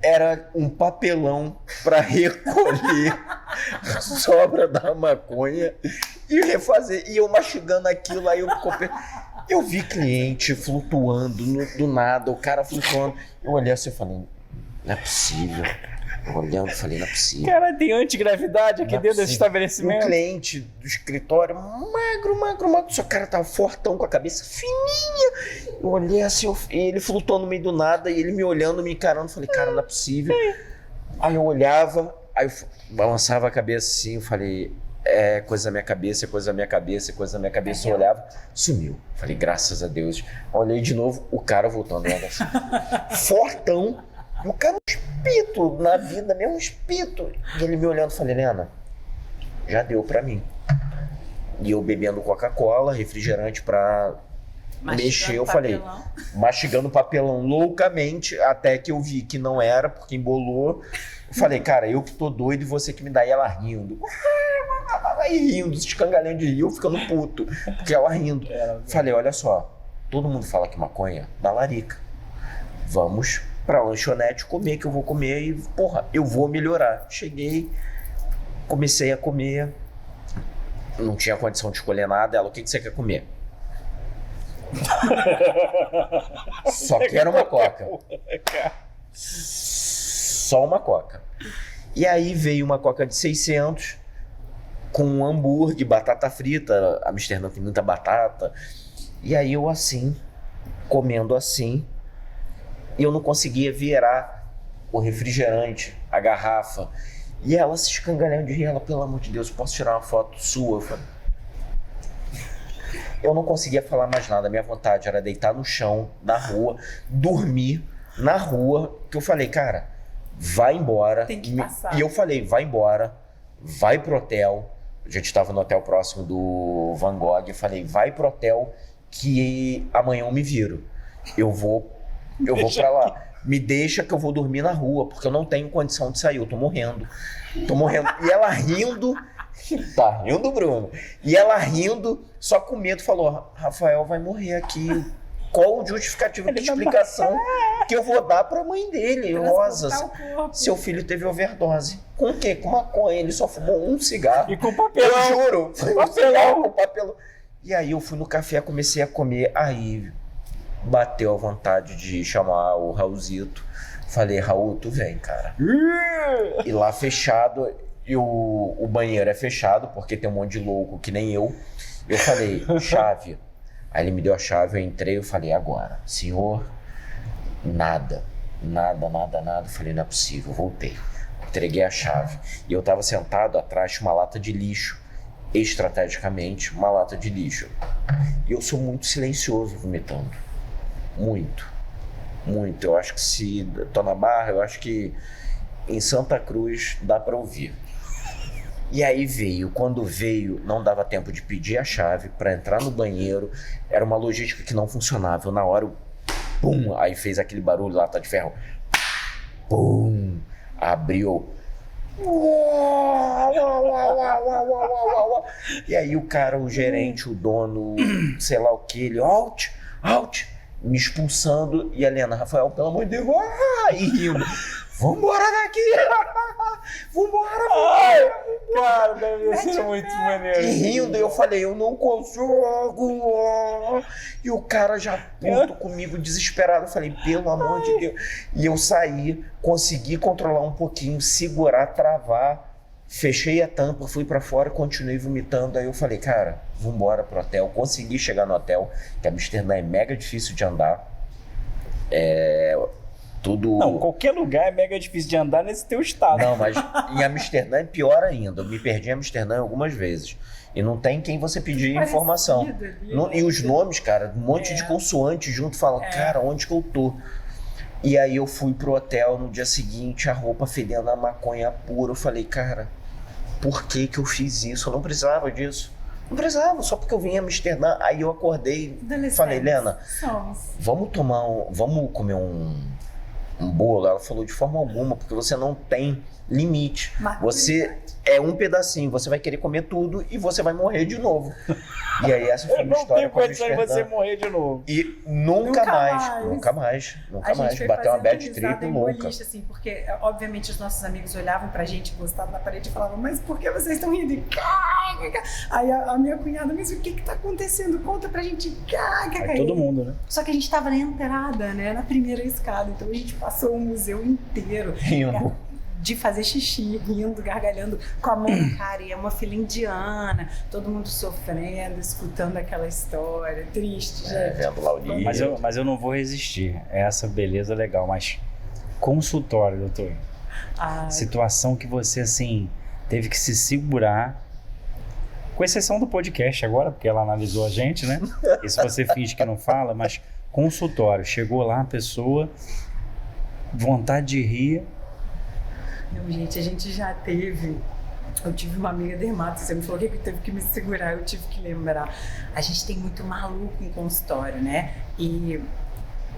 Era um papelão pra recolher a sobra da maconha e refazer. E eu mastigando aquilo, aí eu vi cliente flutuando do nada, o cara flutuando. Eu olhei assim e falei, não é possível. Eu olhando, falei, não é possível. Cara, tem antigravidade aqui dentro desse estabelecimento. Um cliente do escritório, magro, só o cara tava fortão, com a cabeça fininha. Eu olhei assim, ele flutuou no meio do nada, e ele me olhando, me encarando, falei, cara, não é possível. Aí eu olhava, aí eu balançava a cabeça assim, eu falei, é coisa da minha cabeça, eu olhava, sumiu. Falei, graças a Deus. Olhei de novo, o cara voltando, assim, fortão, e o cara espírito na vida, mesmo espírito. E ele me olhando, falei, Helena, já deu pra mim. E eu bebendo Coca-Cola, refrigerante pra mexer, eu falei, mastigando papelão loucamente, até que eu vi que não era, porque embolou. Eu falei, cara, eu que tô doido e você que me dá. E ela rindo. Aí rindo, se escangalhando de rir, eu ficando puto, porque ela rindo. Falei, olha só, todo mundo fala que maconha dá larica. Vamos pra lanchonete comer, que eu vou comer e, porra, eu vou melhorar. Cheguei, comecei a comer, não tinha condição de escolher nada. Ela, o que você quer comer? Só quero uma coca. Só uma coca. E aí veio uma coca de 600 com um hambúrguer, batata frita. Amsterdã tem muita batata. E aí eu assim, comendo assim, e eu não conseguia virar o refrigerante, a garrafa. E ela se escangalhando de rir. Ela, pelo amor de Deus, posso tirar uma foto sua? Eu falei, eu não conseguia falar mais nada. Minha vontade era deitar no chão, na rua, dormir na rua. Que eu falei, cara, vai embora. Tem que passar. E eu falei, vai embora, vai pro hotel. A gente estava no hotel próximo do Van Gogh. Eu falei, vai pro hotel que amanhã eu me viro. Eu vou pra lá. Me deixa que eu vou dormir na rua, porque eu não tenho condição de sair. Eu tô morrendo. E ela rindo. Tá rindo, Bruno. E ela rindo, só com medo, falou, Rafael vai morrer aqui. Qual justificativa, que explicação que eu vou dar pra mãe dele? Rosa, seu filho teve overdose. Com o quê? Com maconha. Ele só fumou um cigarro. E com papelão. Eu juro. Foi papelão. Com papelão. E aí eu fui no café, comecei a comer. Aí bateu a vontade de chamar o Raulzito. Falei, Raul, tu vem, cara. E lá fechado, e o banheiro é fechado, porque tem um monte de louco que nem eu. Eu falei, chave. Aí ele me deu a chave, eu entrei, eu falei, agora, senhor, nada. Eu falei, não é possível, voltei. Entreguei a chave. E eu tava sentado atrás de uma lata de lixo, estrategicamente, uma lata de lixo. E eu sou muito silencioso vomitando. Muito. Eu acho que se tô na Barra, eu acho que em Santa Cruz dá pra ouvir. E aí quando veio, não dava tempo de pedir a chave pra entrar no banheiro, era uma logística que não funcionava. Eu, na hora, pum, aí fez aquele barulho, lata de ferro, pum, abriu. E aí o cara, o gerente, o dono, sei lá o que, ele, out, me expulsando. E a Helena, Rafael, pelo amor de Deus, e rindo. Vambora daqui! Vambora! Cara, deve ser muito maneiro. E rindo, eu falei, eu não consigo! E o cara já puto comigo, desesperado. Eu falei, pelo amor de Deus. E eu saí, consegui controlar um pouquinho, segurar, travar. Fechei a tampa, fui pra fora, continuei vomitando. Aí eu falei, cara, vambora pro hotel. Consegui chegar no hotel, que Amsterdã é mega difícil de andar. Tudo... Não, qualquer lugar é mega difícil de andar nesse teu estado. Não, mas em Amsterdã é pior ainda. Eu me perdi em Amsterdã algumas vezes. E não tem quem você pedir informação. E os nomes, cara, um monte de consoante junto. Fala, cara, onde que eu tô? E aí eu fui pro hotel no dia seguinte, a roupa fedendo a maconha pura. Eu falei, cara, por que eu fiz isso? Eu não precisava disso. Não precisava, só porque eu vim em Amsterdã. Aí eu acordei e falei, Helena, vamos comer um bolo. Ela falou, de forma alguma, porque você não tem limite. Você é um pedacinho, você vai querer comer tudo e você vai morrer de novo. E aí essa foi uma história com a Amsterdã. Não tem condição de você morrer de novo. E nunca mais. Bateu uma bad trip louca. Assim, porque, obviamente, os nossos amigos olhavam pra gente, gostavam na parede e falavam, mas por que vocês estão rindo? Aí a minha cunhada, mas o que tá acontecendo? Conta pra gente. Aí todo mundo, né? Só que a gente tava na entrada, né? Na primeira escada. Então a gente passou o museu inteiro. Rindo. De fazer xixi, rindo, gargalhando com a mão no cara. E é uma fila indiana, todo mundo sofrendo, escutando aquela história. Triste, gente. Vendo lá o livro. Mas eu não vou resistir. É essa beleza legal. Mas consultório, doutor. Situação que você, assim, teve que se segurar. Com exceção do podcast agora, porque ela analisou a gente, né? E se você finge que não fala, mas consultório. Chegou lá a pessoa, vontade de rir. Não, gente, a gente já teve... Eu tive uma amiga dermato, você me falou que teve que me segurar, eu tive que lembrar. A gente tem muito maluco em consultório, né? E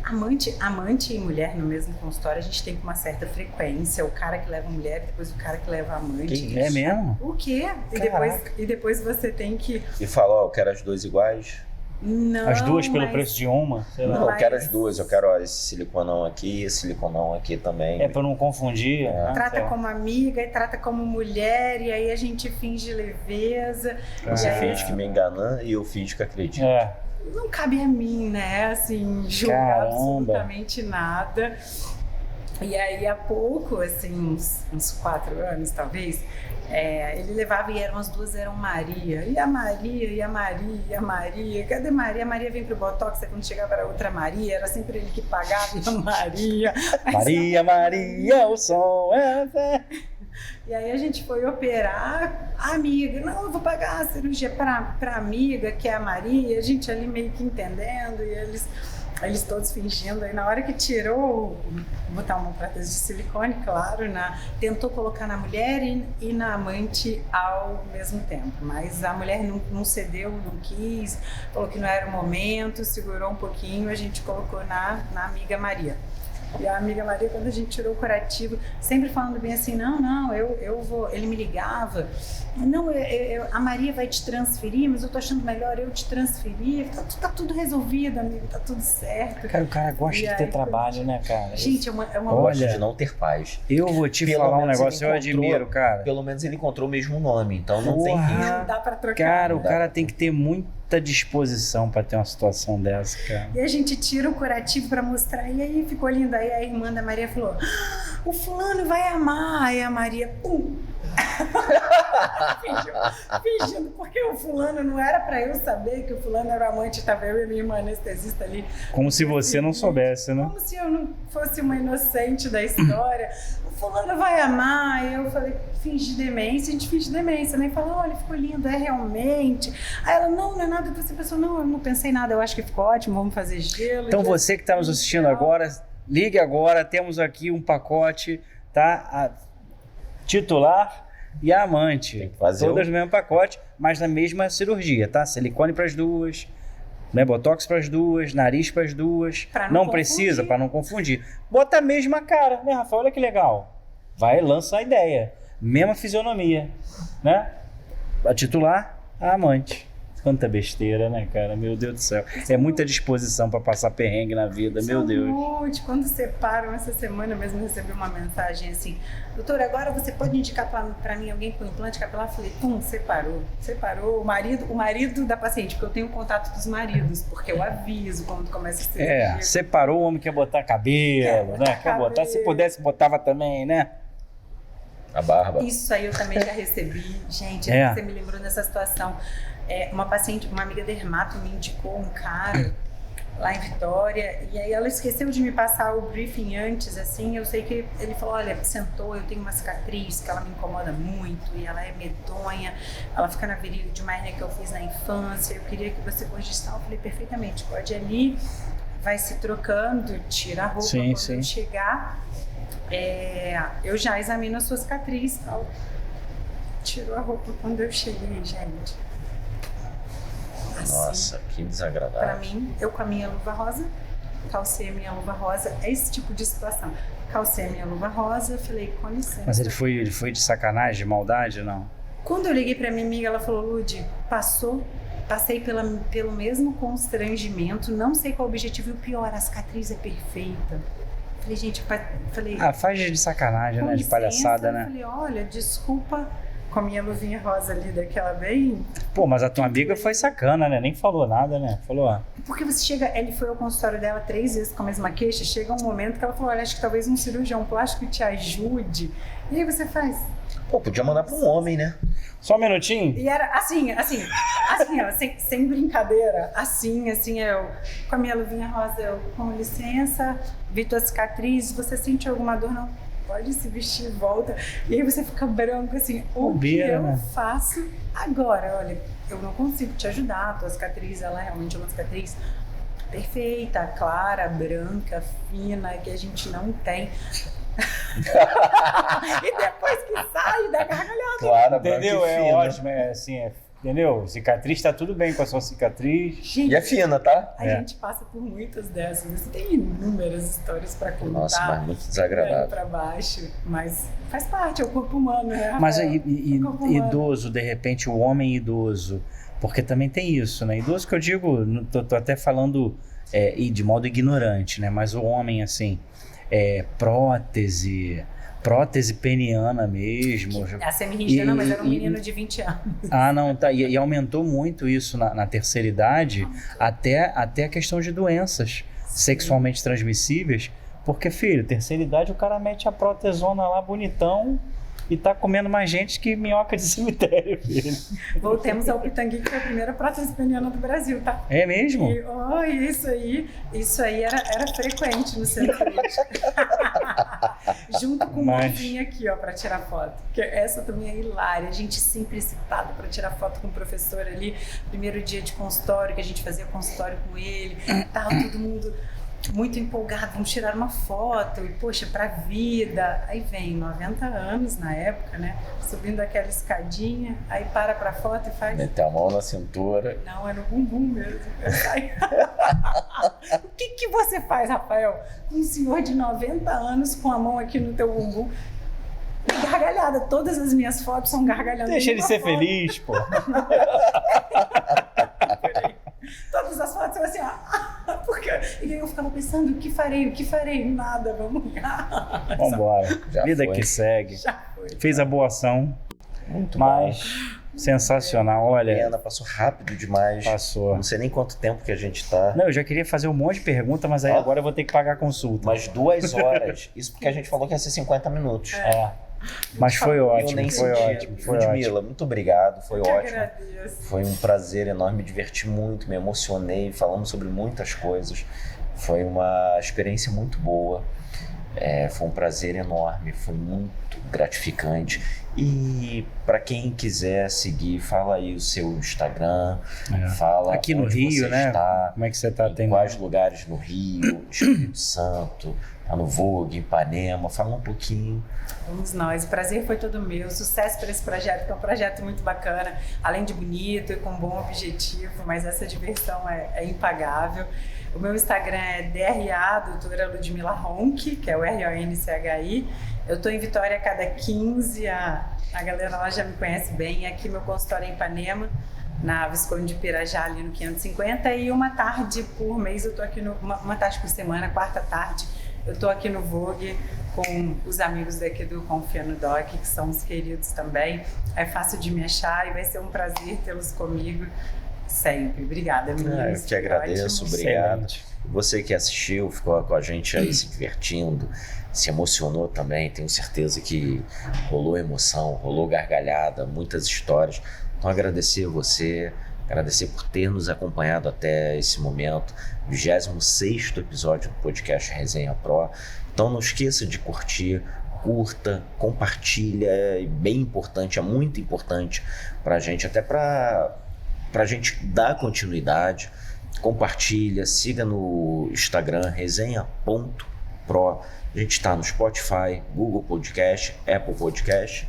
amante e mulher no mesmo consultório, a gente tem com uma certa frequência. O cara que leva a mulher, depois o cara que leva a amante. É mesmo? O quê? E depois você tem que... E fala, eu quero as duas iguais. Não, As duas pelo mas- preço de uma, sei lá. Não, eu Mas- quero as duas. Eu quero ó, esse siliconão aqui, esse siliconão aqui também. É pra não confundir. né? Trata Sei lá. como amiga e trata como mulher, e aí a gente finge leveza. Você e aí, finge que me engana e eu finge que acredito. É. não cabe a mim, né? Assim, julgar Caramba. absolutamente nada. E aí, há pouco, assim, uns 4 anos, talvez, ele levava e as duas eram Maria. E a Maria, e a Maria, e a Maria. Cadê Maria? A Maria vem pro Botox, aí quando chegava era outra Maria, era sempre ele que pagava, e a Maria. Aí, Maria, Maria, o som é fé. E aí a gente foi operar a amiga. Não, eu vou pagar a cirurgia pra amiga, que é a Maria. A gente ali meio que entendendo, e eles todos fingindo. Aí na hora que tirou, botar uma prótese de silicone, claro, tentou colocar na mulher e na amante ao mesmo tempo. Mas a mulher não cedeu, não quis, falou que não era o momento, segurou um pouquinho, a gente colocou na amiga Maria. E a amiga Maria, quando a gente tirou o curativo, sempre falando bem assim, não, eu vou... Ele me ligava, não, a Maria vai te transferir, mas eu tô achando melhor eu te transferir. Tá tudo resolvido, amigo, tá tudo certo. Cara, o cara gosta E de aí, ter trabalho, né, cara? Gente, é uma Eu gosto Olha, de não ter paz. Eu vou te Pelo falar um menos negócio, eu ele encontrou- admiro, cara. Pelo menos ele encontrou o mesmo nome, então não tem Porra. risco. não dá pra trocar. Cara, o Dá. cara tem que ter muita disposição pra ter uma situação dessa, cara. E a gente tira o curativo pra mostrar, e aí ficou lindo. Aí a irmã da Maria falou, o fulano vai amar. Aí a Maria, pum. fingindo, porque o fulano não era pra eu saber que o fulano era o amante, tava eu e minha irmã anestesista ali. Como se você não soubesse, né? Como se eu não fosse uma inocente da história. O fulano vai amar. E eu falei, finge demência. A gente finge demência, né? E falou, olha, ficou lindo, é realmente. Aí ela, não é nada dessa pessoa. Não, eu não pensei nada, eu acho que ficou ótimo, vamos fazer gelo. Então você que está nos assistindo agora, ligue agora, temos aqui um pacote, tá? A titular e a amante. Tem que fazer Todas no mesmo pacote, mas na mesma cirurgia, tá? Silicone para as duas, né? Botox para as duas, nariz para as duas. Pra Não não precisa, confundir. para não confundir. Bota a mesma cara, né, Rafael? Olha que legal. Vai, lança a ideia. Mesma fisionomia, né? A titular, a amante. Quanta besteira, né, cara? Meu Deus do céu. É muita disposição para passar perrengue na vida, meu Deus. Quando separam, essa semana mesmo eu recebi uma mensagem assim, doutora, agora você pode indicar pra mim alguém com implante capilar? Eu falei, separou o marido da paciente, porque eu tenho contato dos maridos, porque eu aviso quando começa a cirurgia. Separou, o homem quer botar cabelo, né? Quer botar, se pudesse, botava também, né? A barba. Isso aí eu também já recebi. Gente, você me lembrou dessa situação. Uma paciente, uma amiga dermato me indicou um cara lá em Vitória, e aí ela esqueceu de me passar o briefing antes, assim, eu sei que ele falou, olha, sentou, eu tenho uma cicatriz que ela me incomoda muito, e ela é medonha, ela fica na virilha de uma hernia que eu fiz na infância, eu queria que você corrigisse. Eu falei, perfeitamente, pode ir ali, vai se trocando, tira a roupa, quando eu chegar, eu já examino a sua cicatriz, tal. Tirou a roupa quando eu cheguei, gente. Assim, Nossa, que desagradável. pra mim, eu com a minha luva rosa, calcei a minha luva rosa, é esse tipo de situação. Calcei a minha luva rosa, falei, com licença. Mas ele foi de sacanagem, de maldade, não? Quando eu liguei pra minha amiga, ela falou, Lud, passei pelo mesmo constrangimento, não sei qual o objetivo, e o pior, a cicatriz é perfeita. Falei, gente, faz de sacanagem, com né? De licença, palhaçada, né? Eu falei, olha, desculpa, com a minha luvinha rosa ali daquela bem... Pô, mas a tua amiga foi sacana, né? Nem falou nada, né? Falou, ó. Porque você chega, ele foi ao consultório dela 3 vezes com a mesma queixa, chega um momento que ela falou, olha, acho que talvez um cirurgião plástico te ajude. E aí você faz... Pô, podia mandar pra um homem, né? Só um minutinho. E era assim, ó, sem brincadeira, assim, eu, com a minha luvinha rosa, eu, com licença, vi tua cicatriz, você sente alguma dor? Não, pode se vestir, volta. E aí você fica branco, assim, o que eu faço agora? Olha, eu não consigo te ajudar, a tua cicatriz, ela realmente é uma cicatriz perfeita, clara, branca, fina, que a gente não tem. E depois que sai da gargalhada. Claro, entendeu? É ótimo, entendeu? Cicatriz, tá tudo bem com a sua cicatriz. Gente, e é fina, tá? A gente passa por muitas dessas. Você tem inúmeras histórias pra contar. Nossa, mas muito desagradável. Pra baixo, mas faz parte, é o corpo humano, né? Mas idoso, de repente, o homem idoso, Porque também tem isso, né? Idoso que eu digo, tô até falando e de modo ignorante, né? Mas o homem, assim, prótese peniana mesmo. A semi-rígida não, mas era um menino de 20 anos. Não, tá. E aumentou muito isso na terceira idade, até a questão de doenças sexualmente transmissíveis. Porque, filho, terceira idade o cara mete a prótesona lá bonitão e tá comendo mais gente que minhoca de cemitério, filho. Voltemos ao pitangui, que foi a primeira prótese peniana do Brasil, tá? É mesmo? Isso aí era frequente no centro cirúrgico. Junto com uma mãozinha aqui, ó, pra tirar foto. Porque essa também é hilária. A gente sempre excitado pra tirar foto com o professor ali. Primeiro dia de consultório, que a gente fazia consultório com ele. Tava todo mundo muito empolgado, vamos tirar uma foto, e poxa, pra vida. Aí vem 90 anos na época, né? Subindo aquela escadinha, aí pra foto e faz... Mete a mão na cintura. Não, é no bumbum mesmo. O que você faz, Rafael? Um senhor de 90 anos com a mão aqui no teu bumbum. Gargalhada, todas as minhas fotos são gargalhando. Deixa ele ser feliz, pô. Todas as fotos são assim, ó. Porque... E aí eu ficava pensando, o que farei? Nada, vamos lá. Vambora. Já Vida foi. que segue. Já foi. Fez a boa ação. Muito mas bom. Sensacional, olha. Ana, passou rápido demais. Passou. Não sei nem quanto tempo que a gente tá. Não, eu já queria fazer um monte de pergunta, mas aí agora eu vou ter que pagar a consulta. Mas 2 horas. Isso porque a gente falou que ia ser 50 minutos. Mas foi ótimo, Eu nem foi senti. ótimo, foi Ludmila, ótimo. muito obrigado, foi Eu que ótimo. agradeço. Foi um prazer enorme, me diverti muito, me emocionei, falamos sobre muitas coisas. Foi uma experiência muito boa. Foi um prazer enorme, foi muito gratificante. E para quem quiser seguir, fala aí o seu Instagram, fala aqui no onde Rio, você né? está, Como é que você tá em quais lugares no Rio, Espírito Santo, tá no Vogue, Ipanema, fala um pouquinho. Vamos nós, o prazer foi todo meu, sucesso para esse projeto, que é um projeto muito bacana, além de bonito e com bom objetivo, mas essa diversão é impagável. O meu Instagram é DRA, doutora Ludmila Ronchi, que é o RONCHI. Eu estou em Vitória a cada 15, a galera lá já me conhece bem. Aqui meu consultório é em Ipanema, na Visconde de Pirajá, ali no 550. E uma tarde por mês, eu estou aqui, uma tarde por semana, quarta tarde, eu estou aqui no Vogue com os amigos daqui do Confia no Doc, que são os queridos também. É fácil de me achar e vai ser um prazer tê-los comigo sempre. Obrigada, meninas. Eu que agradeço, ótimo. obrigado. Excelente. Você que assistiu, ficou com a gente aí se divertindo, se emocionou também, tenho certeza que rolou emoção, rolou gargalhada, muitas histórias. Então agradecer a você, agradecer por ter nos acompanhado até esse momento, 26º episódio do podcast Resenha Pro. Então não esqueça de curtir, curta, compartilha, é bem importante, é muito importante pra gente, até pra gente dar continuidade. Compartilha, siga no Instagram, resenha.pro. A gente está no Spotify, Google Podcast, Apple Podcast.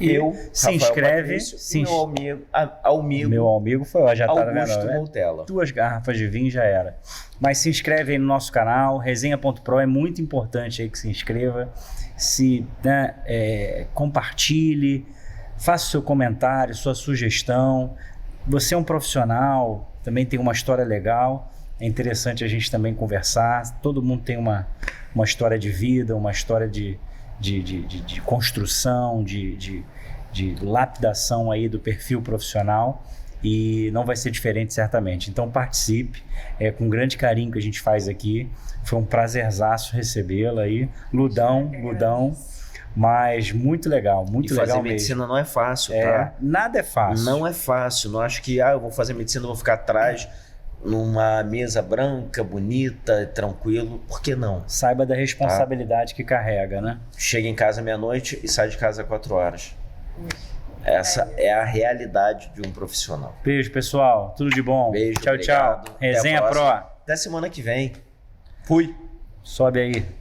E eu, se Rafael inscreve, Patrício, meu amigo, meu amigo foi, já tá Augusto vendo, né? Moutella. 2 garrafas de vinho já era. Mas se inscreve aí no nosso canal, resenha.pro, é muito importante aí que se inscreva, compartilhe, faça o seu comentário, sua sugestão. Você é um profissional, também tem uma história legal, é interessante a gente também conversar. Todo mundo tem uma história de vida, uma história de construção, de lapidação aí do perfil profissional, e não vai ser diferente certamente. Então participe, com grande carinho que a gente faz aqui. Foi um prazerzaço recebê-la aí, Ludão. Mas muito legal, muito legal mesmo. Fazer medicina não é fácil, tá? Nada é fácil. Não é fácil. Não acho que eu vou fazer medicina, vou ficar atrás numa mesa branca, bonita, tranquilo. Por que não? Saiba da responsabilidade que carrega, né? Chega em casa meia-noite e sai de casa às 4 horas. Essa é a realidade de um profissional. Beijo, pessoal. Tudo de bom. Beijo, tchau, obrigado. tchau. Até a Resenha Pro. próxima. Até semana que vem. Fui. Sobe aí.